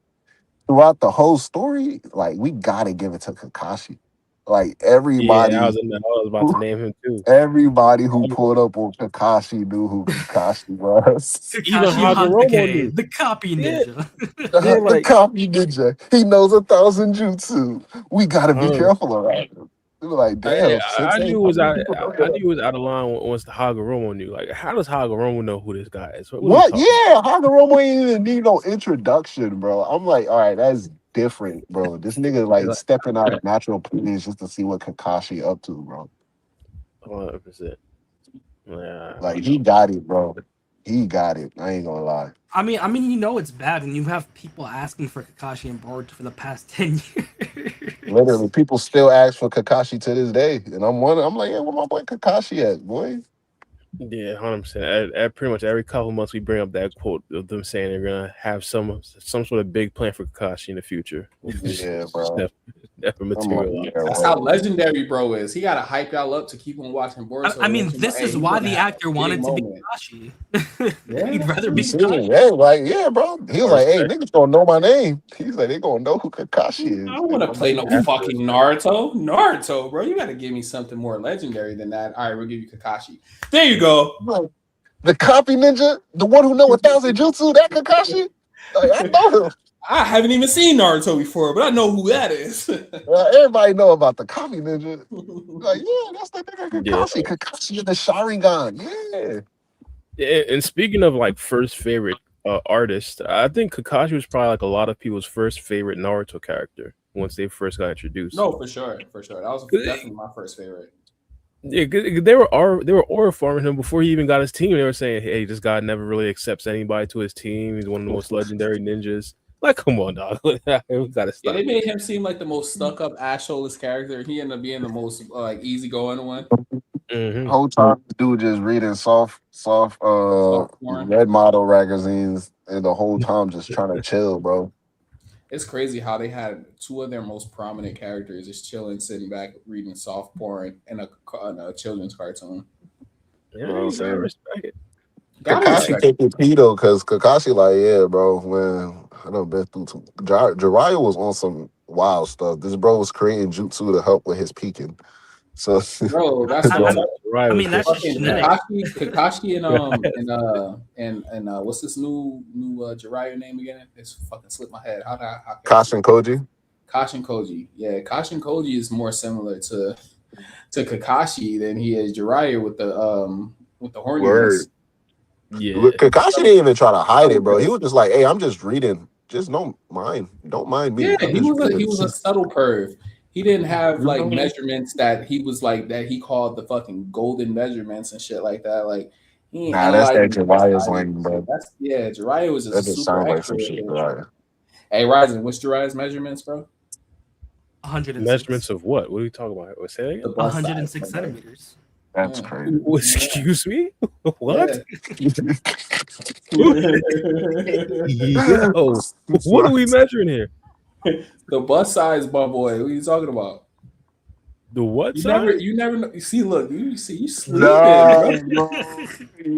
[SPEAKER 3] throughout the whole story, like we gotta give it to Kakashi. Like everybody,
[SPEAKER 1] Yeah, I was about to name him too.
[SPEAKER 3] everybody who pulled up on Kakashi knew who Kakashi was.
[SPEAKER 1] Even
[SPEAKER 4] Kakashi
[SPEAKER 1] Hagoromo knew.
[SPEAKER 4] the copy ninja.
[SPEAKER 3] The copy ninja. He knows 1,000 jutsu. We gotta be careful around him. We were like, damn.
[SPEAKER 1] I knew it was out. I knew it was out of line once the Hagoromo knew. Like, how does Hagoromo know who this guy is?
[SPEAKER 3] What? Yeah, Hagoromo ain't even need no introduction, bro. I'm like, all right, that's different, bro. This nigga like stepping out of natural planes just to see what Kakashi up to, bro.
[SPEAKER 1] 100%. Yeah.
[SPEAKER 3] Like he got it, bro. He got it. I ain't gonna lie.
[SPEAKER 4] I mean, you know it's bad, and you have people asking for Kakashi and Boruto for the past 10 years.
[SPEAKER 3] Literally, people still ask for Kakashi to this day, and I'm like, yeah, where my boy Kakashi at, boy?
[SPEAKER 1] Yeah, 100%. At pretty much every couple months, we bring up that quote of them saying they're gonna have some sort of big plan for Kakashi in the future.
[SPEAKER 3] Yeah, bro.
[SPEAKER 1] Never materialize.
[SPEAKER 2] That's how legendary bro is. He got to hype y'all up to keep on watching Boruto.
[SPEAKER 4] I mean, this is why the actor wanted to be Kakashi. He'd rather be Kakashi.
[SPEAKER 3] Yeah, bro. He was like, hey, niggas gonna know my name. He's like, they gonna know who Kakashi is.
[SPEAKER 2] I don't want to play no fucking Naruto, bro. You got to give me something more legendary than that. All right, we'll give you Kakashi. There you go.
[SPEAKER 3] The copy ninja, the one who know 1,000 jutsu, that Kakashi. Like, I know him.
[SPEAKER 2] I haven't even seen Naruto before, but I know who that is.
[SPEAKER 3] Everybody know about the copy ninja. Like, yeah, that's the nigga Kakashi. Yeah. Kakashi is the Sharingan.
[SPEAKER 1] Yeah. And speaking of like first favorite artist, I think Kakashi was probably like a lot of people's first favorite Naruto character once they first got introduced.
[SPEAKER 2] No, for sure. That was definitely my first favorite.
[SPEAKER 1] Yeah, they were aura farming him before he even got his team. They were saying, "Hey, this guy never really accepts anybody to his team. He's one of the most legendary ninjas." Like, come on, dog. We gotta stop.
[SPEAKER 2] Yeah, they made him seem like the most stuck-up, asshole-less character. He ended up being the most easygoing one.
[SPEAKER 3] Mm-hmm. Whole time, the dude just reading soft red model magazines, and the whole time just trying to chill, bro.
[SPEAKER 2] It's crazy how they had two of their most prominent characters just chilling, sitting back, reading soft porn in a children's cartoon.
[SPEAKER 1] Yeah, I respect it.
[SPEAKER 3] Kakashi take it P though, because Kakashi like, yeah, bro, man, I done been through Jiraiya was on some wild stuff. This bro was creating jutsu to help with his peaking. So,
[SPEAKER 2] bro, that's
[SPEAKER 4] right. I mean, that's
[SPEAKER 2] Kakashi and what's this new Jiraiya name again? It's fucking slipped my head. How
[SPEAKER 3] Kashin Koji?
[SPEAKER 2] Kashin Koji. Yeah, Kashin Koji is more similar to Kakashi than he is Jiraiya with the horniness.
[SPEAKER 3] Word. Yeah. Kakashi didn't even try to hide it, bro. He was just like, hey, I'm just reading. Just don't mind me.
[SPEAKER 2] Yeah, he was a subtle perv. He didn't have like measurements that he was like that he called the fucking golden measurements and shit like that. Like,
[SPEAKER 3] that's that Jiraiya's lane, bro.
[SPEAKER 2] Jiraiya was just
[SPEAKER 3] that just sounds like some shit, Jiraiya.
[SPEAKER 2] Hey, Raizen, what's Jiraiya's measurements, bro?
[SPEAKER 4] 106.
[SPEAKER 1] Measurements of what? What are you talking about? What's that again?
[SPEAKER 4] 106 centimeters.
[SPEAKER 3] That's crazy.
[SPEAKER 1] Excuse me? What?
[SPEAKER 2] Yeah.
[SPEAKER 1] Yo, what are we measuring here?
[SPEAKER 2] The bust size, my boy. What are you talking about?
[SPEAKER 1] The what size?
[SPEAKER 2] You never know. You see, look, you sleeping.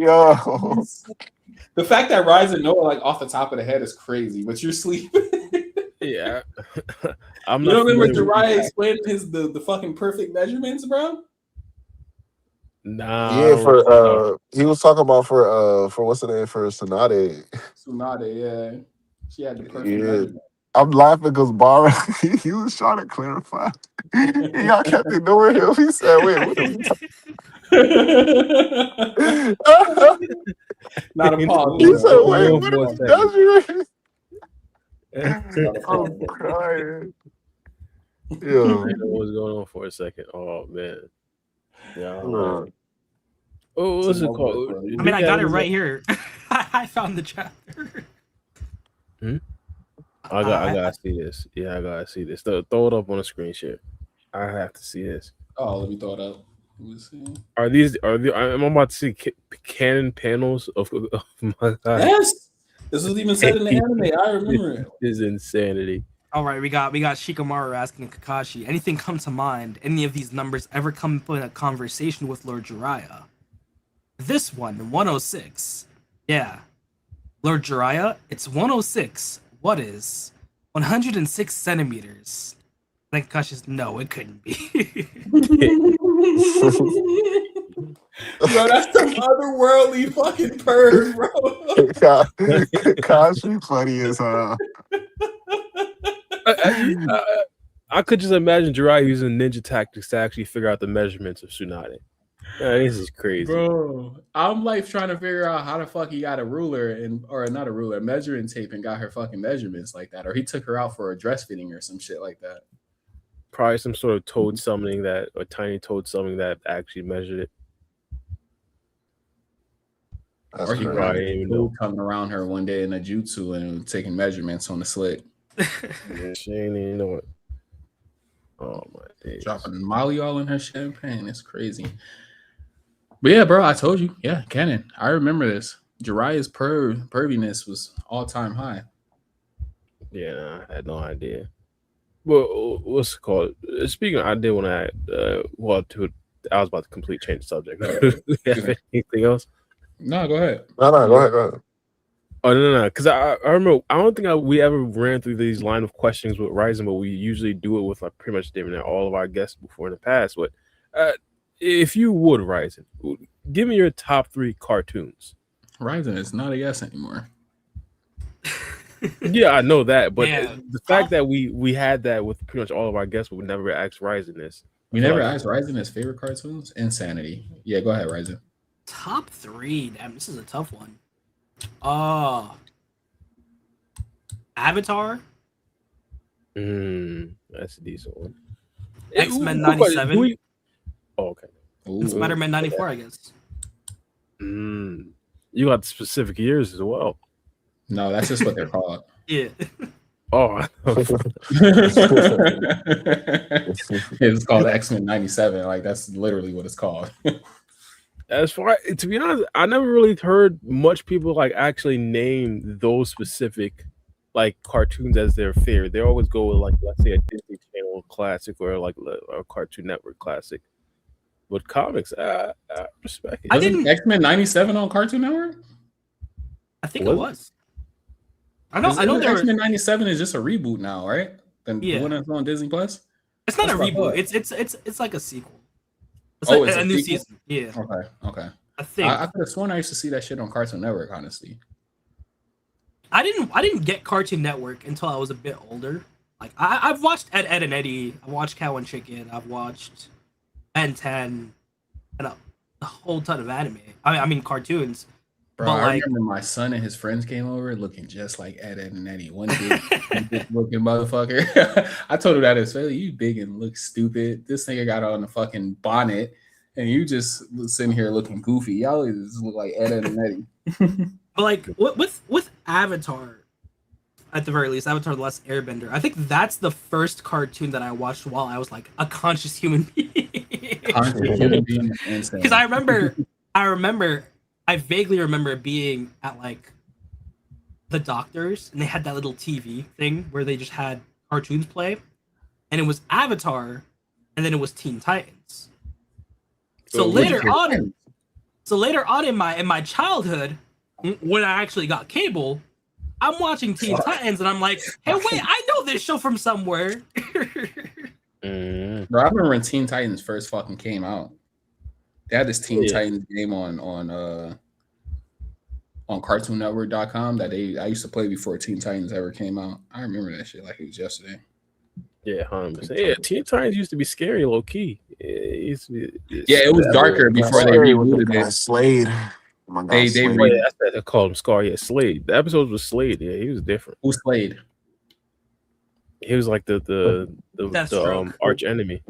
[SPEAKER 3] Yo.
[SPEAKER 2] The fact that Raizen know like off the top of the head is crazy, but you're sleeping.
[SPEAKER 1] Yeah.
[SPEAKER 2] You don't remember Jiraiya explaining the fucking perfect measurements, bro?
[SPEAKER 1] Nah.
[SPEAKER 3] Yeah, he was talking about for what's the name for Tsunade.
[SPEAKER 2] Tsunade, yeah. She had the perfect measurement.
[SPEAKER 3] I'm laughing because Bara, he was trying to clarify. And y'all kept ignoring him. He said, wait, what are we talking
[SPEAKER 2] Not a pause.
[SPEAKER 3] He said, wait, what are we measuring? I'm crying.
[SPEAKER 1] Yeah. I know what's going on for a second. Oh, man. Yeah. Oh, what's it called?
[SPEAKER 4] I mean, I got it right here. I found the chapter.
[SPEAKER 1] I gotta see this. Yeah, I gotta see this. Throw it up on a screen share. I have to see this.
[SPEAKER 2] Oh, let me throw it up. Let me see.
[SPEAKER 1] I'm about to see canon panels of my God.
[SPEAKER 2] Yes, this was even said in the anime. I remember it.
[SPEAKER 1] This is insanity.
[SPEAKER 4] All right, we got Shikamaru asking Kakashi, anything come to mind? Any of these numbers ever come up in a conversation with Lord Jiraiya? This one, 106. Yeah. Lord Jiraiya, it's 106. What is 106 centimeters? I think Kakashi's no, it couldn't be.
[SPEAKER 2] Bro, that's some otherworldly fucking perv, bro.
[SPEAKER 3] Kakashi funny as hell.
[SPEAKER 1] I could just imagine Jiraiya using ninja tactics to actually figure out the measurements of Tsunade. This is crazy,
[SPEAKER 2] bro. I'm like trying to figure out how the fuck he got a ruler or not a ruler, measuring tape, and got her fucking measurements like that, or he took her out for a dress fitting or some shit like that.
[SPEAKER 1] Probably some sort of toad summoning or tiny toad summoning that actually measured it.
[SPEAKER 2] That's or he probably even know coming around her one day in a jutsu and taking measurements on the slick.
[SPEAKER 1] Yeah, she ain't even know it. Oh my days.
[SPEAKER 2] Dropping Molly all in her champagne. It's crazy. But yeah, bro, I told you. Yeah, canon. I remember this. Jiraiya's perviness was all-time high.
[SPEAKER 1] Yeah, I had no idea. Well, what's it called? Speaking of, I did want to add, I was about to completely change the subject. Anything else?
[SPEAKER 2] No, go ahead.
[SPEAKER 3] No, go ahead.
[SPEAKER 1] Oh, no. Because I remember, I don't think we ever ran through these line of questions with Raizen, but we usually do it with like pretty much David and all of our guests before in the past. But if you would, Raizen, give me your top 3 cartoons.
[SPEAKER 2] Raizen is not a yes anymore.
[SPEAKER 1] Yeah, I know that, but the fact that we had that with pretty much all of our guests, but we never asked Raizen this.
[SPEAKER 2] We never asked Raizen his favorite cartoons. Insanity. Yeah, go ahead, Raizen.
[SPEAKER 4] Top 3. Damn, this is a tough one. Avatar.
[SPEAKER 1] That's a decent one.
[SPEAKER 4] X-Men 97.
[SPEAKER 1] Okay.
[SPEAKER 4] Spider-Man 94, I guess.
[SPEAKER 1] You got the specific years as well.
[SPEAKER 2] No, that's just what they're called.
[SPEAKER 4] Yeah.
[SPEAKER 1] Oh.
[SPEAKER 2] It's called X-Men 97. Like, that's literally what it's called.
[SPEAKER 1] As far, to be honest, I never really heard much people like actually name those specific like cartoons as their favorite. They always go with like, let's say, a Disney Channel classic or like a Cartoon Network classic. But comics, I respect it.
[SPEAKER 2] Wasn't X-Men 97 on Cartoon Network?
[SPEAKER 4] I think it was. I know
[SPEAKER 2] X-Men 97 is just a reboot now, right? The one that's on Disney Plus.
[SPEAKER 4] It's not a reboot. It's like a sequel. It's like a new season. Yeah.
[SPEAKER 2] Okay.
[SPEAKER 4] I think
[SPEAKER 2] I could have sworn I used to see that shit on Cartoon Network. Honestly,
[SPEAKER 4] I didn't get Cartoon Network until I was a bit older. Like I've watched Ed and Eddie. I watched Cow and Chicken. I've watched Ben 10, and a whole ton of anime. I mean cartoons.
[SPEAKER 2] Bro, I remember my son and his friends came over looking just like Ed and Eddie. One big looking motherfucker. I told him that as well. You big and look stupid. This nigga got on the fucking bonnet, and you just sitting here looking goofy. Y'all just look like Ed and Eddie.
[SPEAKER 4] But like with Avatar, at the very least, Avatar: The Last Airbender. I think that's the first cartoon that I watched while I was like a conscious human being. Because I vaguely remember being at like the doctors and they had that little TV thing where they just had cartoons play, and it was Avatar, and then it was Teen Titans. So later on in my childhood, when I actually got cable, I'm watching Teen Titans and I'm like, hey, wait, I know this show from somewhere.
[SPEAKER 2] Bro, I remember when Teen Titans first fucking came out. They had this Teen Titans game on CartoonNetwork.com that I used to play before Teen Titans ever came out. I remember that shit like it was yesterday.
[SPEAKER 1] Yeah, 100%. Yeah, Teen Titans used to be scary, low key.
[SPEAKER 2] It was darker before they rebooted it.
[SPEAKER 3] Slade. Oh my God, Slade.
[SPEAKER 1] They called him Scar. Yeah, Slade. The episodes was Slade. Yeah, he was different.
[SPEAKER 2] Who's Slade?
[SPEAKER 1] He was like the arch enemy.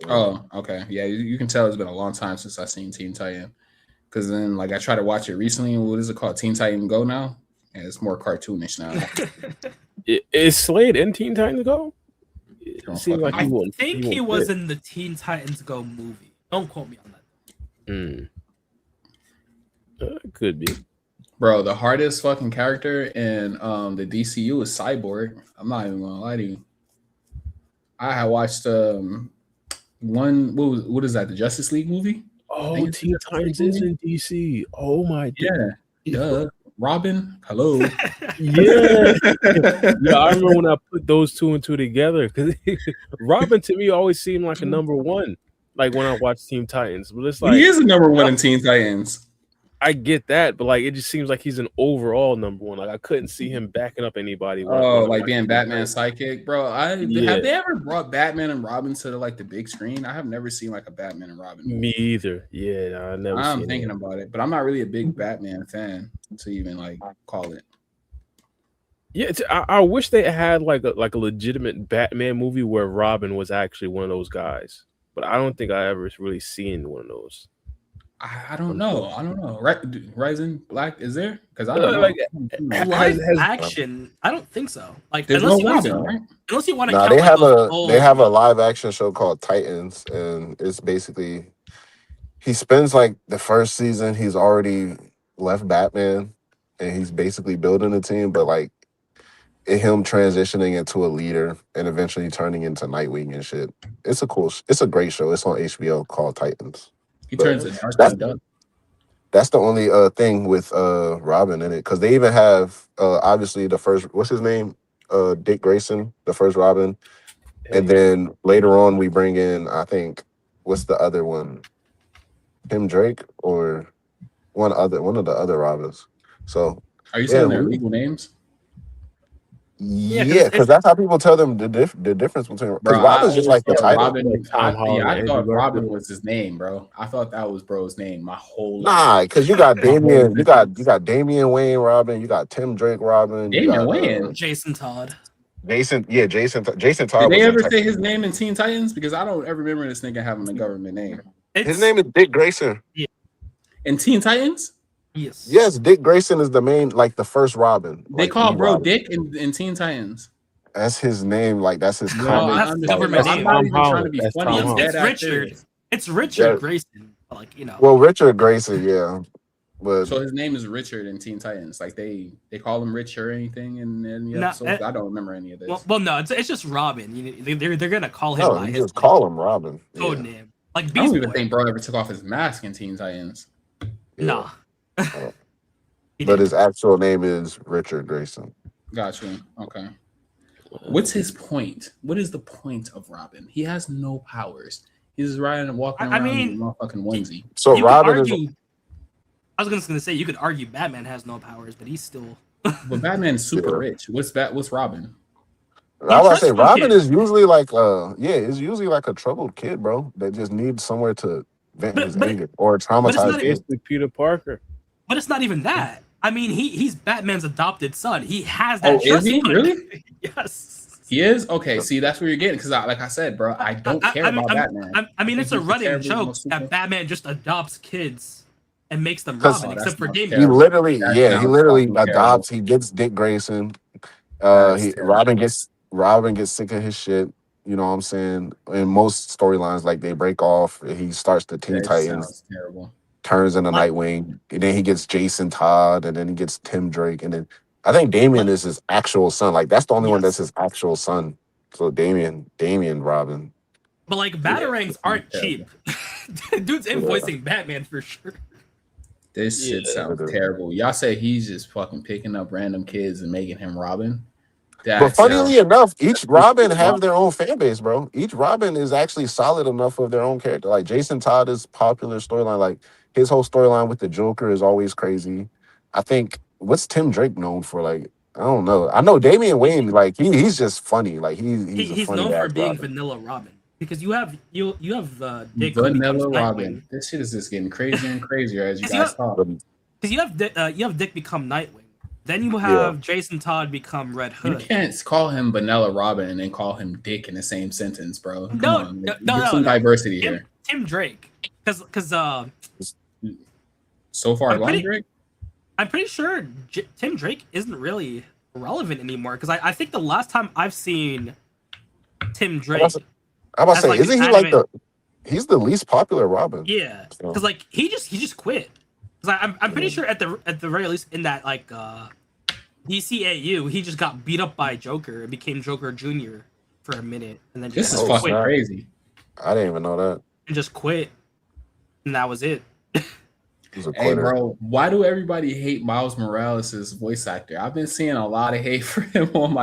[SPEAKER 2] Oh, okay. Yeah, you can tell it's been a long time since I've seen Teen Titan. Because then, like, I tried to watch it recently. What is it called? Teen Titan Go now? And it's more cartoonish now.
[SPEAKER 1] Is Slade in Teen Titans Go?
[SPEAKER 4] I think he was in the Teen Titans Go movie. Don't quote me on
[SPEAKER 1] that. Could be.
[SPEAKER 2] Bro, the hardest fucking character in the DCU is Cyborg. I'm not even gonna lie to you. I had watched what is that? The Justice League movie?
[SPEAKER 1] Oh, Teen Titans is in DC. Oh my god.
[SPEAKER 2] Yeah. Robin, hello.
[SPEAKER 1] Yeah, I remember when I put those two and two together because Robin to me always seemed like a number one. Like when I watch Teen Titans, but it's like
[SPEAKER 2] he is a number one in Teen Titans.
[SPEAKER 1] I get that, but like it just seems like he's an overall number one. Like I couldn't see him backing up anybody.
[SPEAKER 2] Like being Batman's sidekick, bro. Have they ever brought Batman and Robin to the big screen? I have never seen like a Batman and Robin movie.
[SPEAKER 1] Me either. Yeah, no, I never.
[SPEAKER 2] I'm thinking about it, but I'm not really a big Batman fan to even like call it.
[SPEAKER 1] Yeah, I wish they had like a legitimate Batman movie where Robin was actually one of those guys, but I don't think I ever really seen one of those.
[SPEAKER 2] I don't know. Right, Raizen Black is there? Because I don't know.
[SPEAKER 4] Live action? I don't think so. Like
[SPEAKER 2] there's no Robin, right?
[SPEAKER 4] Unless you want to.
[SPEAKER 3] They have a live action show called Titans, and it's basically he spends like the first season he's already left Batman, and he's basically building a team, but like him transitioning into a leader and eventually turning into Nightwing and shit. It's a great show. It's on HBO called Titans.
[SPEAKER 2] He turns it dark.
[SPEAKER 3] That's the only thing with Robin in it, because they even have obviously the first, what's his name, Dick Grayson, the first Robin, and then later on we bring in, I think, what's the other one, Tim Drake or one of the other Robins. So
[SPEAKER 2] are you saying their legal names?
[SPEAKER 3] Yeah, because that's how people tell them the difference between. Because Robin's just like the title.
[SPEAKER 2] I thought Robin was his name, bro. I thought that was bro's name my whole life.
[SPEAKER 3] Nah, because you got Damian, you got Damian Wayne Robin, you got Tim Drake Robin,
[SPEAKER 2] Damian Wayne,
[SPEAKER 4] Jason Todd.
[SPEAKER 3] Jason Todd.
[SPEAKER 2] Did they ever say his name in Teen Titans? Because I don't ever remember this nigga having a government name.
[SPEAKER 3] His name is Dick Grayson.
[SPEAKER 4] Yeah.
[SPEAKER 2] In Teen Titans?
[SPEAKER 3] Yes, Dick Grayson is the main, like the first Robin.
[SPEAKER 2] They call bro Robin. Dick in Teen Titans.
[SPEAKER 3] That's his name. Like that's his comic.
[SPEAKER 4] That's government name.
[SPEAKER 2] I'm not even trying to be funny.
[SPEAKER 4] It's Richard. It's Richard Grayson. Like
[SPEAKER 3] Well, Richard Grayson, yeah. But
[SPEAKER 2] so his name is Richard in Teen Titans. Like they call him Rich or anything in the episodes. I don't remember any of this.
[SPEAKER 4] Well, no, it's just Robin. They're gonna call him by his
[SPEAKER 3] call him Robin.
[SPEAKER 4] Code name. Like
[SPEAKER 2] I don't even think bro ever took off his mask in Teen Titans.
[SPEAKER 3] Yeah.
[SPEAKER 4] Nah.
[SPEAKER 3] But his actual name is Richard Grayson.
[SPEAKER 2] Gotcha. Okay. What's his point? What is the point of Robin? He has no powers. He's just riding and walking around in a motherfucking onesie.
[SPEAKER 3] So Robin
[SPEAKER 4] I was gonna say you could argue Batman has no powers, but he's still.
[SPEAKER 2] But Batman's super rich. What's Robin?
[SPEAKER 3] I was say Robin is usually like is usually like a troubled kid, bro, that just needs somewhere to vent his anger or traumatized.
[SPEAKER 1] Basically Peter Parker.
[SPEAKER 4] But it's not even that. I mean, he's Batman's adopted son. He has that.
[SPEAKER 2] Oh, is he really?
[SPEAKER 4] Yes.
[SPEAKER 2] He is? Okay, see, that's where you're getting. Because, like I said, bro, I don't care about Batman.
[SPEAKER 4] I mean, it's a running joke that Batman just adopts kids and makes them Robin, except for Damian.
[SPEAKER 3] He literally adopts. He gets Dick Grayson. Robin gets sick of his shit. You know what I'm saying? In most storylines, like they break off. He starts the Teen Titans.
[SPEAKER 2] Terrible.
[SPEAKER 3] Turns into Nightwing, and then he gets Jason Todd, and then he gets Tim Drake, and then I think Damian is his actual son. Like that's the only one that's his actual son. So Damian Robin.
[SPEAKER 4] But like Batarangs aren't cheap. Dude's invoicing Batman for sure.
[SPEAKER 2] This shit sounds terrible. Y'all say he's just fucking picking up random kids and making him Robin.
[SPEAKER 3] But funnily enough, each Robin have their own fan base, bro. Each Robin is actually solid enough of their own character. Like Jason Todd is popular storyline. Like his whole storyline with the Joker is always crazy. I think what's Tim Drake known for? Like I don't know. I know Damian Wayne. Like he's just funny. Like he's funny
[SPEAKER 4] known for being
[SPEAKER 3] Robin.
[SPEAKER 4] vanilla Robin because you have Dick
[SPEAKER 2] vanilla Robin. This shit is just getting crazier and crazier as you guys talk.
[SPEAKER 4] Because you have Dick become Nightwing. Then you have Jason Todd become Red Hood.
[SPEAKER 2] You can't call him Vanilla Robin and then call him Dick in the same sentence, bro.
[SPEAKER 4] No,
[SPEAKER 2] some diversity here.
[SPEAKER 4] Tim Drake, because
[SPEAKER 2] so far along, Drake.
[SPEAKER 4] I'm pretty sure Tim Drake isn't really relevant anymore. Because I think the last time I've seen Tim Drake,
[SPEAKER 3] I'm about to say, isn't he he's the least popular Robin?
[SPEAKER 4] Yeah, because like he just quit. Because I'm pretty sure at the very least in that like DCAU he just got beat up by Joker and became Joker Jr. for a minute and then
[SPEAKER 2] this is fucking crazy.
[SPEAKER 3] I didn't even know that.
[SPEAKER 4] And just quit, and that was it.
[SPEAKER 2] Hey bro, why do everybody hate Miles Morales' voice actor? I've been seeing a lot of hate for him on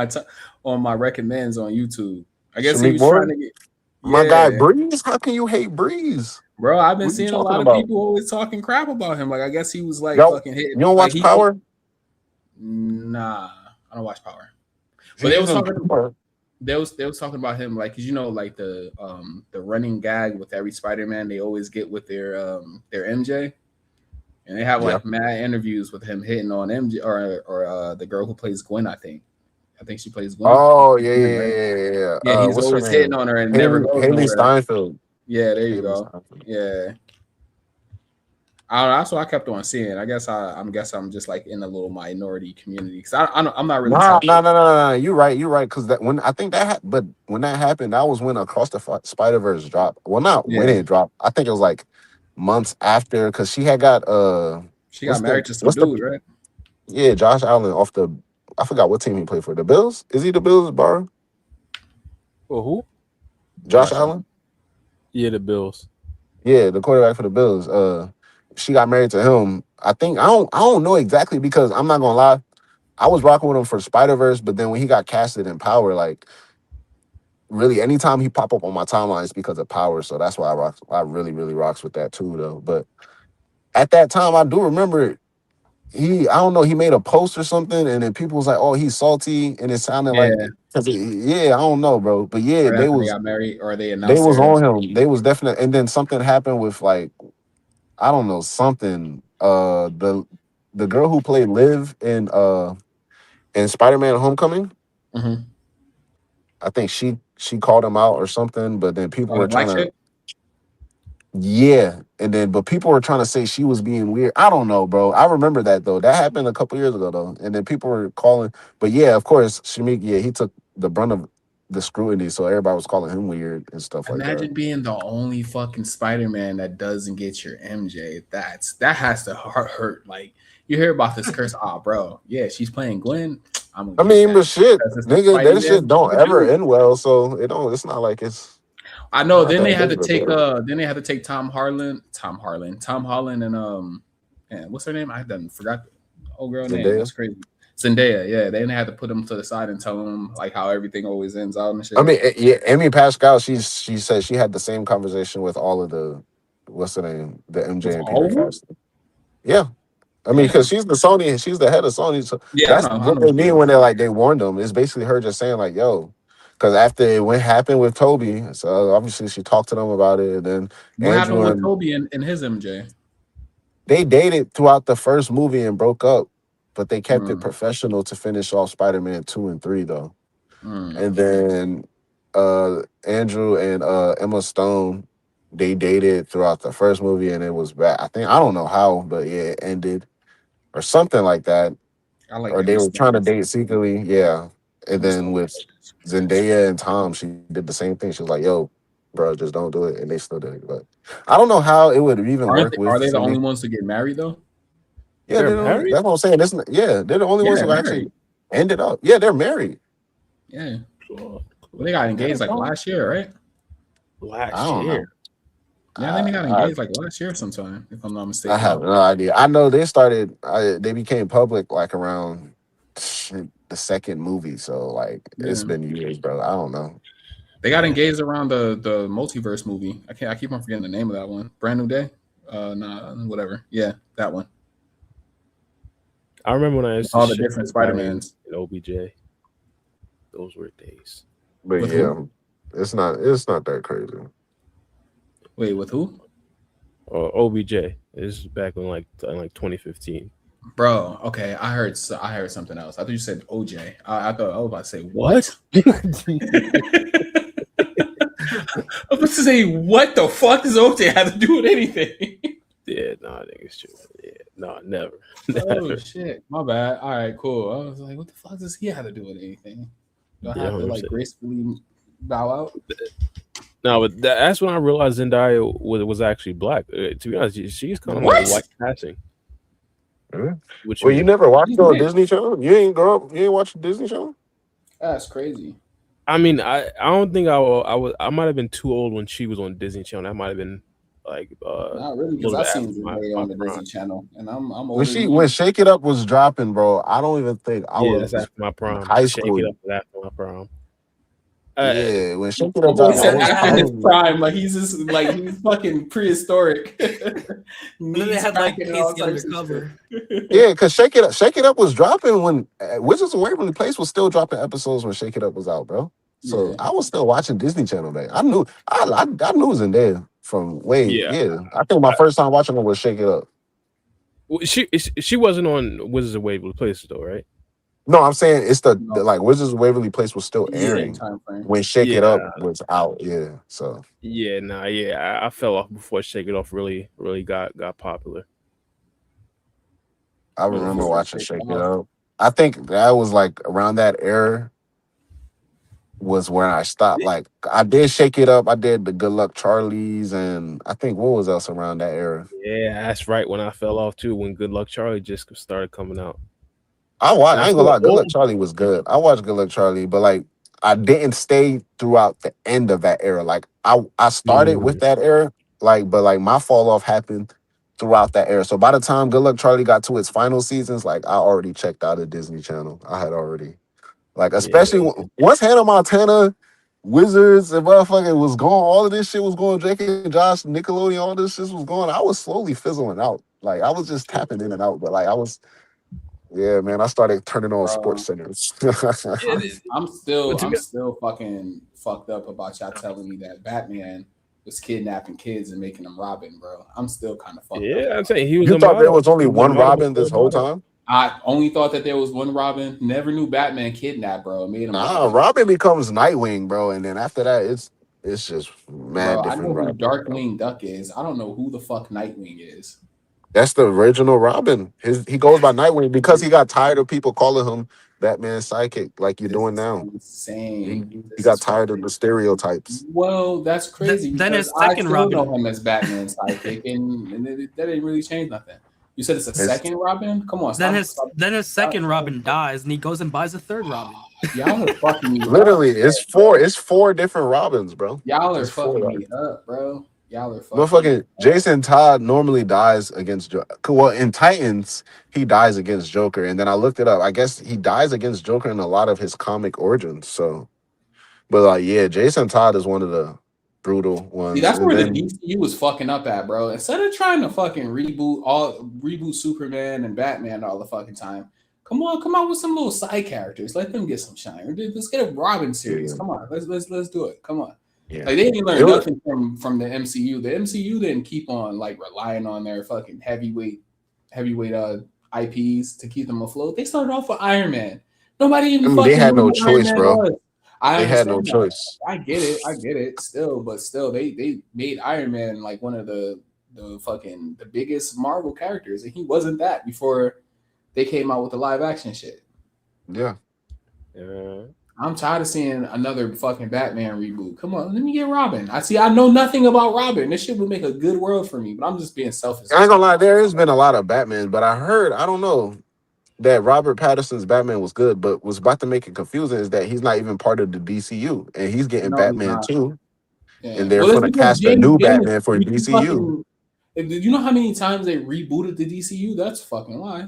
[SPEAKER 2] my recommends on YouTube. I guess he was trying to get
[SPEAKER 3] my guy Breeze. How can you hate Breeze?
[SPEAKER 2] Bro, I've been seeing a lot of people always talking crap about him. Like, I guess he was like fucking hitting.
[SPEAKER 3] You don't watch Power?
[SPEAKER 2] Nah, I don't watch Power. But they was talking about him, like, 'cause you know, like the running gag with every Spider-Man they always get with their MJ, and they have like mad interviews with him hitting on MJ or the girl who plays Gwen. I think she plays Gwen.
[SPEAKER 3] Oh yeah.
[SPEAKER 2] Yeah, he's always hitting on her and never goes
[SPEAKER 3] Haley Steinfeld.
[SPEAKER 2] Yeah, there you go. Yeah. I don't know, that's what I kept on seeing. I guess I'm just like in a little minority community because I'm not really.
[SPEAKER 3] No. You're right. Because when that happened, that was when Across the Spider-Verse dropped. Well, not when it dropped. I think it was like months after because she got
[SPEAKER 2] married to some dude, right?
[SPEAKER 3] Yeah, Josh Allen off the. I forgot what team he played for. The Bills? Is he the Bills, Bar?
[SPEAKER 1] Well, who?
[SPEAKER 3] Josh Allen.
[SPEAKER 1] Yeah, the Bills.
[SPEAKER 3] Yeah, the quarterback for the Bills. She got married to him. I think I don't know exactly because I'm not gonna lie. I was rocking with him for Spider-Verse, but then when he got casted in Power, like really anytime he pop up on my timeline, it's because of Power. So that's why I really, really rocks with that too, though. But at that time, I do remember I don't know, he made a post or something, and then people was like, "Oh, he's salty," and it sounded like, I don't know, bro, but yeah, they
[SPEAKER 2] got married or they
[SPEAKER 3] was on him. They was definitely, and then something happened with like, I don't know, something. The girl who played Liv in Spider-Man: Homecoming, I think she called him out or something, but then people were trying to. Yeah, but people were trying to say she was being weird. I don't know, bro. I remember that though. That happened a couple years ago though, and then people were calling. But yeah, of course, Shamik. Yeah, he took the brunt of the scrutiny, so everybody was calling him weird and stuff like that.
[SPEAKER 2] Imagine being the only fucking Spider-Man that doesn't get your MJ. That has to hurt. Like you hear about this curse, bro. Yeah, she's playing Gwen.
[SPEAKER 3] But shit, nigga, that shit don't ever end well. So it's not like it's.
[SPEAKER 2] I know. Then they had to take Tom Holland, and what's her name? I done forgot the old girl name. That's crazy. Zendaya. Yeah, they had to put him to the side and tell him like how everything always ends out and shit.
[SPEAKER 3] I mean, yeah, Amy Pascal. She said she had the same conversation with all of the what's the name, the MJ and Peter cast. Yeah. I mean, because she's the head of Sony. So that's what they mean when they warned them. It's basically her just saying like, "Yo." Because after it happened with Toby, so obviously she talked to them about it. And then
[SPEAKER 2] what happened with Toby and his MJ?
[SPEAKER 3] They dated throughout the first movie and broke up, but they kept it professional to finish off Spider-Man 2 and 3, though. And then Andrew and Emma Stone, they dated throughout the first movie, and it was bad. I don't know how, but yeah, it ended or something like that. Or they were trying to date secretly, yeah. And then with Zendaya and Tom, she did the same thing. She was like, "Yo, bro, just don't do it," and they still did it. But I don't know how it would even work.
[SPEAKER 2] Are they the only ones to get married though?
[SPEAKER 3] Yeah, they're married. That's what I'm saying. They're the only ones who actually ended up. Yeah, they're married.
[SPEAKER 2] Yeah, well, they got engaged like last year, right?
[SPEAKER 3] Last year.
[SPEAKER 2] Yeah, I think they got engaged like last year sometime, if I'm not mistaken.
[SPEAKER 3] I have no idea. I know they started. They became public like around the second movie. So like it's been years, bro. I don't know.
[SPEAKER 2] They got engaged around the multiverse movie. I keep on forgetting the name of that one. Brand New Day. Whatever. Yeah, that one.
[SPEAKER 1] I remember when I used to
[SPEAKER 2] all the different Spider-Mans
[SPEAKER 1] in OBJ. Those were days.
[SPEAKER 3] But
[SPEAKER 2] with
[SPEAKER 3] yeah,
[SPEAKER 2] who?
[SPEAKER 3] it's not that crazy.
[SPEAKER 2] Wait, with who?
[SPEAKER 1] OBJ. This is back in like 2015.
[SPEAKER 2] Bro, okay, I heard something else. I thought you said OJ. I thought I was about to say what? I was about to say what the fuck does OJ have to do with anything?
[SPEAKER 1] Yeah, I think it's true. Yeah, no, never.
[SPEAKER 2] Oh shit, my bad. All right, cool. I was like, what the fuck does he have to do with anything? Do I have to like gracefully bow out?
[SPEAKER 1] No, but that's when I realized Zendaya was actually black. To be honest, she's kind of like white passing.
[SPEAKER 3] Well, you never watched it on Disney Channel? You ain't grow up. You ain't watch Disney Channel?
[SPEAKER 2] That's crazy.
[SPEAKER 1] I mean, I don't think I might have been too old when she was on Disney Channel. That might have been like
[SPEAKER 2] not really, because I've seen Zendaya on the Disney Channel, and I'm older.
[SPEAKER 3] When Shake It Up was dropping, bro, I don't even think I was
[SPEAKER 1] that's after my prom.
[SPEAKER 3] High school.
[SPEAKER 1] Shake It Up was after my prom.
[SPEAKER 3] Yeah, when Shake It Up dropped,
[SPEAKER 2] after his prime, like he's just like he's fucking prehistoric.
[SPEAKER 4] And then they had like Casey Undercover.
[SPEAKER 3] Yeah, because Shake It Up was dropping when Wizards of Waverly Place was still dropping episodes when Shake It Up was out, bro. So I was still watching Disney Channel back. I knew Zendaya from way. Yeah. I think my first time watching it was Shake It Up.
[SPEAKER 1] Well, she wasn't on Wizards of Waverly Place though, right?
[SPEAKER 3] No, I'm saying it's the like Wizards of Waverly Place was still airing when Shake It Up was out. Yeah, so
[SPEAKER 1] I fell off before Shake It Off really got popular.
[SPEAKER 3] I remember watching Shake It Up. I think that was like around that era was when I stopped. Like I did Shake It Up, I did the Good Luck Charlies, and I think what was else around that era?
[SPEAKER 1] Yeah, that's right. When I fell off too, when Good Luck Charlie just started coming out.
[SPEAKER 3] I ain't gonna lie, Good Luck Charlie was good. I watched Good Luck Charlie, but like I didn't stay throughout the end of that era. Like I started with that era, but my fall off happened throughout that era. So by the time Good Luck Charlie got to its final seasons, like I already checked out of Disney Channel. I had already, like, especially once Hannah Montana, Wizards, and motherfucking was going, all of this shit was going, Drake and Josh, Nickelodeon, all this shit was going. I was slowly fizzling out. Like I was just tapping in and out, but like I was. Yeah, man, I started turning on Sports Centers.
[SPEAKER 2] I'm still fucking fucked up about y'all telling me that Batman was kidnapping kids and making them Robin, bro. I'm still kind of fucked up.
[SPEAKER 1] Yeah, I'm saying he was.
[SPEAKER 3] You thought there was only one Robin this whole time?
[SPEAKER 2] I only thought that there was one Robin. Never knew Batman kidnapped, bro. Made him.
[SPEAKER 3] Robin becomes Nightwing, bro, and then after that, it's just mad different.
[SPEAKER 2] I know
[SPEAKER 3] Robin,
[SPEAKER 2] who Darkwing Duck is. I don't know who the fuck Nightwing is.
[SPEAKER 3] That's the original Robin. He goes by Nightwing because he got tired of people calling him Batman's sidekick, like you're doing now.
[SPEAKER 2] Insane.
[SPEAKER 3] He got tired of the stereotypes.
[SPEAKER 2] Well, that's crazy.
[SPEAKER 4] Then his second Robin,
[SPEAKER 2] know him as Batman's sidekick, and that didn't really change nothing. You said it's a second Robin? Come on.
[SPEAKER 4] Then his second Robin dies, and he goes and buys a third Robin.
[SPEAKER 2] Y'all are fucking me.
[SPEAKER 3] Literally, it's four different Robins, bro.
[SPEAKER 2] Y'all are fucking me up, bro. Y'all are
[SPEAKER 3] fucking Jason Todd normally dies against Joker. Well, in Titans, he dies against Joker. And then I looked it up. I guess he dies against Joker in a lot of his comic origins. So, but like, yeah, Jason Todd is one of the brutal ones.
[SPEAKER 2] See, that's where the DCU was fucking up at, bro. Instead of trying to fucking reboot Superman and Batman all the fucking time, come on with some little side characters. Let them get some shine. Let's get a Robin series. Come on, let's do it. Come on. Yeah. Like they didn't learn nothing from the MCU. The MCU didn't keep on like relying on their fucking heavyweight IPs to keep them afloat. They started off with Iron Man. Nobody even
[SPEAKER 3] they had no choice, bro. They had no choice.
[SPEAKER 2] I get it. Still, they made Iron Man like one of the biggest Marvel characters, and he wasn't that before they came out with the live action shit.
[SPEAKER 3] Yeah.
[SPEAKER 2] I'm tired of seeing another fucking Batman reboot. Come on, let me get Robin. I know nothing about Robin. This shit would make a good world for me, but I'm just being selfish.
[SPEAKER 3] I ain't gonna lie, there has been a lot of Batman, but I don't know, that Robert Pattinson's Batman was good, but what's about to make it confusing is that he's not even part of the DCU, and he's getting Batman too. Yeah. And they're going to cast a new Batman for DCU.
[SPEAKER 2] Did you know how many times they rebooted the DCU? That's fucking lie.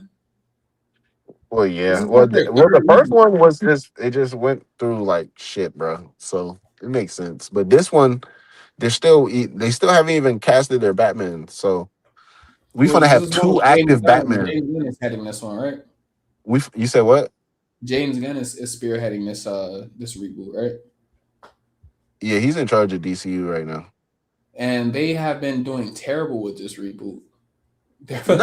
[SPEAKER 3] Well, yeah. Well, the first one was it just went through like shit, bro. So it makes sense. But this one, they still haven't even casted their Batman. So we're gonna have two active Batman.
[SPEAKER 2] James Gunn is heading this one, right?
[SPEAKER 3] You said what?
[SPEAKER 2] James Gunn is spearheading this reboot, right?
[SPEAKER 3] Yeah, he's in charge of DCU right now.
[SPEAKER 2] And they have been doing terrible with this reboot.
[SPEAKER 3] They've been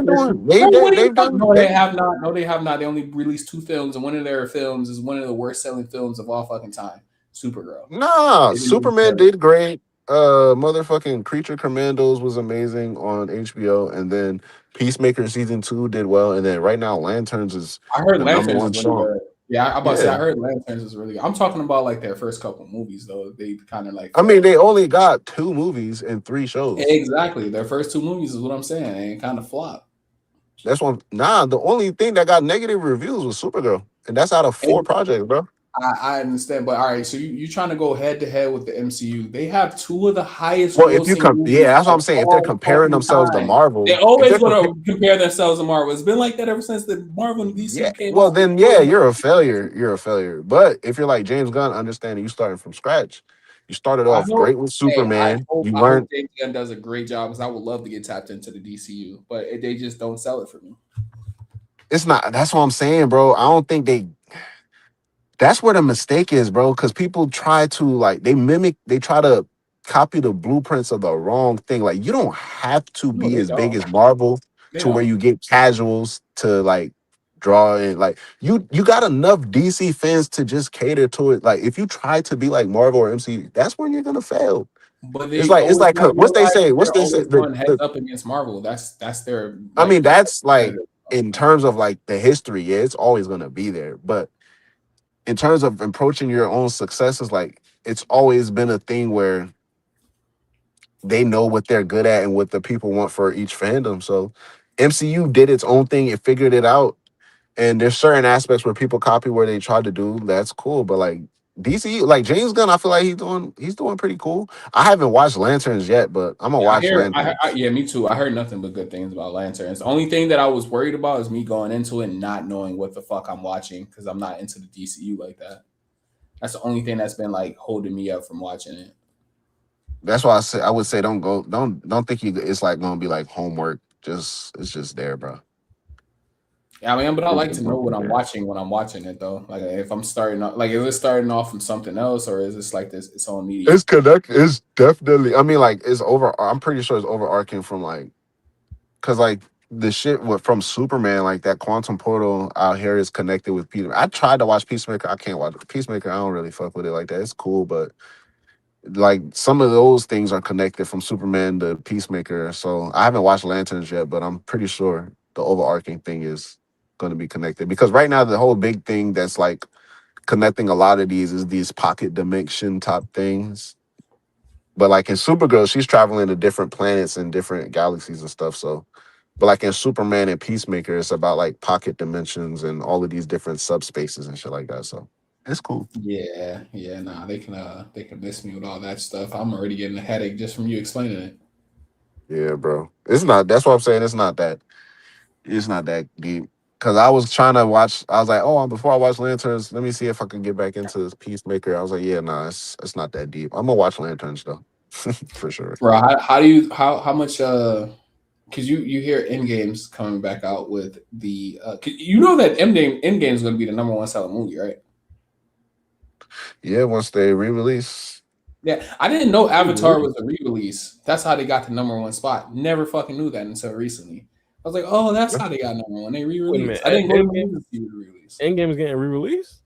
[SPEAKER 3] doing.
[SPEAKER 2] No, they have not. No, they have not. They only released 2 films, and one of their films is one of the worst selling films of all fucking time. Supergirl.
[SPEAKER 3] Nah, Superman did great. Motherfucking Creature Commandos was amazing on HBO, and then Peacemaker season 2 did well, and then right now Lanterns is.
[SPEAKER 2] I heard Lanterns is really good. Yeah, I'm about to say I heard Lanterns is really good. I'm talking about like their first couple movies though. They kind of like.
[SPEAKER 3] I mean, they only got 2 movies and 3 shows.
[SPEAKER 2] Exactly, their first 2 movies is what I'm saying. They kind of flopped.
[SPEAKER 3] That's one. Nah, the only thing that got negative reviews was Supergirl, and that's out of 4 projects, bro.
[SPEAKER 2] I understand, but all right. So you trying to go head to head with the MCU? They have 2 of the highest.
[SPEAKER 3] Well, if you that's what I'm saying. If they're comparing themselves to Marvel,
[SPEAKER 2] they always want to compare themselves to Marvel. It's been like that ever since the Marvel and DC came.
[SPEAKER 3] Well, then you're a failure. You're a failure. But if you're like James Gunn, understanding you starting from scratch, you started off great with Superman.
[SPEAKER 2] I hope James Gunn does a great job because I would love to get tapped into the DCU, but they just don't sell it for me.
[SPEAKER 3] It's not. That's what I'm saying, bro. I don't think they. That's where the mistake is, bro, because people try to they try to copy the blueprints of the wrong thing. Like, you don't have to be as big as Marvel where you get casuals to like draw in. Like, you got enough DC fans to just cater to it. Like, if you try to be like Marvel or MCU, that's when you're gonna fail.
[SPEAKER 2] But
[SPEAKER 3] it's like what's they say?
[SPEAKER 2] Heads up against Marvel. That's their.
[SPEAKER 3] I mean, that's like in terms of like the history. Yeah, it's always gonna be there, but. In terms of approaching your own successes, like it's always been a thing where they know what they're good at and what the people want for each fandom. So MCU did its own thing, it figured it out. And there's certain aspects where people copy where they try to do. That's cool. But like DC, like James Gunn, I feel like he's doing pretty cool. I haven't watched Lanterns yet, but I'm gonna watch Lanterns.
[SPEAKER 2] Yeah, me too. I heard nothing but good things about Lanterns. The only thing that I was worried about is me going into it and not knowing what the fuck I'm watching because I'm not into the DCU like that. That's the only thing that's been like holding me up from watching it.
[SPEAKER 3] That's why I would say don't think it's like gonna be like homework. It's just there, bro.
[SPEAKER 2] Yeah, I mean, but I like to know what I'm watching when I'm watching it, though. Like, if I'm starting off, like, is it starting off from something else, or is this like this its own media?
[SPEAKER 3] It's connected. It's definitely. I mean, like, it's over. I'm pretty sure it's overarching from like, cause like the shit from Superman, like that quantum portal out here is connected with Peter. I tried to watch Peacemaker. I can't watch Peacemaker. I don't really fuck with it like that. It's cool, but like some of those things are connected from Superman to Peacemaker. So I haven't watched Lanterns yet, but I'm pretty sure the overarching thing is going to be connected because right now the whole big thing that's like connecting a lot of these pocket dimension type things. But like in Supergirl, she's traveling to different planets and different galaxies and stuff. So, but like in Superman and Peacemaker, it's about like pocket dimensions and all of these different subspaces and shit like that. So it's cool.
[SPEAKER 2] Yeah, nah, they can miss me with all that stuff. I'm already getting a headache just from you explaining it.
[SPEAKER 3] Yeah, bro. It's not. That's what I'm saying. It's not that deep. Because I was trying to watch, I was like, before I watch Lanterns, let me see if I can get back into this Peacemaker. I was like, yeah, nah, it's not that deep. I'm gonna watch Lanterns though, for sure.
[SPEAKER 2] Bro, how much? Because you hear Endgame's coming back out with the, you know that Endgame is going to be the #1 selling movie, right?
[SPEAKER 3] Yeah, once they re-release.
[SPEAKER 2] Yeah, I didn't know Avatar was a re-release. That's how they got the #1 spot. Never fucking knew that until recently. I was like, oh, that's how they got #1. They re-released. I didn't go to the movie to see the re-release.
[SPEAKER 1] Endgame's getting re-released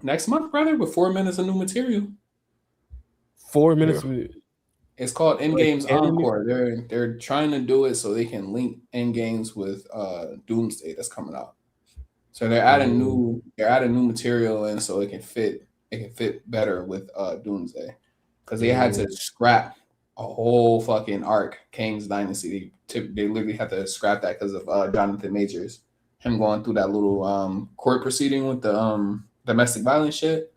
[SPEAKER 2] next month, brother, with 4 minutes of new material.
[SPEAKER 1] 4 minutes.
[SPEAKER 2] Yeah. It's called Endgame's Encore. They're trying to do it so they can link Endgames with Doomsday that's coming out. So they're adding new material in so it can fit better with Doomsday because they had to scrap a whole fucking arc, Kang's Dynasty. They literally had to scrap that because of Jonathan Majors, him going through that little court proceeding with the domestic violence shit.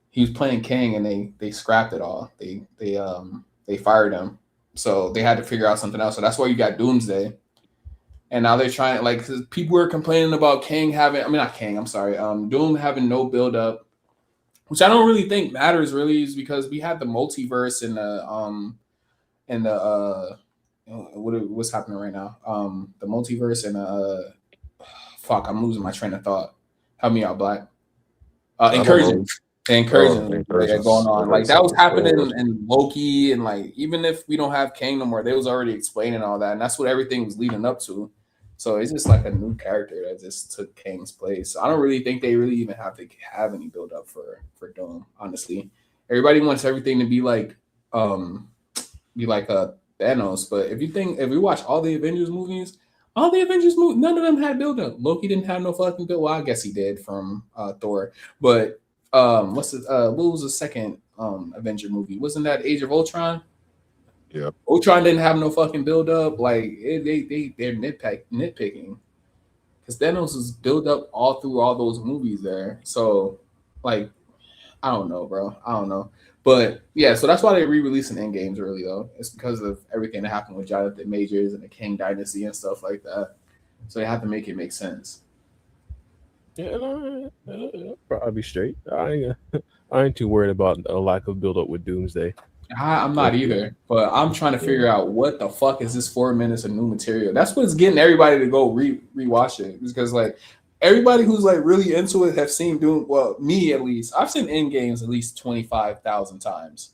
[SPEAKER 2] He was playing Kang, and they scrapped it all. They fired him, so they had to figure out something else. So that's why you got Doomsday, And now they're trying, like, people were complaining about Doom having no build up, which I don't really think matters really, is because we had the multiverse and what's happening right now? The multiverse and fuck, I'm losing my train of thought. Help me out, Black. Incursion. Incursion going on. Like that was happening in Loki, and like even if we don't have Kang no more, they was already explaining all that, and that's what everything was leading up to. So it's just like a new character that just took Kang's place. So I don't really think they really even have to have any build up for Doom, honestly. Everybody wants everything to be like Thanos, but if we watch all the Avengers movies, none of them had build up. Loki didn't have no fucking build. Well, I guess he did from Thor, but what was the second Avenger movie? Wasn't that Age of Ultron?
[SPEAKER 3] Yeah.
[SPEAKER 2] Ultron didn't have no fucking build up. Like they're nitpicking because Thanos is build up all through all those movies there. So like I don't know, bro. I don't know. But yeah, so that's why they're re-releasing Endgames early though. It's because of everything that happened with Jonathan Majors and the King Dynasty and stuff like that. So they have to make it make sense.
[SPEAKER 1] Yeah, I'll probably be straight. I ain't too worried about a lack of build up with Doomsday.
[SPEAKER 2] I'm not either, but I'm trying to figure out what the fuck is this 4 minutes of new material. That's what's getting everybody to go rewatch it, because like everybody who's like really into it have seen Doom. Well, me at least, I've seen Endgames at least 25,000 times.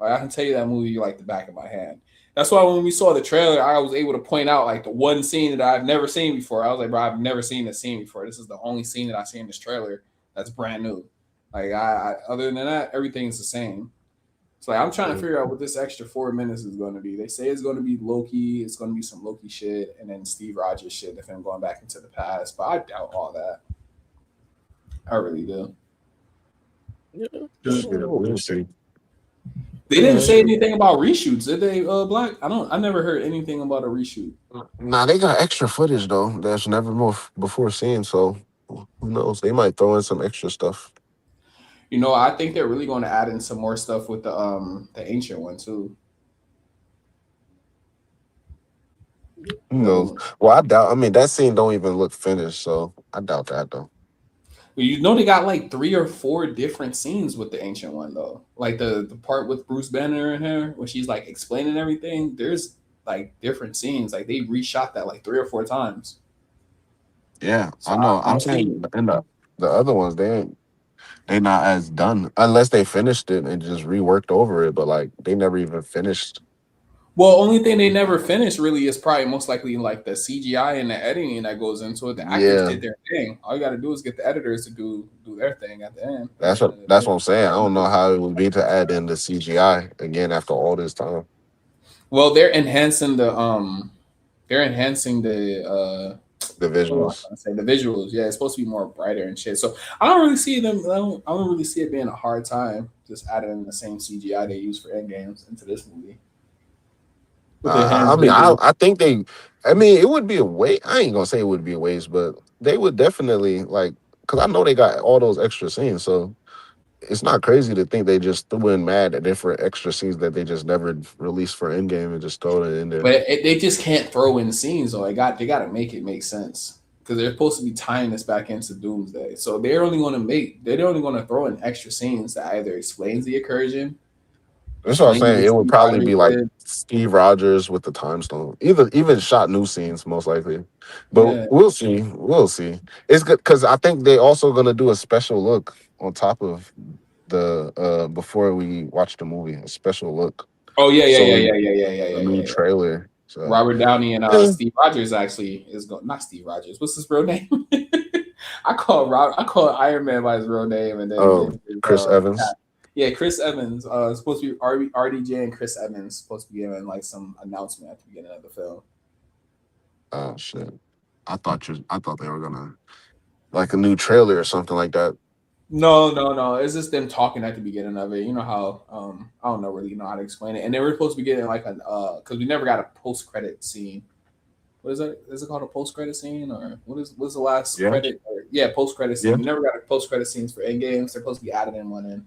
[SPEAKER 2] Like, I can tell you that movie like the back of my hand. That's why when we saw the trailer, I was able to point out like the one scene that I've never seen before. I was like, bro, I've never seen this scene before. This is the only scene that I've seen in this trailer that's brand new. Like I other than that, everything's the same. So like, I'm trying to figure out what this extra 4 minutes is going to be. They say it's going to be Loki. It's going to be some Loki shit, and then Steve Rogers shit if I'm going back into the past. But I doubt all that. I really do.
[SPEAKER 3] Yeah. We'll see.
[SPEAKER 2] They didn't say anything about reshoots, did they, Black? I never heard anything about a reshoot.
[SPEAKER 3] Nah, they got extra footage though that's never before seen. So who knows? They might throw in some extra stuff.
[SPEAKER 2] You know, I think they're really going to add in some more stuff with the Ancient One too.
[SPEAKER 3] Who knows? Well, I doubt. I mean, that scene don't even look finished, so I doubt that though.
[SPEAKER 2] You know, they got like 3 or 4 different scenes with the Ancient One though. Like the part with Bruce Banner and her when she's like explaining everything. There's like different scenes. Like they reshot that like 3 or 4 times.
[SPEAKER 3] Yeah, so I know. I'm saying in the other ones, they're not as done unless they finished it and just reworked over it. But like they never even finished.
[SPEAKER 2] Well, only thing they never finished really is probably most likely like the CGI and the editing that goes into it. The actors did their thing. All you got to do is get the editors to do their thing at the end.
[SPEAKER 3] That's what I'm saying. I don't know how it would be to add in the CGI again after all this time.
[SPEAKER 2] Well, they're enhancing the
[SPEAKER 3] visuals.
[SPEAKER 2] The visuals, yeah, it's supposed to be more brighter and shit. So I don't really see them. I don't really see it being a hard time just adding in the same CGI they use for Endgames into this movie.
[SPEAKER 3] I think they. I mean, it would be a waste. I ain't gonna say it would be a waste, but they would definitely like because I know they got all those extra scenes, so it's not crazy to think they just threw in mad at different extra scenes that they just never released for Endgame and just throw it in there.
[SPEAKER 2] But they just can't throw in scenes though. They got to make it make sense because they're supposed to be tying this back into Doomsday. So they're only going to throw in extra scenes that either explains the incursion.
[SPEAKER 3] That's what I'm saying. It would probably be like Steve Rogers with the time stone. Even shot new scenes, most likely. But we'll see. We'll see. It's good because I think they also gonna do a special look on top of the before we watch the movie. A special look.
[SPEAKER 2] Oh yeah.
[SPEAKER 3] A new trailer. So.
[SPEAKER 2] Robert Downey and Steve Rogers actually is going. Not Steve Rogers. What's his real name? I call Iron Man by his real name, and then
[SPEAKER 3] Chris Evans.
[SPEAKER 2] Yeah, Chris Evans. It's supposed to be RDJ and Chris Evans supposed to be giving like some announcement at the beginning of the film.
[SPEAKER 3] Oh shit! I thought they were gonna like a new trailer or something like that.
[SPEAKER 2] No. It's just them talking at the beginning of it. You know how I don't know really know how to explain it. And they were supposed to be getting like because we never got a post credit scene. What is that? Is it called a post credit scene or what's the last credit? Post credit scene. Yeah. We never got a post credit scenes for Endgames. They're supposed to be added in one in.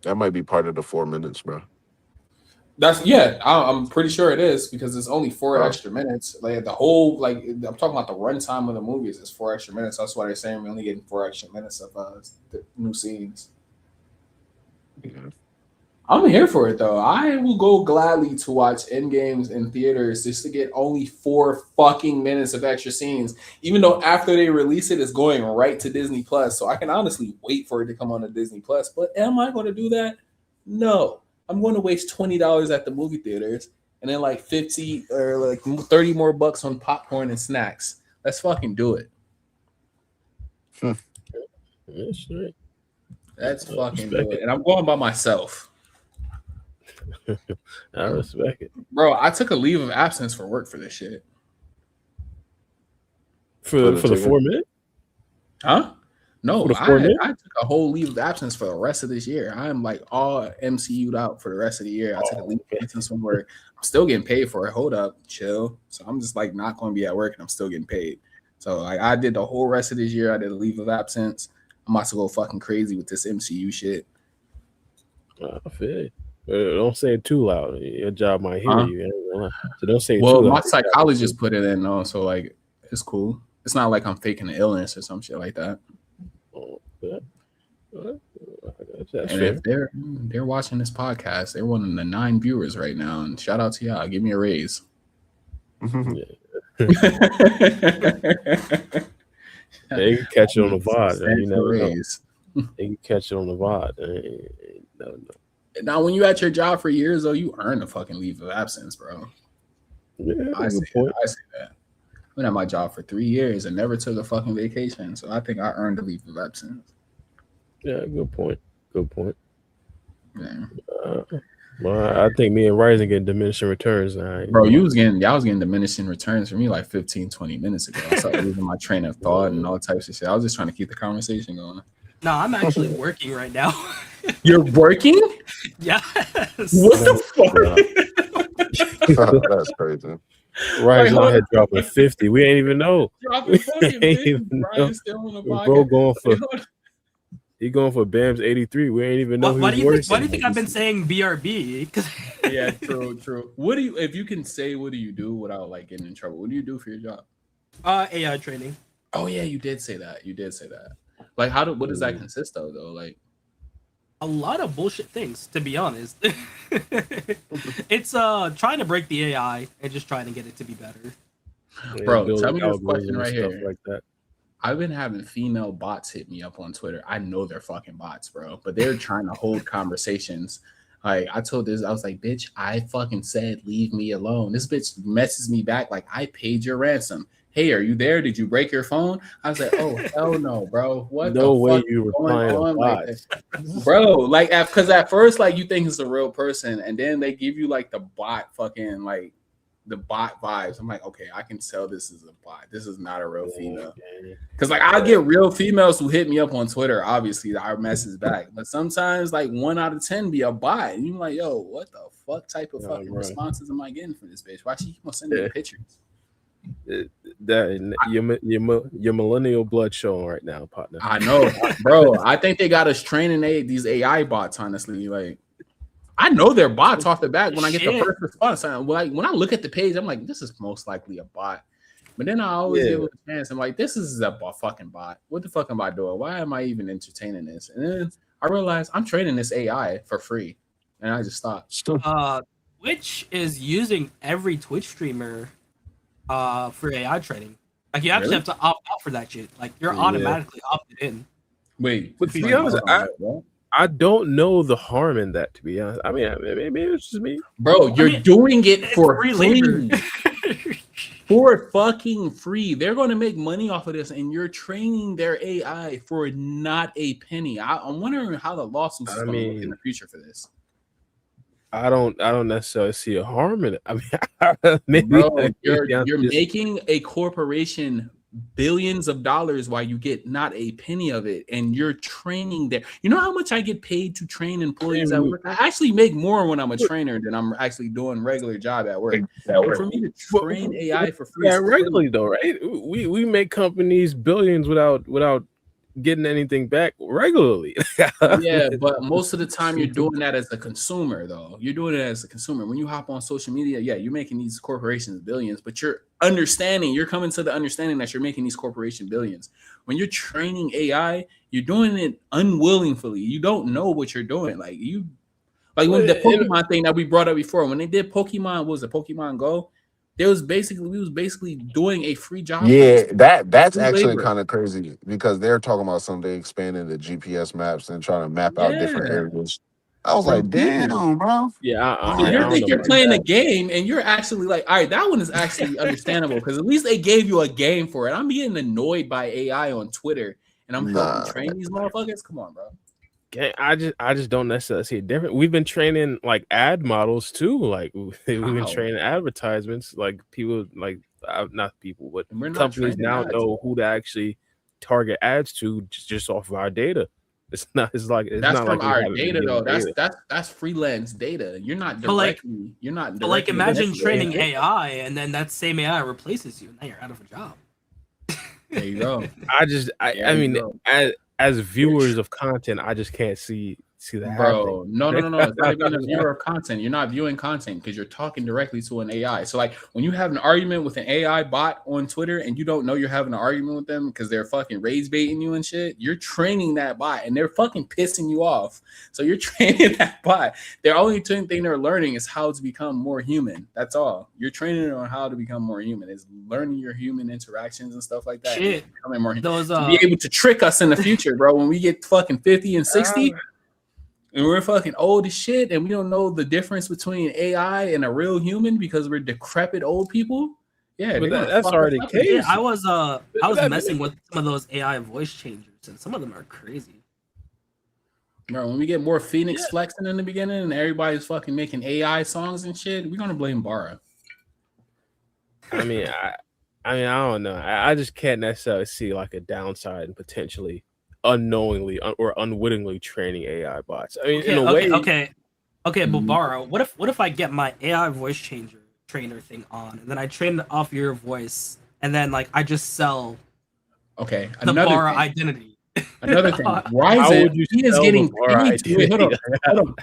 [SPEAKER 3] That might be part of the 4 minutes, bro.
[SPEAKER 2] I'm pretty sure it is because it's only 4 extra minutes. Like the whole, like I'm talking about the runtime of the movies is 4 extra minutes. That's why they're saying we're only getting 4 extra minutes of the new scenes. I'm here for it though. I will go gladly to watch Endgames in theaters just to get only 4 fucking minutes of extra scenes. Even though after they release it, it's going right to Disney Plus, so I can honestly wait for it to come on to Disney Plus. But am I going to do that? No. I'm going to waste $20 at the movie theaters and then like 50 or like 30 more bucks on popcorn and snacks. Let's fucking do it.
[SPEAKER 1] That's right.
[SPEAKER 2] Let's fucking do it. And I'm going by myself.
[SPEAKER 1] I respect it.
[SPEAKER 2] Bro, I took a leave of absence for work for this shit.
[SPEAKER 1] For the 4 minutes?
[SPEAKER 2] Huh? No, I took a whole leave of absence for the rest of this year. I'm like all MCU'd out for the rest of the year. I took a leave of absence from work. I'm still getting paid for it. Hold up, chill. So I'm just like not going to be at work and I'm still getting paid. So like I did the whole rest of this year. I did a leave of absence. I'm about to go fucking crazy with this MCU shit.
[SPEAKER 1] I feel it. Don't say it too loud. Your job might hear you. So don't say it too loud.
[SPEAKER 2] Well, my psychologist put it in though, so like it's cool. It's not like I'm faking an illness or some shit like that. And if they're watching this podcast, they're one of the 9 viewers right now. And shout out to y'all. Give me a raise.
[SPEAKER 1] They can catch it on the VOD. You never know. They can catch it on the VOD. No.
[SPEAKER 2] Now, when you at your job for years, though, you earn a fucking leave of absence, bro.
[SPEAKER 1] Yeah,
[SPEAKER 2] I say that. I've been at my job for 3 years and never took a fucking vacation, so I think I earned a leave of absence.
[SPEAKER 1] Yeah, good point.
[SPEAKER 2] Yeah.
[SPEAKER 1] Well, I think me and Raizen getting diminishing returns now.
[SPEAKER 2] Bro, y'all was getting diminishing returns for me like 15, 20 minutes ago. I started losing my train of thought and all types of shit. I was just trying to keep the conversation going.
[SPEAKER 4] No, I'm actually working right now.
[SPEAKER 2] You're working?
[SPEAKER 4] Yes.
[SPEAKER 2] What the
[SPEAKER 3] fuck? That's crazy.
[SPEAKER 1] Right, I had dropping 50. We ain't even know.
[SPEAKER 2] Dropping fucking 50. Brian's still on the podcast.
[SPEAKER 1] He going for Bam's 83. We ain't even know.
[SPEAKER 4] Why do you think I've been saying BRB?
[SPEAKER 2] Yeah, true. What do you? If you can say, what do you do without like getting in trouble? What do you do for your job?
[SPEAKER 4] AI training.
[SPEAKER 2] Oh yeah, you did say that. Like, what does that consist of though? Like,
[SPEAKER 4] a lot of bullshit things, to be honest. It's trying to break the AI and just trying to get it to be better.
[SPEAKER 2] Bro, tell me this question right here.
[SPEAKER 1] Like that.
[SPEAKER 2] I've been having female bots hit me up on Twitter. I know they're fucking bots, bro, but they're trying to hold conversations. Like I was like, bitch, I fucking said leave me alone. This bitch messes me back like I paid your ransom. Hey, are you there? Did you break your phone? I was like, oh hell no, bro. What
[SPEAKER 1] no
[SPEAKER 2] the
[SPEAKER 1] way
[SPEAKER 2] fuck
[SPEAKER 1] you were replying on bots.
[SPEAKER 2] Bro, like because at first like you think it's a real person, and then they give you like the bot fucking like the bot vibes. I'm like, okay, I can tell this is a bot. This is not a real female. Because like I get real females who hit me up on Twitter. Obviously, I message back, but sometimes like 1 out of 10 be a bot, and you're like, yo, what the fuck type of fucking responses am I getting from this bitch? Why she keep on sending me pictures?
[SPEAKER 1] Your millennial blood showing right now, partner.
[SPEAKER 2] I know, bro. I think they got us training these AI bots. Honestly, like I know they're bots off the bat. When I get the first response, when I look at the page, I'm like, this is most likely a bot. But then I always give it a chance. I'm like, this is a fucking bot. What the fuck am I doing? Why am I even entertaining this? And then I realized I'm training this AI for free, and I just stopped.
[SPEAKER 4] Twitch is using every Twitch streamer for AI training. Like you actually have to opt out for that shit. Like you're automatically opted in.
[SPEAKER 2] Wait,
[SPEAKER 1] but to be honest, I don't know the harm in that. To be honest, I mean, maybe it's just me,
[SPEAKER 2] bro. You're doing it for free. For fucking free. They're going to make money off of this, and you're training their AI for not a penny. I'm wondering how the lawsuits is going to look in the future for this.
[SPEAKER 1] I don't necessarily see a harm in it. I mean,
[SPEAKER 2] bro, you're making a corporation billions of dollars while you get not a penny of it, and you're training there. You know how much I get paid to train employees at work? I actually make more when I'm a trainer than I'm actually doing regular job at work. For me to train AI for free,
[SPEAKER 1] regularly though, right? We make companies billions without getting anything back regularly.
[SPEAKER 2] Yeah, but most of the time you're doing that as a consumer, though. You're doing it as a consumer. When you hop on social media, yeah, you're making these corporations billions, but you're coming to the understanding that you're making these corporation billions. When you're training AI, you're doing it unwillingly. You don't know what you're doing. Like when the Pokemon thing that we brought up before, when they did Pokemon, what was it, Pokemon Go? We was basically doing a free job.
[SPEAKER 3] Yeah, that's actually kind of crazy because they're talking about something expanding the GPS maps and trying to map out different areas. I was like, damn, bro.
[SPEAKER 1] Yeah,
[SPEAKER 2] you think you're playing a game and you're actually like, all right, that one is actually understandable because at least they gave you a game for it. I'm getting annoyed by AI on Twitter and I'm helping train these motherfuckers. Come on, bro.
[SPEAKER 1] I just don't necessarily see it different. We've been training like ad models too. Like we've been training advertisements. Like people, like not people, but companies now know who to actually target ads to just off of our data. It's not. It's like it's
[SPEAKER 2] that's
[SPEAKER 1] not
[SPEAKER 2] from
[SPEAKER 1] like
[SPEAKER 2] our data though. That's freelance data. You're not directly. You're not.
[SPEAKER 4] But like, imagine training AI and then that same AI replaces you. Now you're out of a job.
[SPEAKER 2] There you go.
[SPEAKER 1] I mean, as viewers of content, I just can't see that
[SPEAKER 2] bro happening. No it's not even a viewer of content. You're not viewing content because you're talking directly to an AI. So like when you have an argument with an AI bot on Twitter and you don't know you're having an argument with them because they're fucking rage baiting you and shit, you're training that bot and they're fucking pissing you off. So you're training that bot. Their only thing they're learning is how to become more human. That's all. You're training it on how to become more human. Is learning your human interactions and stuff like that.
[SPEAKER 4] Shit.
[SPEAKER 2] Becoming more human. To be able to trick us in the future, bro, when we get fucking 50 and 60 and we're fucking old as shit and we don't know the difference between AI and a real human because we're decrepit old people. Yeah,
[SPEAKER 1] but that's already the case.
[SPEAKER 4] Yeah, I was messing with some of those AI voice changers and some of them are crazy.
[SPEAKER 2] Bro, when we get more Phoenix flexing in the beginning and everybody's fucking making AI songs and shit, we're gonna blame Bara.
[SPEAKER 1] I mean, I don't know. I just can't necessarily see like a downside and potentially unknowingly or unwittingly training AI bots. I mean, in a way.
[SPEAKER 4] Okay, but Bara, what if I get my AI voice trainer thing on, and then I train it off your voice, and then like I just sell the Bara identity.
[SPEAKER 2] Another thing, Raizen is getting paid.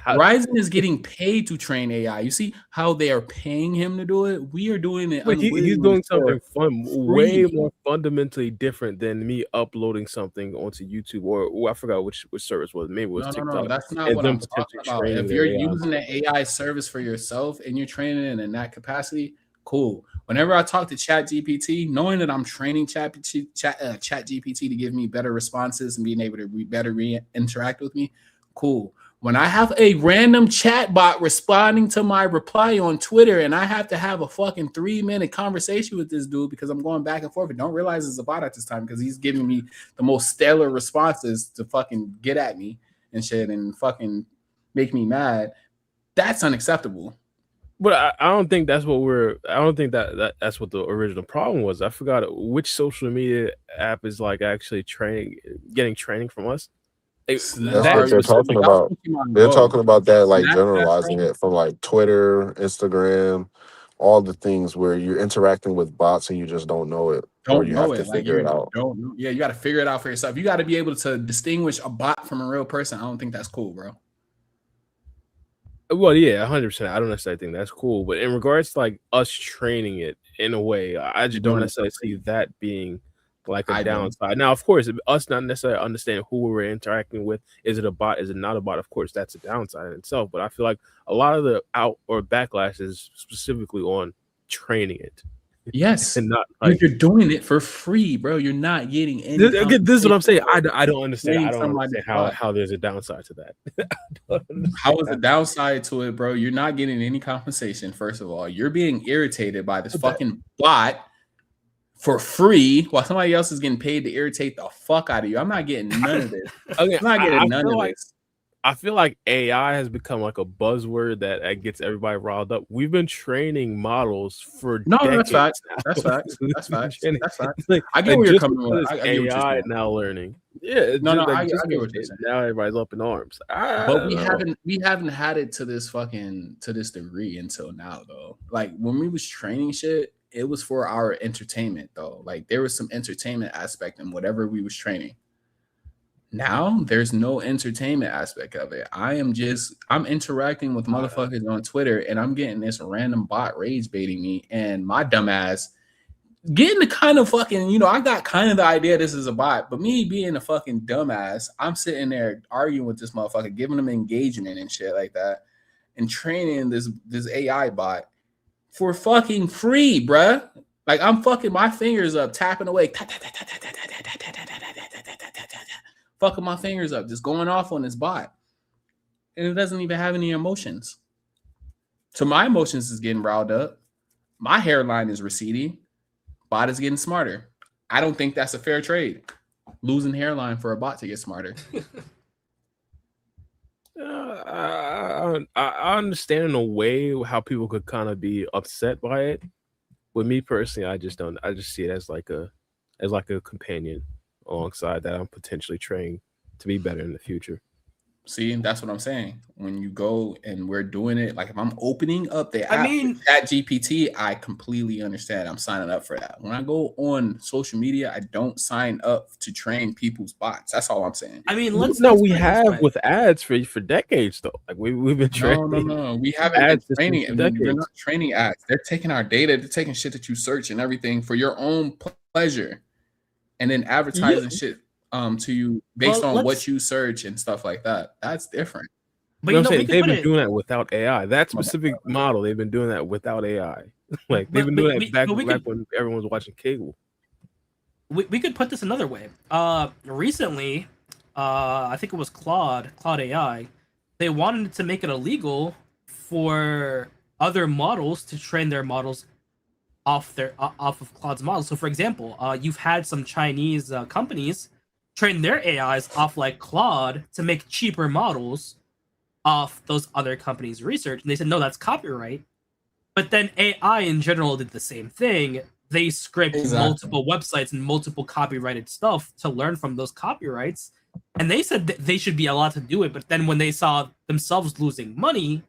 [SPEAKER 2] Raizen is getting paid to train AI. You see how they are paying him to do it? We are doing it.
[SPEAKER 1] But he's doing something fun, way more fundamentally different than me uploading something onto YouTube or I forgot which service was. Maybe it was TikTok.
[SPEAKER 2] No, that's not what I'm talking about. If you're using the AI service for yourself and you're training it in that capacity, cool. Whenever I talk to ChatGPT, knowing that I'm training ChatGPT to give me better responses and being able to better interact with me, cool. When I have a random chat bot responding to my reply on Twitter and I have to have a fucking 3-minute conversation with this dude because I'm going back and forth and don't realize it's a bot at this time because he's giving me the most stellar responses to fucking get at me and shit and fucking make me mad, that's unacceptable.
[SPEAKER 1] But I don't think that's what I don't think that's what the original problem was. I forgot which social media app is like actually getting training from us.
[SPEAKER 3] That's what they're talking about. They're talking about that, like generalizing it from like Twitter, Instagram, all the things where you're interacting with bots and you just don't know it. Or you have to figure it out.
[SPEAKER 2] You got to figure it out for yourself. You got to be able to distinguish a bot from a real person. I don't think that's cool, bro.
[SPEAKER 1] Well, yeah, 100%. I don't necessarily think that's cool, but in regards to like us training it in a way, I just don't necessarily see that being like a downside. Now, of course, us not necessarily understanding who we're interacting with, is it a bot, is it not a bot? Of course, that's a downside in itself. But I feel like a lot of the backlash is specifically on training it.
[SPEAKER 2] Yes, and not like, you're doing it for free, bro. You're not getting any.
[SPEAKER 1] This is what I'm saying. I don't understand. I don't understand how there's a downside to that.
[SPEAKER 2] How is the downside to it, bro? You're not getting any compensation. First of all, you're being irritated by this fucking bot for free while somebody else is getting paid to irritate the fuck out of you. I'm not getting none of this. I'm not getting none of this.
[SPEAKER 1] I feel like AI has become like a buzzword that gets everybody riled up. We've been training models for decades.
[SPEAKER 2] That's facts. Like, I get where you're coming from.
[SPEAKER 1] AI now learning. Yeah,
[SPEAKER 2] I get what you're saying.
[SPEAKER 1] Now everybody's up in arms.
[SPEAKER 2] But we haven't had it to this degree until now though. Like when we was training shit, it was for our entertainment though. Like there was some entertainment aspect in whatever we was training. Now there's no entertainment aspect of it. I'm interacting with motherfuckers on Twitter and I'm getting this random bot rage baiting me and my dumb ass getting the kind of fucking, I got kind of the idea this is a bot, but me being a fucking dumbass, I'm sitting there arguing with this motherfucker, giving him engagement and shit like that and training this AI bot for fucking free, bruh. Like I'm fucking my fingers up, tapping away. Fucking my fingers up, just going off on this bot. And it doesn't even have any emotions. So my emotions is getting riled up. My hairline is receding. Bot is getting smarter. I don't think that's a fair trade. Losing hairline for a bot to get smarter.
[SPEAKER 1] I understand in a way how people could kind of be upset by it. With me personally, I just don't. I just see it as like a companion alongside that I'm potentially training to be better in the future.
[SPEAKER 2] See, that's what I'm saying. When you go and we're doing it, like if I'm opening up the app, ChatGPT, I completely understand. I'm signing up for that. When I go on social media, I don't sign up to train people's bots. That's all I'm saying.
[SPEAKER 4] I mean,
[SPEAKER 1] we have with ads for decades though. Like we've been training.
[SPEAKER 2] No. We haven't been training, and we're not training ads. They're taking our data, they're taking shit that you search and everything for your own pleasure, and then advertising shit to you based on what you search and stuff like that. That's different.
[SPEAKER 1] But I'm saying they've been doing that without AI. That specific model, they've been doing that without AI. Like they've been doing that back when everyone was watching cable.
[SPEAKER 4] We could put this another way. Recently, I think it was Claude AI. They wanted to make it illegal for other models to train their models off of Claude's models. So, for example, you've had some Chinese companies train their AIs off like Claude to make cheaper models off those other companies' research. And they said, no, that's copyright. But then AI in general did the same thing. They scraped multiple websites and multiple copyrighted stuff to learn from those copyrights. And they said that they should be allowed to do it. But then when they saw themselves losing money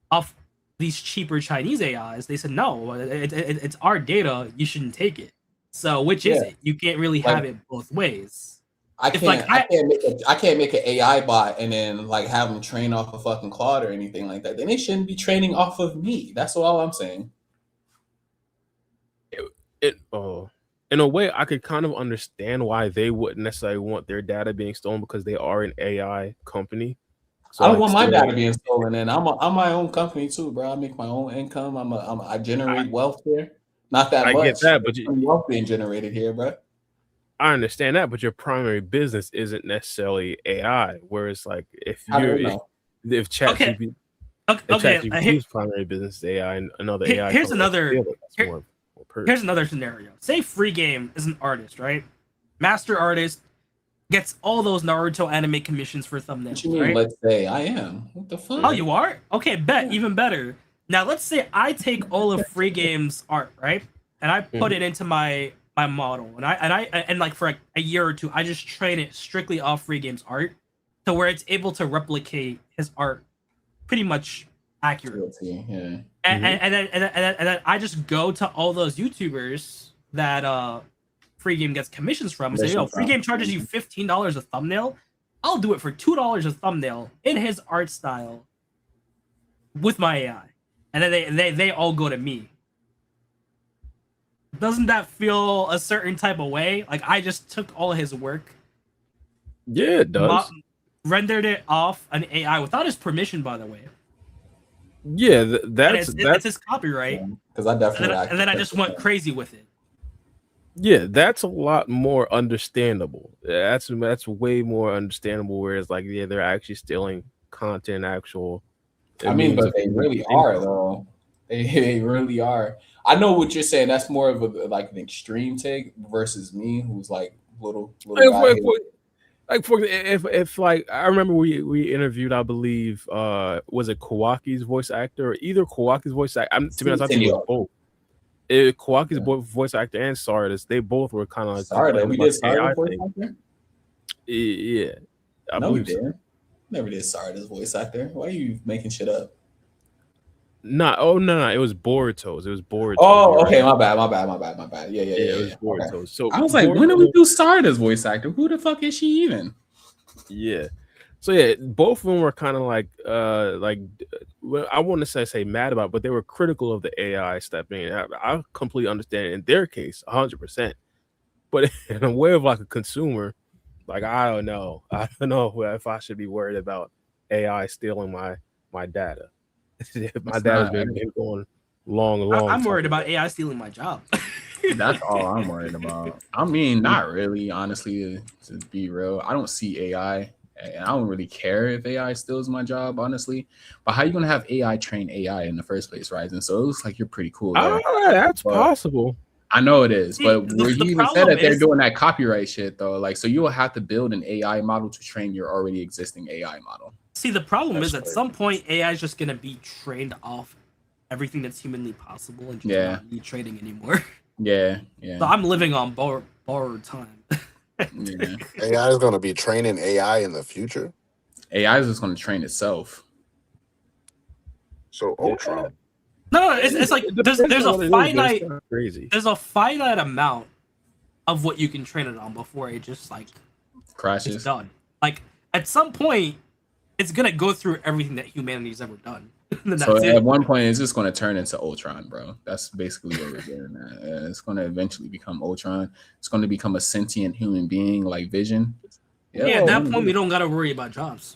[SPEAKER 4] off these cheaper Chinese AIs, they said, no, it's our data. You shouldn't take it. So which is it? You can't really have it both ways.
[SPEAKER 2] I can't make an AI bot and then like have them train off of fucking Claude or anything like that. Then they shouldn't be training off of me. That's all I'm saying.
[SPEAKER 1] In a way, I could kind of understand why they wouldn't necessarily want their data being stolen because they are an AI company.
[SPEAKER 2] So I don't want my data being stolen. And I'm my own company too, bro. I make my own income. I generate wealth here. Not that much. I get that, but wealth being generated here, bro.
[SPEAKER 1] I understand that, but your primary business isn't necessarily AI. Whereas, like, if ChatGPT's primary business is AI, and another AI.
[SPEAKER 4] Here's another scenario. Say Free Game is an artist, right? Master artist gets all those Naruto anime commissions for thumbnails.
[SPEAKER 2] What you mean? Right? Let's say I am. What the fuck?
[SPEAKER 4] Oh, you are? Okay, bet even better. Now let's say I take all of Free Game's art, right, and I put it into my model, and like for a year or two, I just train it strictly off Free Game's art, to where it's able to replicate his art pretty much accurately. Yeah. And then I just go to all those YouTubers that Free Game gets commissions from and say, yo, Free Game charges you $15 a thumbnail. I'll do it for $2 a thumbnail in his art style with my AI. And then they all go to me. Doesn't that feel a certain type of way? Like I just took all his work.
[SPEAKER 1] Yeah, it does.
[SPEAKER 4] Rendered it off an AI without his permission, by the way.
[SPEAKER 1] Yeah, that's
[SPEAKER 4] his copyright.
[SPEAKER 2] Because I definitely
[SPEAKER 4] and then I just went crazy with it.
[SPEAKER 1] Yeah, that's a lot more understandable. That's way more understandable. Whereas, like, yeah, they're actually stealing content, actual.
[SPEAKER 2] I mean, but they really are, though. They really are. I know what you're saying. That's more of an extreme take versus me, who's like little
[SPEAKER 1] if I remember we interviewed, I believe, was it Kawaki's voice actor or either Kawaki's voice actor? To be honest, I think it was both. Kawaki's voice actor and Sardis, they both were kind of like
[SPEAKER 2] Sardis. We did Sardis voice actor.
[SPEAKER 1] Yeah,
[SPEAKER 2] I believe we did. Never did Sardis voice actor. Why are you making shit up?
[SPEAKER 1] No, it was Boruto's. It was Boruto.
[SPEAKER 2] Oh, okay, my bad. Yeah.
[SPEAKER 1] It was Boruto's. Okay. So
[SPEAKER 2] I was like, when did we do Sarada's voice actor? Who the fuck is she even?
[SPEAKER 1] Yeah. So yeah, both of them were kind of like I wouldn't say mad about, but they were critical of the AI stepping in. I completely understand it in their case, 100%. But in a way of like a consumer, like I don't know if I should be worried about AI stealing my data. My data's been going long.
[SPEAKER 4] I'm worried about AI stealing my job.
[SPEAKER 2] That's all I'm worried about. I mean, not really, honestly, to be real. I don't see AI, and I don't really care if AI steals my job, honestly. But how are you gonna have AI train AI in the first place, Raizen? So it looks like you're pretty cool there.
[SPEAKER 1] That's possible.
[SPEAKER 2] I know it is, but he even said that they're doing that copyright shit though. Like, so you will have to build an AI model to train your already existing AI model.
[SPEAKER 4] See, the problem is at some point AI is just gonna be trained off everything that's humanly possible and just not be trading anymore.
[SPEAKER 2] Yeah.
[SPEAKER 4] So I'm living on borrowed time.
[SPEAKER 3] Yeah. AI is gonna be training AI in the future.
[SPEAKER 2] AI is just gonna train itself.
[SPEAKER 3] So Ultron.
[SPEAKER 4] No, it's like there's a finite amount of what you can train it on before it just like
[SPEAKER 2] crashes.
[SPEAKER 4] It's done. Like at some point, it's gonna go through everything that humanity's ever done.
[SPEAKER 2] So at one point, it's just gonna turn into Ultron, bro. That's basically what we're getting at. It's gonna eventually become Ultron. It's gonna become a sentient human being like Vision.
[SPEAKER 4] Yeah, at that point, we don't gotta worry about jobs.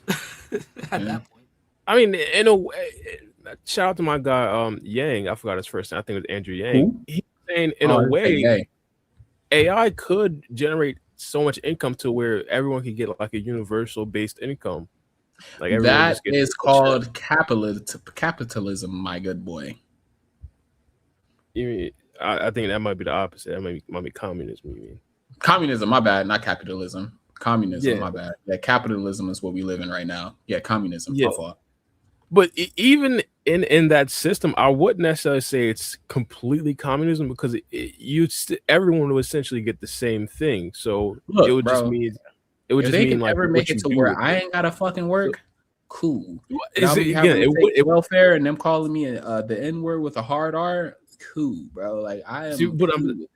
[SPEAKER 4] At that point,
[SPEAKER 1] I mean, in a way. Shout out to my guy, Yang. I forgot his first name. I think it was Andrew Yang. He's saying in a way, AI could generate so much income to where everyone could get like a universal based income.
[SPEAKER 2] Like that is called capitalism, my good boy.
[SPEAKER 1] I think that might be the opposite. That might be communism. You mean
[SPEAKER 2] communism? My bad, not capitalism. Communism, my bad. Yeah, capitalism is what we live in right now. Yeah, communism.
[SPEAKER 1] Yeah. But even in that system, I wouldn't necessarily say it's completely communism because everyone would essentially get the same thing. So
[SPEAKER 2] look,
[SPEAKER 1] it would
[SPEAKER 2] bro,
[SPEAKER 1] just mean if
[SPEAKER 2] they can ever make it to where I ain't gotta fucking work. Cool. It welfare and them calling me the N-word with a hard R. Cool, bro. Like I am.
[SPEAKER 1] But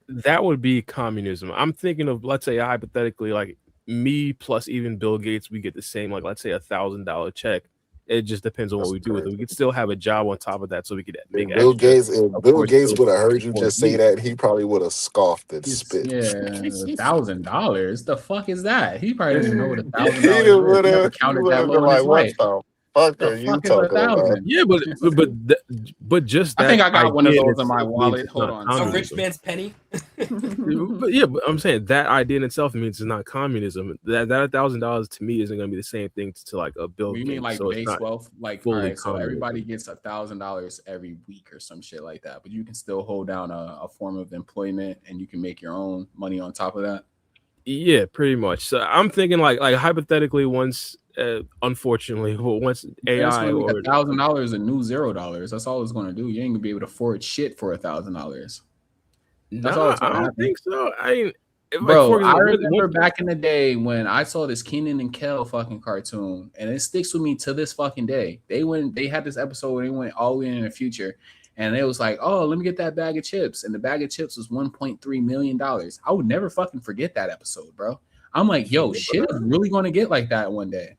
[SPEAKER 1] that would be communism. I'm thinking of, let's say hypothetically, like me plus even Bill Gates, we get the same, like let's say $1,000 check. It just depends on what we do with it. We could still have a job on top of that, so we could make
[SPEAKER 3] Bill Gates. If Bill Gates would have heard you just say that, he probably would have scoffed and spit.
[SPEAKER 2] Yeah, $1,000. The fuck is that? He probably doesn't know what $1,000 is. He never counted that low in his life.
[SPEAKER 3] Fuck are you talking about?
[SPEAKER 1] Yeah, but just that.
[SPEAKER 2] I think I got one of those in my wallet. Hold on,
[SPEAKER 4] a rich man's penny.
[SPEAKER 1] but I'm saying that idea in itself means it's not communism. That $1,000 to me isn't going to be the same thing to like a bill.
[SPEAKER 2] You mean like base wealth? Like so everybody gets $1,000 every week or some shit like that, but you can still hold down a form of employment and you can make your own money on top of that.
[SPEAKER 1] Yeah, pretty much. So I'm thinking like hypothetically once. Unfortunately, once AI or
[SPEAKER 2] $1,000 a new $0. That's all it's going to do. You ain't gonna be able to afford shit for $1,000.
[SPEAKER 1] No, I don't think so. I
[SPEAKER 2] remember back in the day when I saw this Kenan and Kel fucking cartoon, and it sticks with me to this fucking day. They had this episode where they went all the way in the future, and it was like, oh, let me get that bag of chips, and the bag of chips was $1.3 million. I would never fucking forget that episode, bro. I'm like, yo, shit is really going to get like that one day.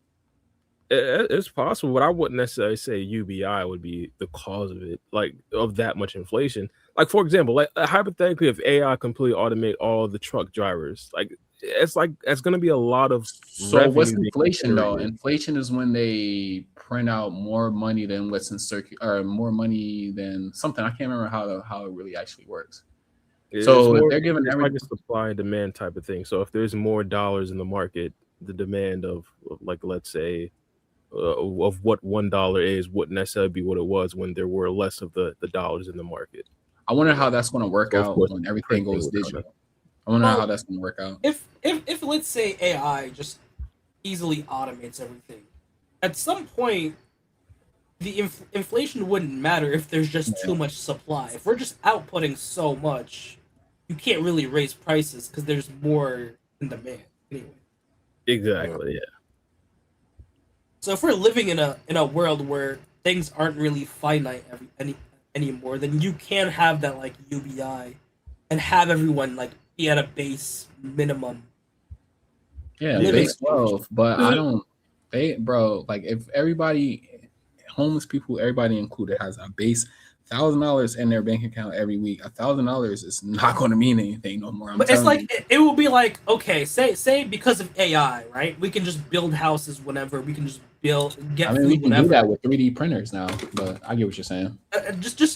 [SPEAKER 1] It's possible, but I wouldn't necessarily say UBI would be the cause of it, like of that much inflation. Like, for example, like hypothetically, if AI completely automate all the truck drivers, it's going to be a lot of.
[SPEAKER 2] So what's inflation though? Inflation is when they print out more money than what's in or more money than something. I can't remember how it really actually works. So they're giving
[SPEAKER 1] like a supply and demand type of thing. So if there's more dollars in the market, the demand of like, let's say, of what $1 is wouldn't necessarily be what it was when there were less of the dollars in the market.
[SPEAKER 2] I wonder how that's going to work out when everything goes digital. I wonder how that's going to work out.
[SPEAKER 4] If let's say AI just easily automates everything, at some point the inflation wouldn't matter if there's just too much supply. If we're just outputting so much, you can't really raise prices because there's more in demand anyway.
[SPEAKER 1] Exactly, yeah.
[SPEAKER 4] So if we're living in a world where things aren't really finite anymore, then you can have that like UBI and have everyone like be at a base minimum.
[SPEAKER 5] Yeah, base 12, but I don't. Bro, like if everybody, homeless people, everybody included, has a base $1,000 in their bank account every week, $1,000 is not going to mean anything no more.
[SPEAKER 4] But it's like it will be like, okay, say because of AI, right? We can just build houses whenever. We can just get food
[SPEAKER 5] we can
[SPEAKER 4] whenever.
[SPEAKER 5] do that with 3D printers now. But I get what you're saying.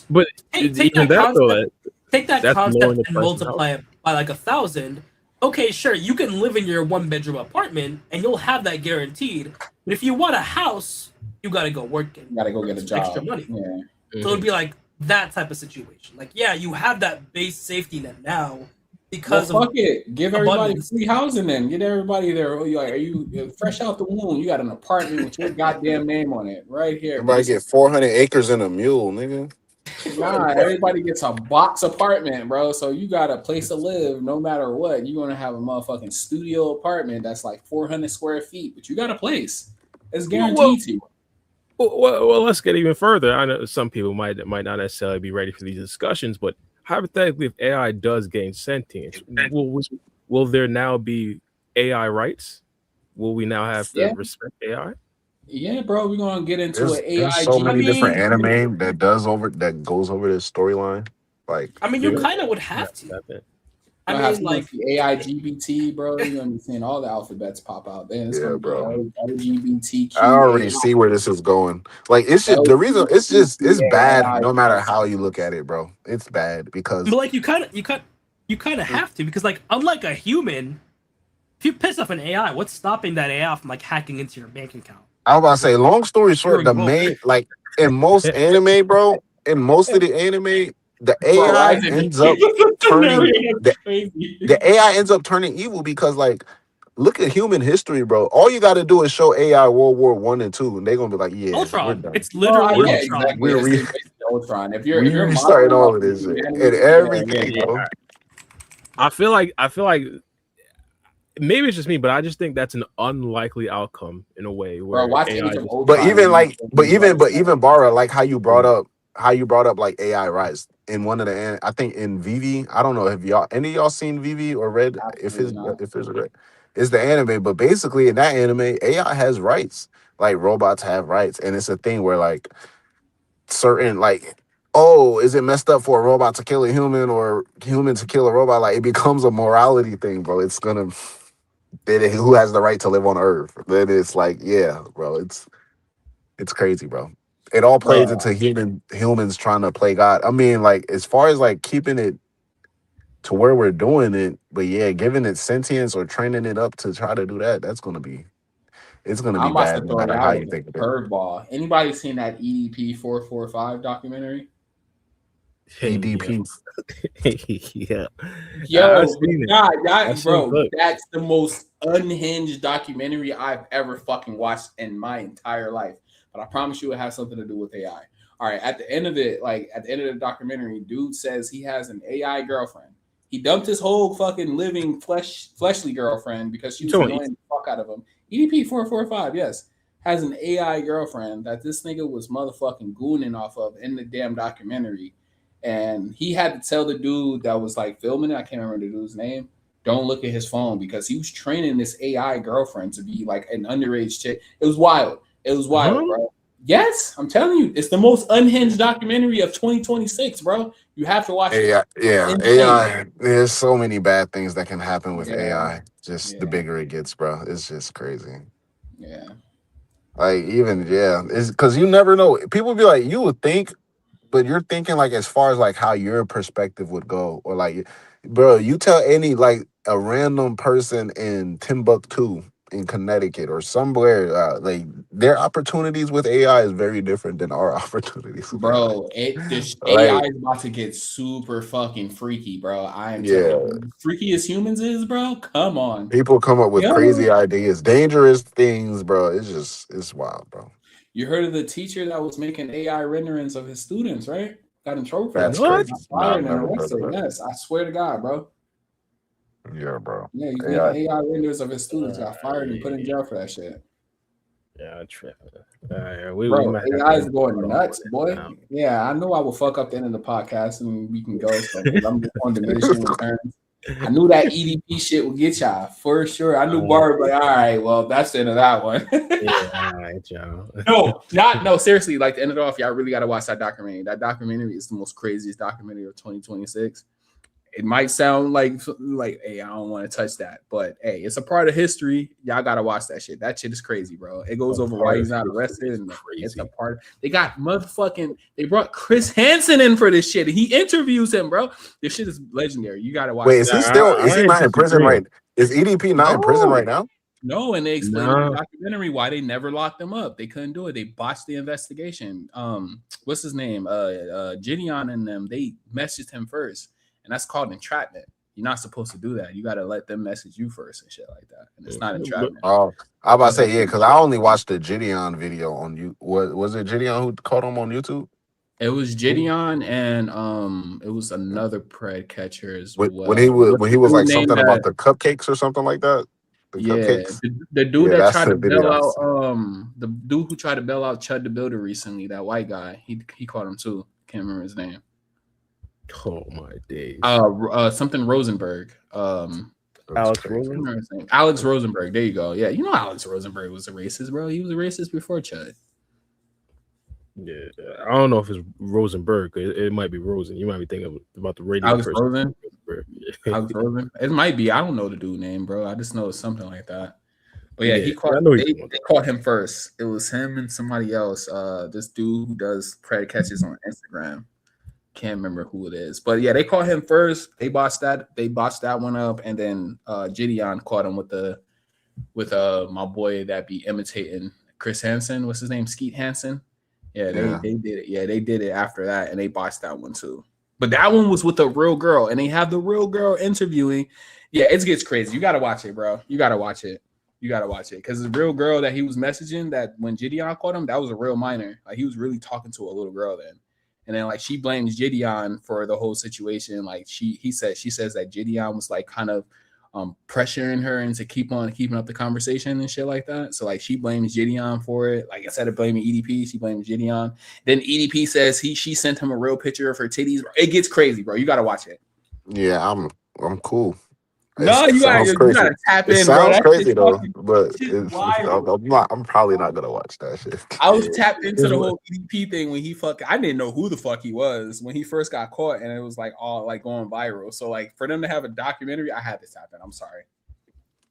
[SPEAKER 1] But take
[SPEAKER 4] that concept and multiply it by like 1,000. Okay, sure, you can live in your 1-bedroom apartment and you'll have that guaranteed. But if you want a house, you got to go work it.
[SPEAKER 5] You got to go get a job.
[SPEAKER 4] Extra money.
[SPEAKER 5] Yeah.
[SPEAKER 4] Mm-hmm. So it'd be like that type of situation. Like, yeah, you have that base safety net now because
[SPEAKER 2] fuck it. Give everybody free housing then. Get everybody there. Are you fresh out the womb? You got an apartment with your goddamn name on it right here.
[SPEAKER 3] Everybody get 400 acres and a mule, nigga.
[SPEAKER 2] Nah, everybody gets a box apartment, bro. So you got a place to live no matter what. You're gonna have a motherfucking studio apartment that's like 400 square feet, but you got a place. It's guaranteed to you.
[SPEAKER 1] Well, let's get even further. I know some people might not necessarily be ready for these discussions, but hypothetically, if AI does gain sentience, will there now be AI rights? Will we now have to respect AI?
[SPEAKER 2] Yeah, bro, we're gonna get into an AI.
[SPEAKER 3] There's so many different anime that goes over this storyline. Like,
[SPEAKER 4] I mean, you kind of would have to.
[SPEAKER 2] I mean, like the AI GBT, bro. You're gonna be seeing all the alphabets pop out. Then it's gonna
[SPEAKER 3] bro.
[SPEAKER 2] be LGBTQ.
[SPEAKER 3] I already see where this is going. Like, it's just the reason. It's bad. No matter how you look at it, bro. It's bad because.
[SPEAKER 4] But like, you kind of have to, because like, unlike a human, if you piss off an AI, what's stopping that AI from like hacking into your bank account?
[SPEAKER 3] I was about to say, long story short, the main, like in most anime, bro, in most of the anime, the AI ends up turning the AI ends up turning evil because, like, look at human history, bro. All you got to do is show AI World War I and II, and they're gonna be like, yeah,
[SPEAKER 4] Ultron. It's literally Ultron.
[SPEAKER 2] Exactly. We're
[SPEAKER 3] Ultron. If you're restarting all of this shit and everything, bro.
[SPEAKER 1] I feel like. Maybe it's just me, but I just think that's an unlikely outcome in a way. Where
[SPEAKER 3] even Bara, like how you brought up like AI rise in one of the, I think in Vivi. I don't know if any of y'all seen Vivi or read if it's read. It's the anime, but basically in that anime, AI has rights. Like robots have rights, and it's a thing where like certain like. Oh, is it messed up for a robot to kill a human or human to kill a robot? Like it becomes a morality thing, bro. It's gonna. Who has the right to live on Earth? Then it's like, yeah, bro, it's crazy, bro. It all plays into humans trying to play God. I mean, like as far as like keeping it to where we're doing it, but yeah, giving it sentience or training it up to try to do that, it's gonna be bad no matter how you think of it.
[SPEAKER 2] Curveball. Anybody seen that EDP 445 documentary?
[SPEAKER 3] EDP.
[SPEAKER 1] Yeah.
[SPEAKER 2] Yo, bro, that's the most unhinged documentary I've ever fucking watched in my entire life. But I promise you it has something to do with AI. All right, at the end of it, like at the end of the documentary, dude says he has an AI girlfriend. He dumped his whole fucking living fleshly girlfriend because she was annoying the fuck out of him. EDP 445, yes, has an AI girlfriend that this nigga was motherfucking gooning off of in the damn documentary. And he had to tell the dude that was like filming it, I can't remember the dude's name, don't look at his phone because he was training this AI girlfriend to be like an underage chick. It was wild. Bro. Yes, I'm telling you, it's the most unhinged documentary of 2026, bro. You have to watch it.
[SPEAKER 3] Yeah. AI. There's so many bad things that can happen with AI. Just the bigger it gets, bro. It's just crazy.
[SPEAKER 2] Yeah.
[SPEAKER 3] Like it's because you never know. People be like, you would think. But you're thinking like as far as like how your perspective would go, or like, bro, you tell any like a random person in Timbuktu in Connecticut or somewhere, like their opportunities with AI is very different than our opportunities.
[SPEAKER 2] Bro, AI is about to get super fucking freaky, bro. I am telling you, freaky as humans is, bro. Come on,
[SPEAKER 3] people come up with crazy ideas, dangerous things, bro. It's wild, bro.
[SPEAKER 2] You heard of the teacher that was making AI renderings of his students, right? Got in trouble for
[SPEAKER 3] that. Crazy.
[SPEAKER 2] Yes, I swear to God, bro.
[SPEAKER 3] Yeah, bro.
[SPEAKER 2] Yeah, he's making AI renders of his students. Got fired and put in jail for that shit.
[SPEAKER 1] Yeah, I'm tripping.
[SPEAKER 2] Bro, AI is going nuts, boy. Now. Yeah, I know I will fuck up the end of the podcast and we can go. So I'm just on diminishing returns. I knew that EDP shit would get y'all for sure. I knew Barb, like, all right, well, that's the end of that one.
[SPEAKER 1] Yeah, all right, y'all.
[SPEAKER 2] No, seriously, like to end it off, y'all really got to watch that documentary. That documentary is the most craziest documentary of 2026. It might sound like, hey, I don't want to touch that, but hey, it's a part of history. Y'all gotta watch that shit. That shit is crazy, bro. It goes over why he's not arrested, and it's a part. They got They brought Chris Hansen in for this shit. He interviews him, bro. This shit is legendary. You gotta watch.
[SPEAKER 3] Wait, is he still? Is he not in prison right? Is EDP not in prison right now?
[SPEAKER 2] No, and they explained in the documentary why they never locked him up. They couldn't do it. They botched the investigation. What's his name? Gideon and them. They messaged him first. And that's called entrapment. You're not supposed to do that. You got to let them message you first and shit like that. And it's not entrapment.
[SPEAKER 3] Oh, I was about to say, yeah, because I only watched the Gideon video on you. Was it Gideon who caught him on YouTube?
[SPEAKER 2] It was Gideon and it was another pred catcher as well.
[SPEAKER 3] When he was like something about the cupcakes or something like that.
[SPEAKER 2] Cupcakes? The dude that tried to bail out the dude who tried to bail out Chud the Builder recently, that white guy, he caught him too. Can't remember his name.
[SPEAKER 1] Oh my days.
[SPEAKER 2] Something Rosenberg.
[SPEAKER 1] Alex Rosenberg.
[SPEAKER 2] Alex Rosenberg. There you go. Yeah, you know Alex Rosenberg was a racist, bro. He was a racist before Chud.
[SPEAKER 1] Yeah, I don't know if it's Rosenberg. It might be Rosen. You might be thinking about the radio.
[SPEAKER 2] Alex Rosen. Alex Rosen. It might be. I don't know the dude name, bro. I just know it's something like that. But yeah, they caught him first. It was him and somebody else. This dude who does pred catches on Instagram. Can't remember who it is, but yeah, they caught him first. They botched that one up, and then Gideon caught him with my boy that be imitating Chris Hansen. What's his name? Skeet Hansen. Yeah, they did it. Yeah, they did it after that, and they botched that one too. But that one was with a real girl, and they have the real girl interviewing. Yeah, it gets crazy. You gotta watch it, bro. You gotta watch it because the real girl that he was messaging, that when Gideon caught him, that was a real minor. Like he was really talking to a little girl then. And then like she blames Gideon for the whole situation. Like she says that Gideon was like kind of pressuring her into keeping up the conversation and shit like that. So like she blames Gideon for it. Like instead of blaming EDP, she blames Gideon. Then EDP says she sent him a real picture of her titties. It gets crazy, bro. You gotta watch it.
[SPEAKER 3] Yeah, I'm cool.
[SPEAKER 2] No, you gotta tap in, bro.
[SPEAKER 3] Sounds crazy though, but I'm probably not gonna watch that shit.
[SPEAKER 2] I was tapped into the whole EDP thing when I didn't know who the fuck he was when he first got caught, and it was like all like going viral. So like for them to have a documentary, I had to tap in. I'm sorry.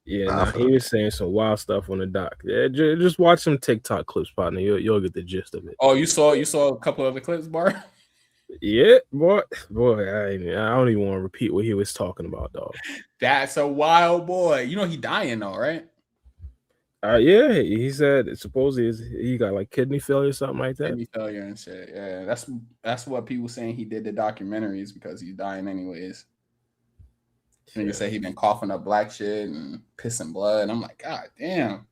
[SPEAKER 1] Yeah, he was saying some wild stuff on the doc. Yeah, just watch some TikTok clips, partner. You'll get the gist of it.
[SPEAKER 2] Oh, you saw a couple of the clips, Bar?
[SPEAKER 1] Yeah, boy, I don't even want to repeat what he was talking about, dog.
[SPEAKER 2] That's a wild boy. You know he dying though, right?
[SPEAKER 1] Yeah, he said supposedly he got like kidney failure or something like that.
[SPEAKER 2] Kidney failure and shit. Yeah, that's what people saying he did the documentaries because he's dying anyways. And you say he been coughing up black shit and pissing blood. And I'm like, God damn,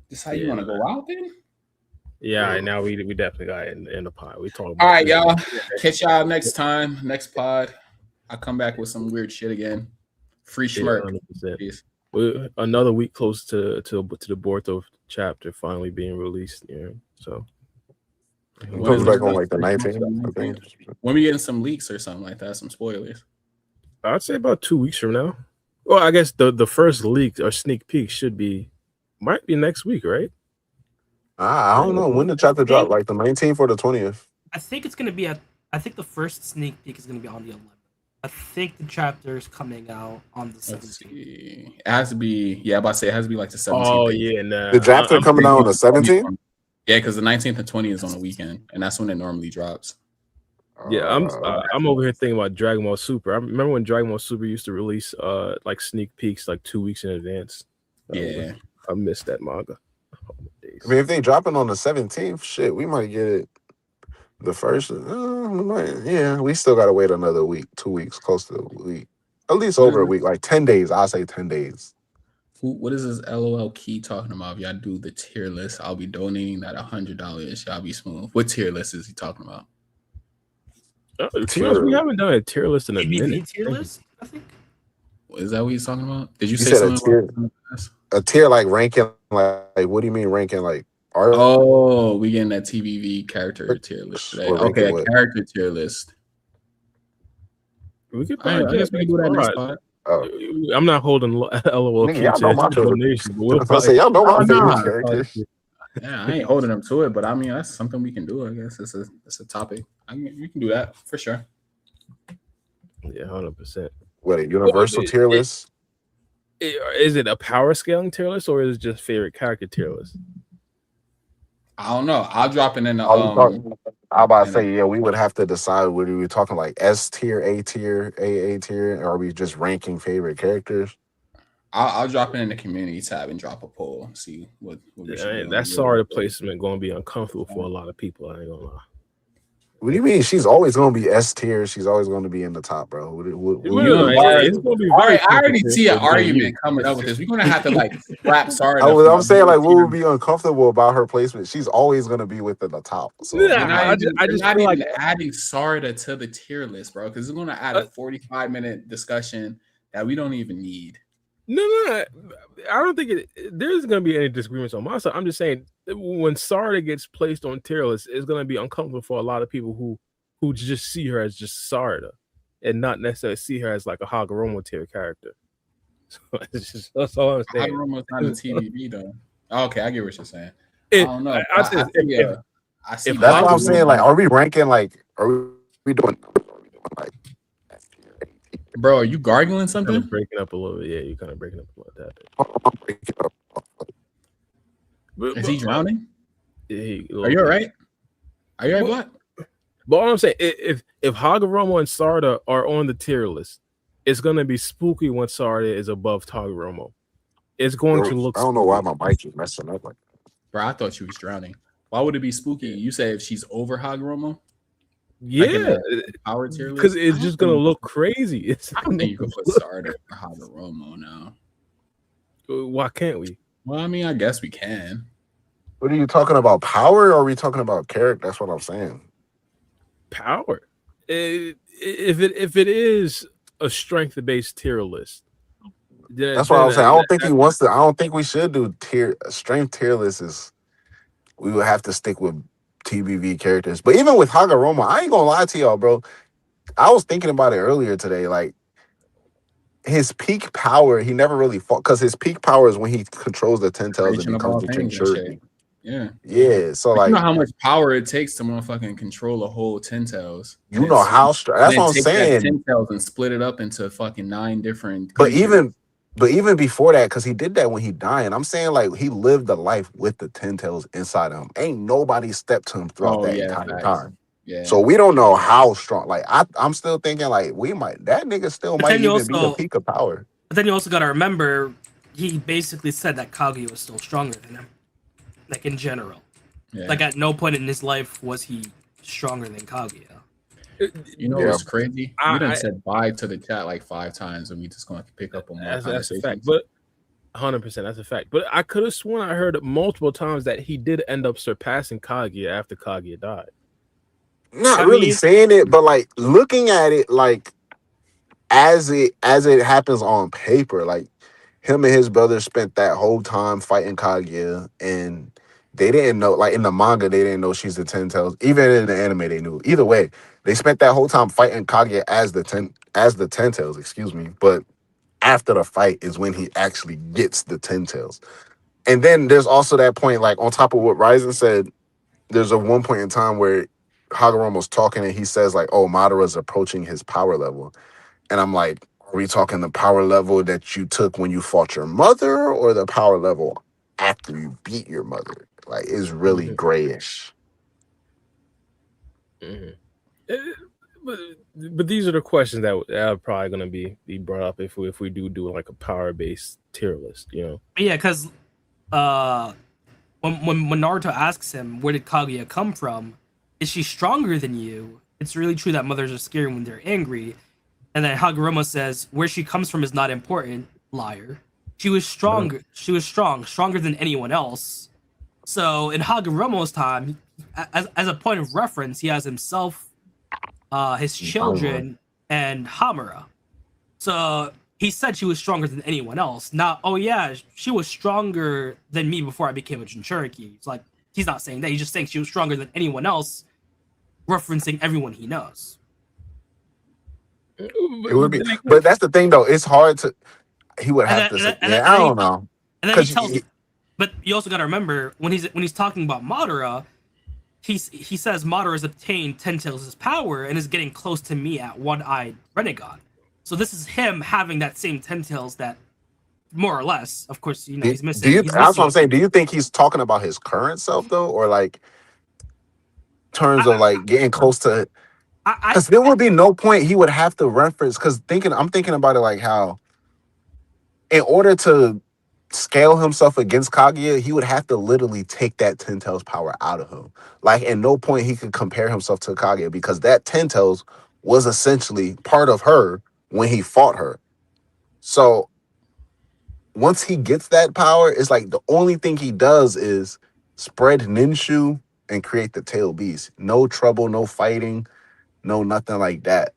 [SPEAKER 2] this how you want to go out then?
[SPEAKER 1] Yeah, right, now we definitely got in the pod. We talk about
[SPEAKER 2] all right, y'all. Catch y'all next time, next pod. I'll come back with some weird shit again. Free schmirk.
[SPEAKER 1] Peace. We're another week close to the Boruto chapter finally being released. Yeah, so
[SPEAKER 3] it comes back on like the 19th. I think.
[SPEAKER 2] When we getting some leaks or something like that, some spoilers.
[SPEAKER 1] I'd say about 2 weeks from now. Well, I guess the first leak or sneak peek might be next week, right?
[SPEAKER 3] I don't know when the chapter drop, like the 19th or the 20th.
[SPEAKER 4] I think it's gonna be I think the first sneak peek is gonna be on the 11th. I think the chapter is coming out on the 17th.
[SPEAKER 2] It has to be, yeah, about to say it has to be like the 17th.
[SPEAKER 1] Oh yeah, nah.
[SPEAKER 3] The chapter coming out on the 17th?
[SPEAKER 2] Yeah, because the 19th and 20th is on the weekend, and that's when it normally drops.
[SPEAKER 1] Yeah, I'm over here thinking about Dragon Ball Super. I remember when Dragon Ball Super used to release like sneak peeks like 2 weeks in advance.
[SPEAKER 2] Yeah,
[SPEAKER 1] I missed that manga.
[SPEAKER 3] I mean, if they dropping on the 17th, shit, we might get it the first. We still gotta wait another week, 2 weeks, close to a week, at least over a week, like 10 days. I'll say 10 days.
[SPEAKER 2] What is this LOL Key talking about? If y'all do the tier list, I'll be donating that $100. Y'all be smooth. What tier list is he talking about?
[SPEAKER 1] We haven't done a tier list in a minute.
[SPEAKER 4] Tier list, I think.
[SPEAKER 2] Is that what he's talking about? Did you say something about
[SPEAKER 3] a tier like ranking like what do you mean ranking like art?
[SPEAKER 5] Oh, we getting that TVV character tier list today. Okay, a character tier list.
[SPEAKER 1] We could
[SPEAKER 5] I guess we can do that next pod.
[SPEAKER 1] I'm not holding LOL
[SPEAKER 3] y'all know my
[SPEAKER 1] nomination, but we'll
[SPEAKER 3] say y'all know my favorite characters.
[SPEAKER 5] Yeah, I ain't holding them to it, but I mean that's something we can do. I guess it's a topic. We can do that for sure.
[SPEAKER 1] Yeah, 100%.
[SPEAKER 3] What a universal tier list?
[SPEAKER 1] Is it a power scaling tier list or is it just favorite character tier list?
[SPEAKER 5] I don't know. I'll drop it in the.
[SPEAKER 3] I'm about to say, yeah, we would have to decide whether we were talking like S tier, A tier, AA tier, or are we just ranking favorite characters?
[SPEAKER 5] I'll drop it in the community tab and drop a poll. See what we should do.
[SPEAKER 1] That Sarda placement going to be uncomfortable for a lot of people. I ain't gonna lie.
[SPEAKER 3] What do you mean? She's always going to be S tier. She's always going to be in the top, bro.
[SPEAKER 1] It's going to be
[SPEAKER 5] I already see an argument coming up with this. We're going to have to like wrap Sarda.
[SPEAKER 3] I'm saying like, what would be uncomfortable about her placement? She's always going to be within the top. So
[SPEAKER 5] I just feel like adding Sarda to the tier list, bro, because it's going to add a 45-minute discussion that we don't even need.
[SPEAKER 1] No, I don't think there's going to be any disagreements on my side. I'm just saying when Sarda gets placed on tier list, it's going to be uncomfortable for a lot of people who just see her as just Sarda and not necessarily see her as like a Hagoromo tier character. So that's all I'm saying.
[SPEAKER 5] Hagoromo's not a TVB though. Okay, I get what you're saying. I don't know. I see
[SPEAKER 3] that's what I'm saying. Like, are we ranking like? Are we doing like?
[SPEAKER 5] Bro, are you gargling something?
[SPEAKER 1] Kind of breaking up a little bit. Yeah, you're kind of breaking up a little bit.
[SPEAKER 5] Is he drowning?
[SPEAKER 1] Are
[SPEAKER 5] you all right? Are you all right, Black?
[SPEAKER 1] But all I'm saying, if Hagoromo and Sarda are on the tier list, it's gonna be spooky when Sarda is above Hagoromo. It's going to look.
[SPEAKER 3] I don't know why my mic is messing up like that.
[SPEAKER 5] Bro, I thought she was drowning. Why would it be spooky? You say if she's over Hagoromo?
[SPEAKER 1] Yeah,
[SPEAKER 5] power tier list
[SPEAKER 1] because it's just gonna look crazy.
[SPEAKER 5] I don't think you can put Sarda or Hagoromo now.
[SPEAKER 1] Why can't we?
[SPEAKER 5] Well, I mean, I guess we can.
[SPEAKER 3] What are you talking about? Power, or are we talking about character? That's what I'm saying.
[SPEAKER 1] Power. If it is a strength-based tier list,
[SPEAKER 3] that's what I'm saying. I don't think he wants to. I don't think we should do strength tier list. We would have to stick with TBV characters. But even with Hagoromo, I ain't gonna lie to y'all, bro. I was thinking about it earlier today. Like his peak power, he never really fought because his peak power is when he controls the 10 tails and becomes the Kinshuri. Yeah. So like,
[SPEAKER 5] you know how much power it takes to motherfucking control a whole 10 tails.
[SPEAKER 3] You know how strong. That's what I'm saying.
[SPEAKER 5] 10 tails and split it up into fucking 9 different.
[SPEAKER 3] But even before that, because he did that when he died, and I'm saying like he lived a life with the 10 tails inside him. Ain't nobody stepped to him throughout that entire time. Yeah. So we don't know how strong. Like I'm still thinking like that nigga still might even be the peak of power.
[SPEAKER 4] But then you also gotta remember he basically said that Kaguya was still stronger than him. Like in general. Yeah. Like at no point in his life was he stronger than Kaguya.
[SPEAKER 5] You know what's crazy? We done said bye to the chat like 5 times, and we just gonna pick up on more.
[SPEAKER 1] That's a fact, but 100% that's a fact. But I could have sworn I heard multiple times that he did end up surpassing Kaguya after Kaguya died.
[SPEAKER 3] Not really saying it, but like looking at it, like as it happens on paper, like him and his brother spent that whole time fighting Kaguya, and they didn't know. Like in the manga, they didn't know she's the 10 tails. Even in the anime, they knew. Either way, they spent that whole time fighting Kaguya as the 10 tails. Excuse me, but after the fight is when he actually gets the 10 tails. And then there's also that point, like on top of what Raizen said, there's a one point in time where Hagoromo's talking and he says like, "Oh, Madara's approaching his power level," and I'm like, are we talking the power level that you took when you fought your mother, or the power level after you beat your mother? Like, it's really grayish.
[SPEAKER 1] But these are the questions that are probably going to be brought up if we do like a power based tier list, you know?
[SPEAKER 4] Yeah, because when Naruto asks him where did Kaguya come from, is she stronger than you? It's really true that mothers are scary when they're angry. And then Hagoromo says where she comes from is not important. Liar. She was stronger. Uh-huh. She was stronger than anyone else. So in Hagoromo's time, as a point of reference, he has himself, his children, and Hamura. So he said she was stronger than anyone else. Not, oh yeah, she was stronger than me before I became a Jinchuriki. It's like, he's not saying that. He's just saying she was stronger than anyone else, referencing everyone he knows.
[SPEAKER 3] It would be, but that's the thing though. It's hard to. He would have to say, I don't know.
[SPEAKER 4] And then he tells, but you also got to remember when he's talking about Madara, he says Madara's obtained 10 Tails' power and is getting close to me at One-Eyed Renegade. So this is him having that same 10 Tails that, more or less, of course, you know, he's missing.
[SPEAKER 3] That's what I'm saying. Do you think he's talking about his current self though, or like terms of like getting close to? Because there would be no point he would have to reference. Because I'm thinking about it like how, in order to scale himself against Kaguya, he would have to literally take that 10 Tails power out of him. Like, at no point he could compare himself to Kaguya because that 10 Tails was essentially part of her when he fought her. So once he gets that power, it's like the only thing he does is spread Ninshu and create the tail beast. No trouble, no fighting, no nothing like that.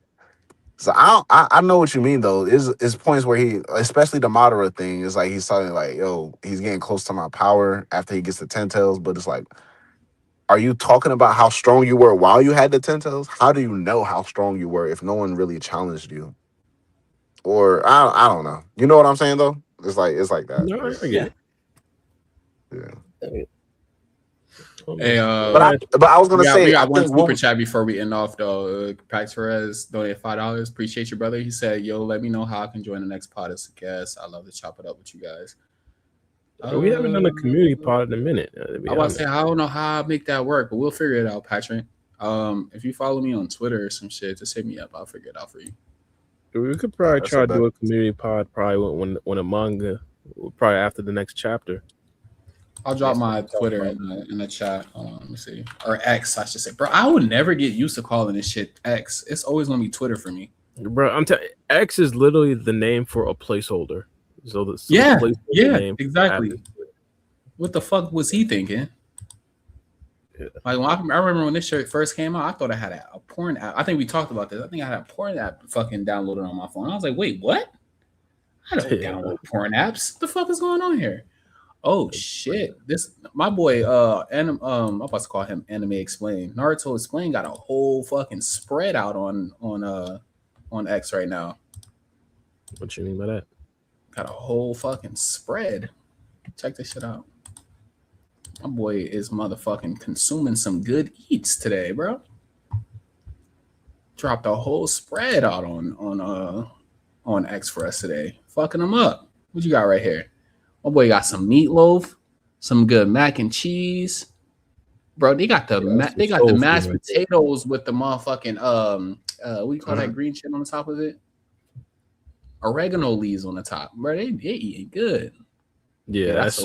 [SPEAKER 3] So I know what you mean though. Is points where he, especially the Madara thing, is like he's talking like, yo, he's getting close to my power after he gets the 10 Tails, but it's like, are you talking about how strong you were while you had the 10 Tails? How do you know how strong you were if no one really challenged you? Or I don't know. You know what I'm saying though? It's like that.
[SPEAKER 1] No, I get it.
[SPEAKER 3] Yeah.
[SPEAKER 5] Hey,
[SPEAKER 3] but I was gonna say,
[SPEAKER 5] we got one super chat before we end off though. Pax Perez donated $5. Appreciate you, brother. He said, "Yo, let me know how I can join the next pod as a guest. I love to chop it up with you guys."
[SPEAKER 1] We haven't done a community pod in a minute.
[SPEAKER 5] I was say I don't know how I make that work, but we'll figure it out, Patrick. If you follow me on Twitter or some shit, just hit me up. I'll figure it out for you.
[SPEAKER 1] We could probably try to do a community pod probably when a manga, probably after the next chapter.
[SPEAKER 5] I'll drop my Twitter in the chat. Hold on, let me see. Or X, I should say. Bro, I would never get used to calling this shit X. It's always gonna be Twitter for me.
[SPEAKER 1] Bro, I'm telling you, X is literally the name for a placeholder. So the
[SPEAKER 5] name exactly. What the fuck was he thinking? Yeah. Like I remember when this shirt first came out, I thought I had a porn app. I think we talked about this. I think I had a porn app fucking downloaded on my phone. I was like, wait, what? I don't download porn apps. What the fuck is going on here? Oh shit! This my boy. I'm about to call him Anime Explain. Naruto Explain got a whole fucking spread out on X right now.
[SPEAKER 1] What you mean by that?
[SPEAKER 5] Got a whole fucking spread. Check this shit out. My boy is motherfucking consuming some good eats today, bro. Dropped a whole spread out on X for us today. Fucking him up. What you got right here? My boy got some meatloaf, some good mac and cheese. Bro, they got the mashed potatoes with the motherfucking what do you call that green shit on the top of it? Oregano leaves on the top. Bro, they eating good.
[SPEAKER 1] Yeah, that's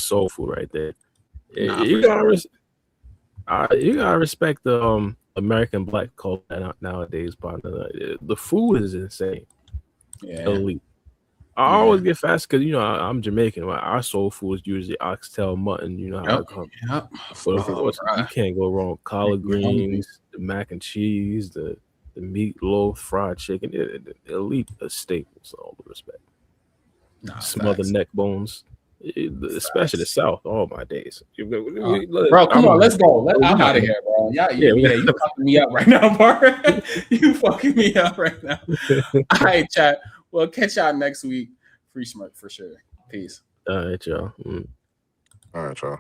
[SPEAKER 1] soul food right there. You gotta respect the American black culture nowadays, partner. The food is insane.
[SPEAKER 5] Yeah.
[SPEAKER 1] Elite. I always get fast because I'm Jamaican. Our soul food is usually oxtail mutton. You know how it comes. But of course, you can't go wrong. Collard greens, the mac and cheese, the meatloaf, fried chicken. Elite staples. All the respect. Some other neck bones, especially the South. All my days,
[SPEAKER 5] bro. Come on, let's go. I'm out of here, bro. You fucking me up right now, bro. You fucking me up right now. All right, chat. Well, catch y'all next week. Free smirk for sure. Peace.
[SPEAKER 1] All right, y'all.
[SPEAKER 3] All right, y'all.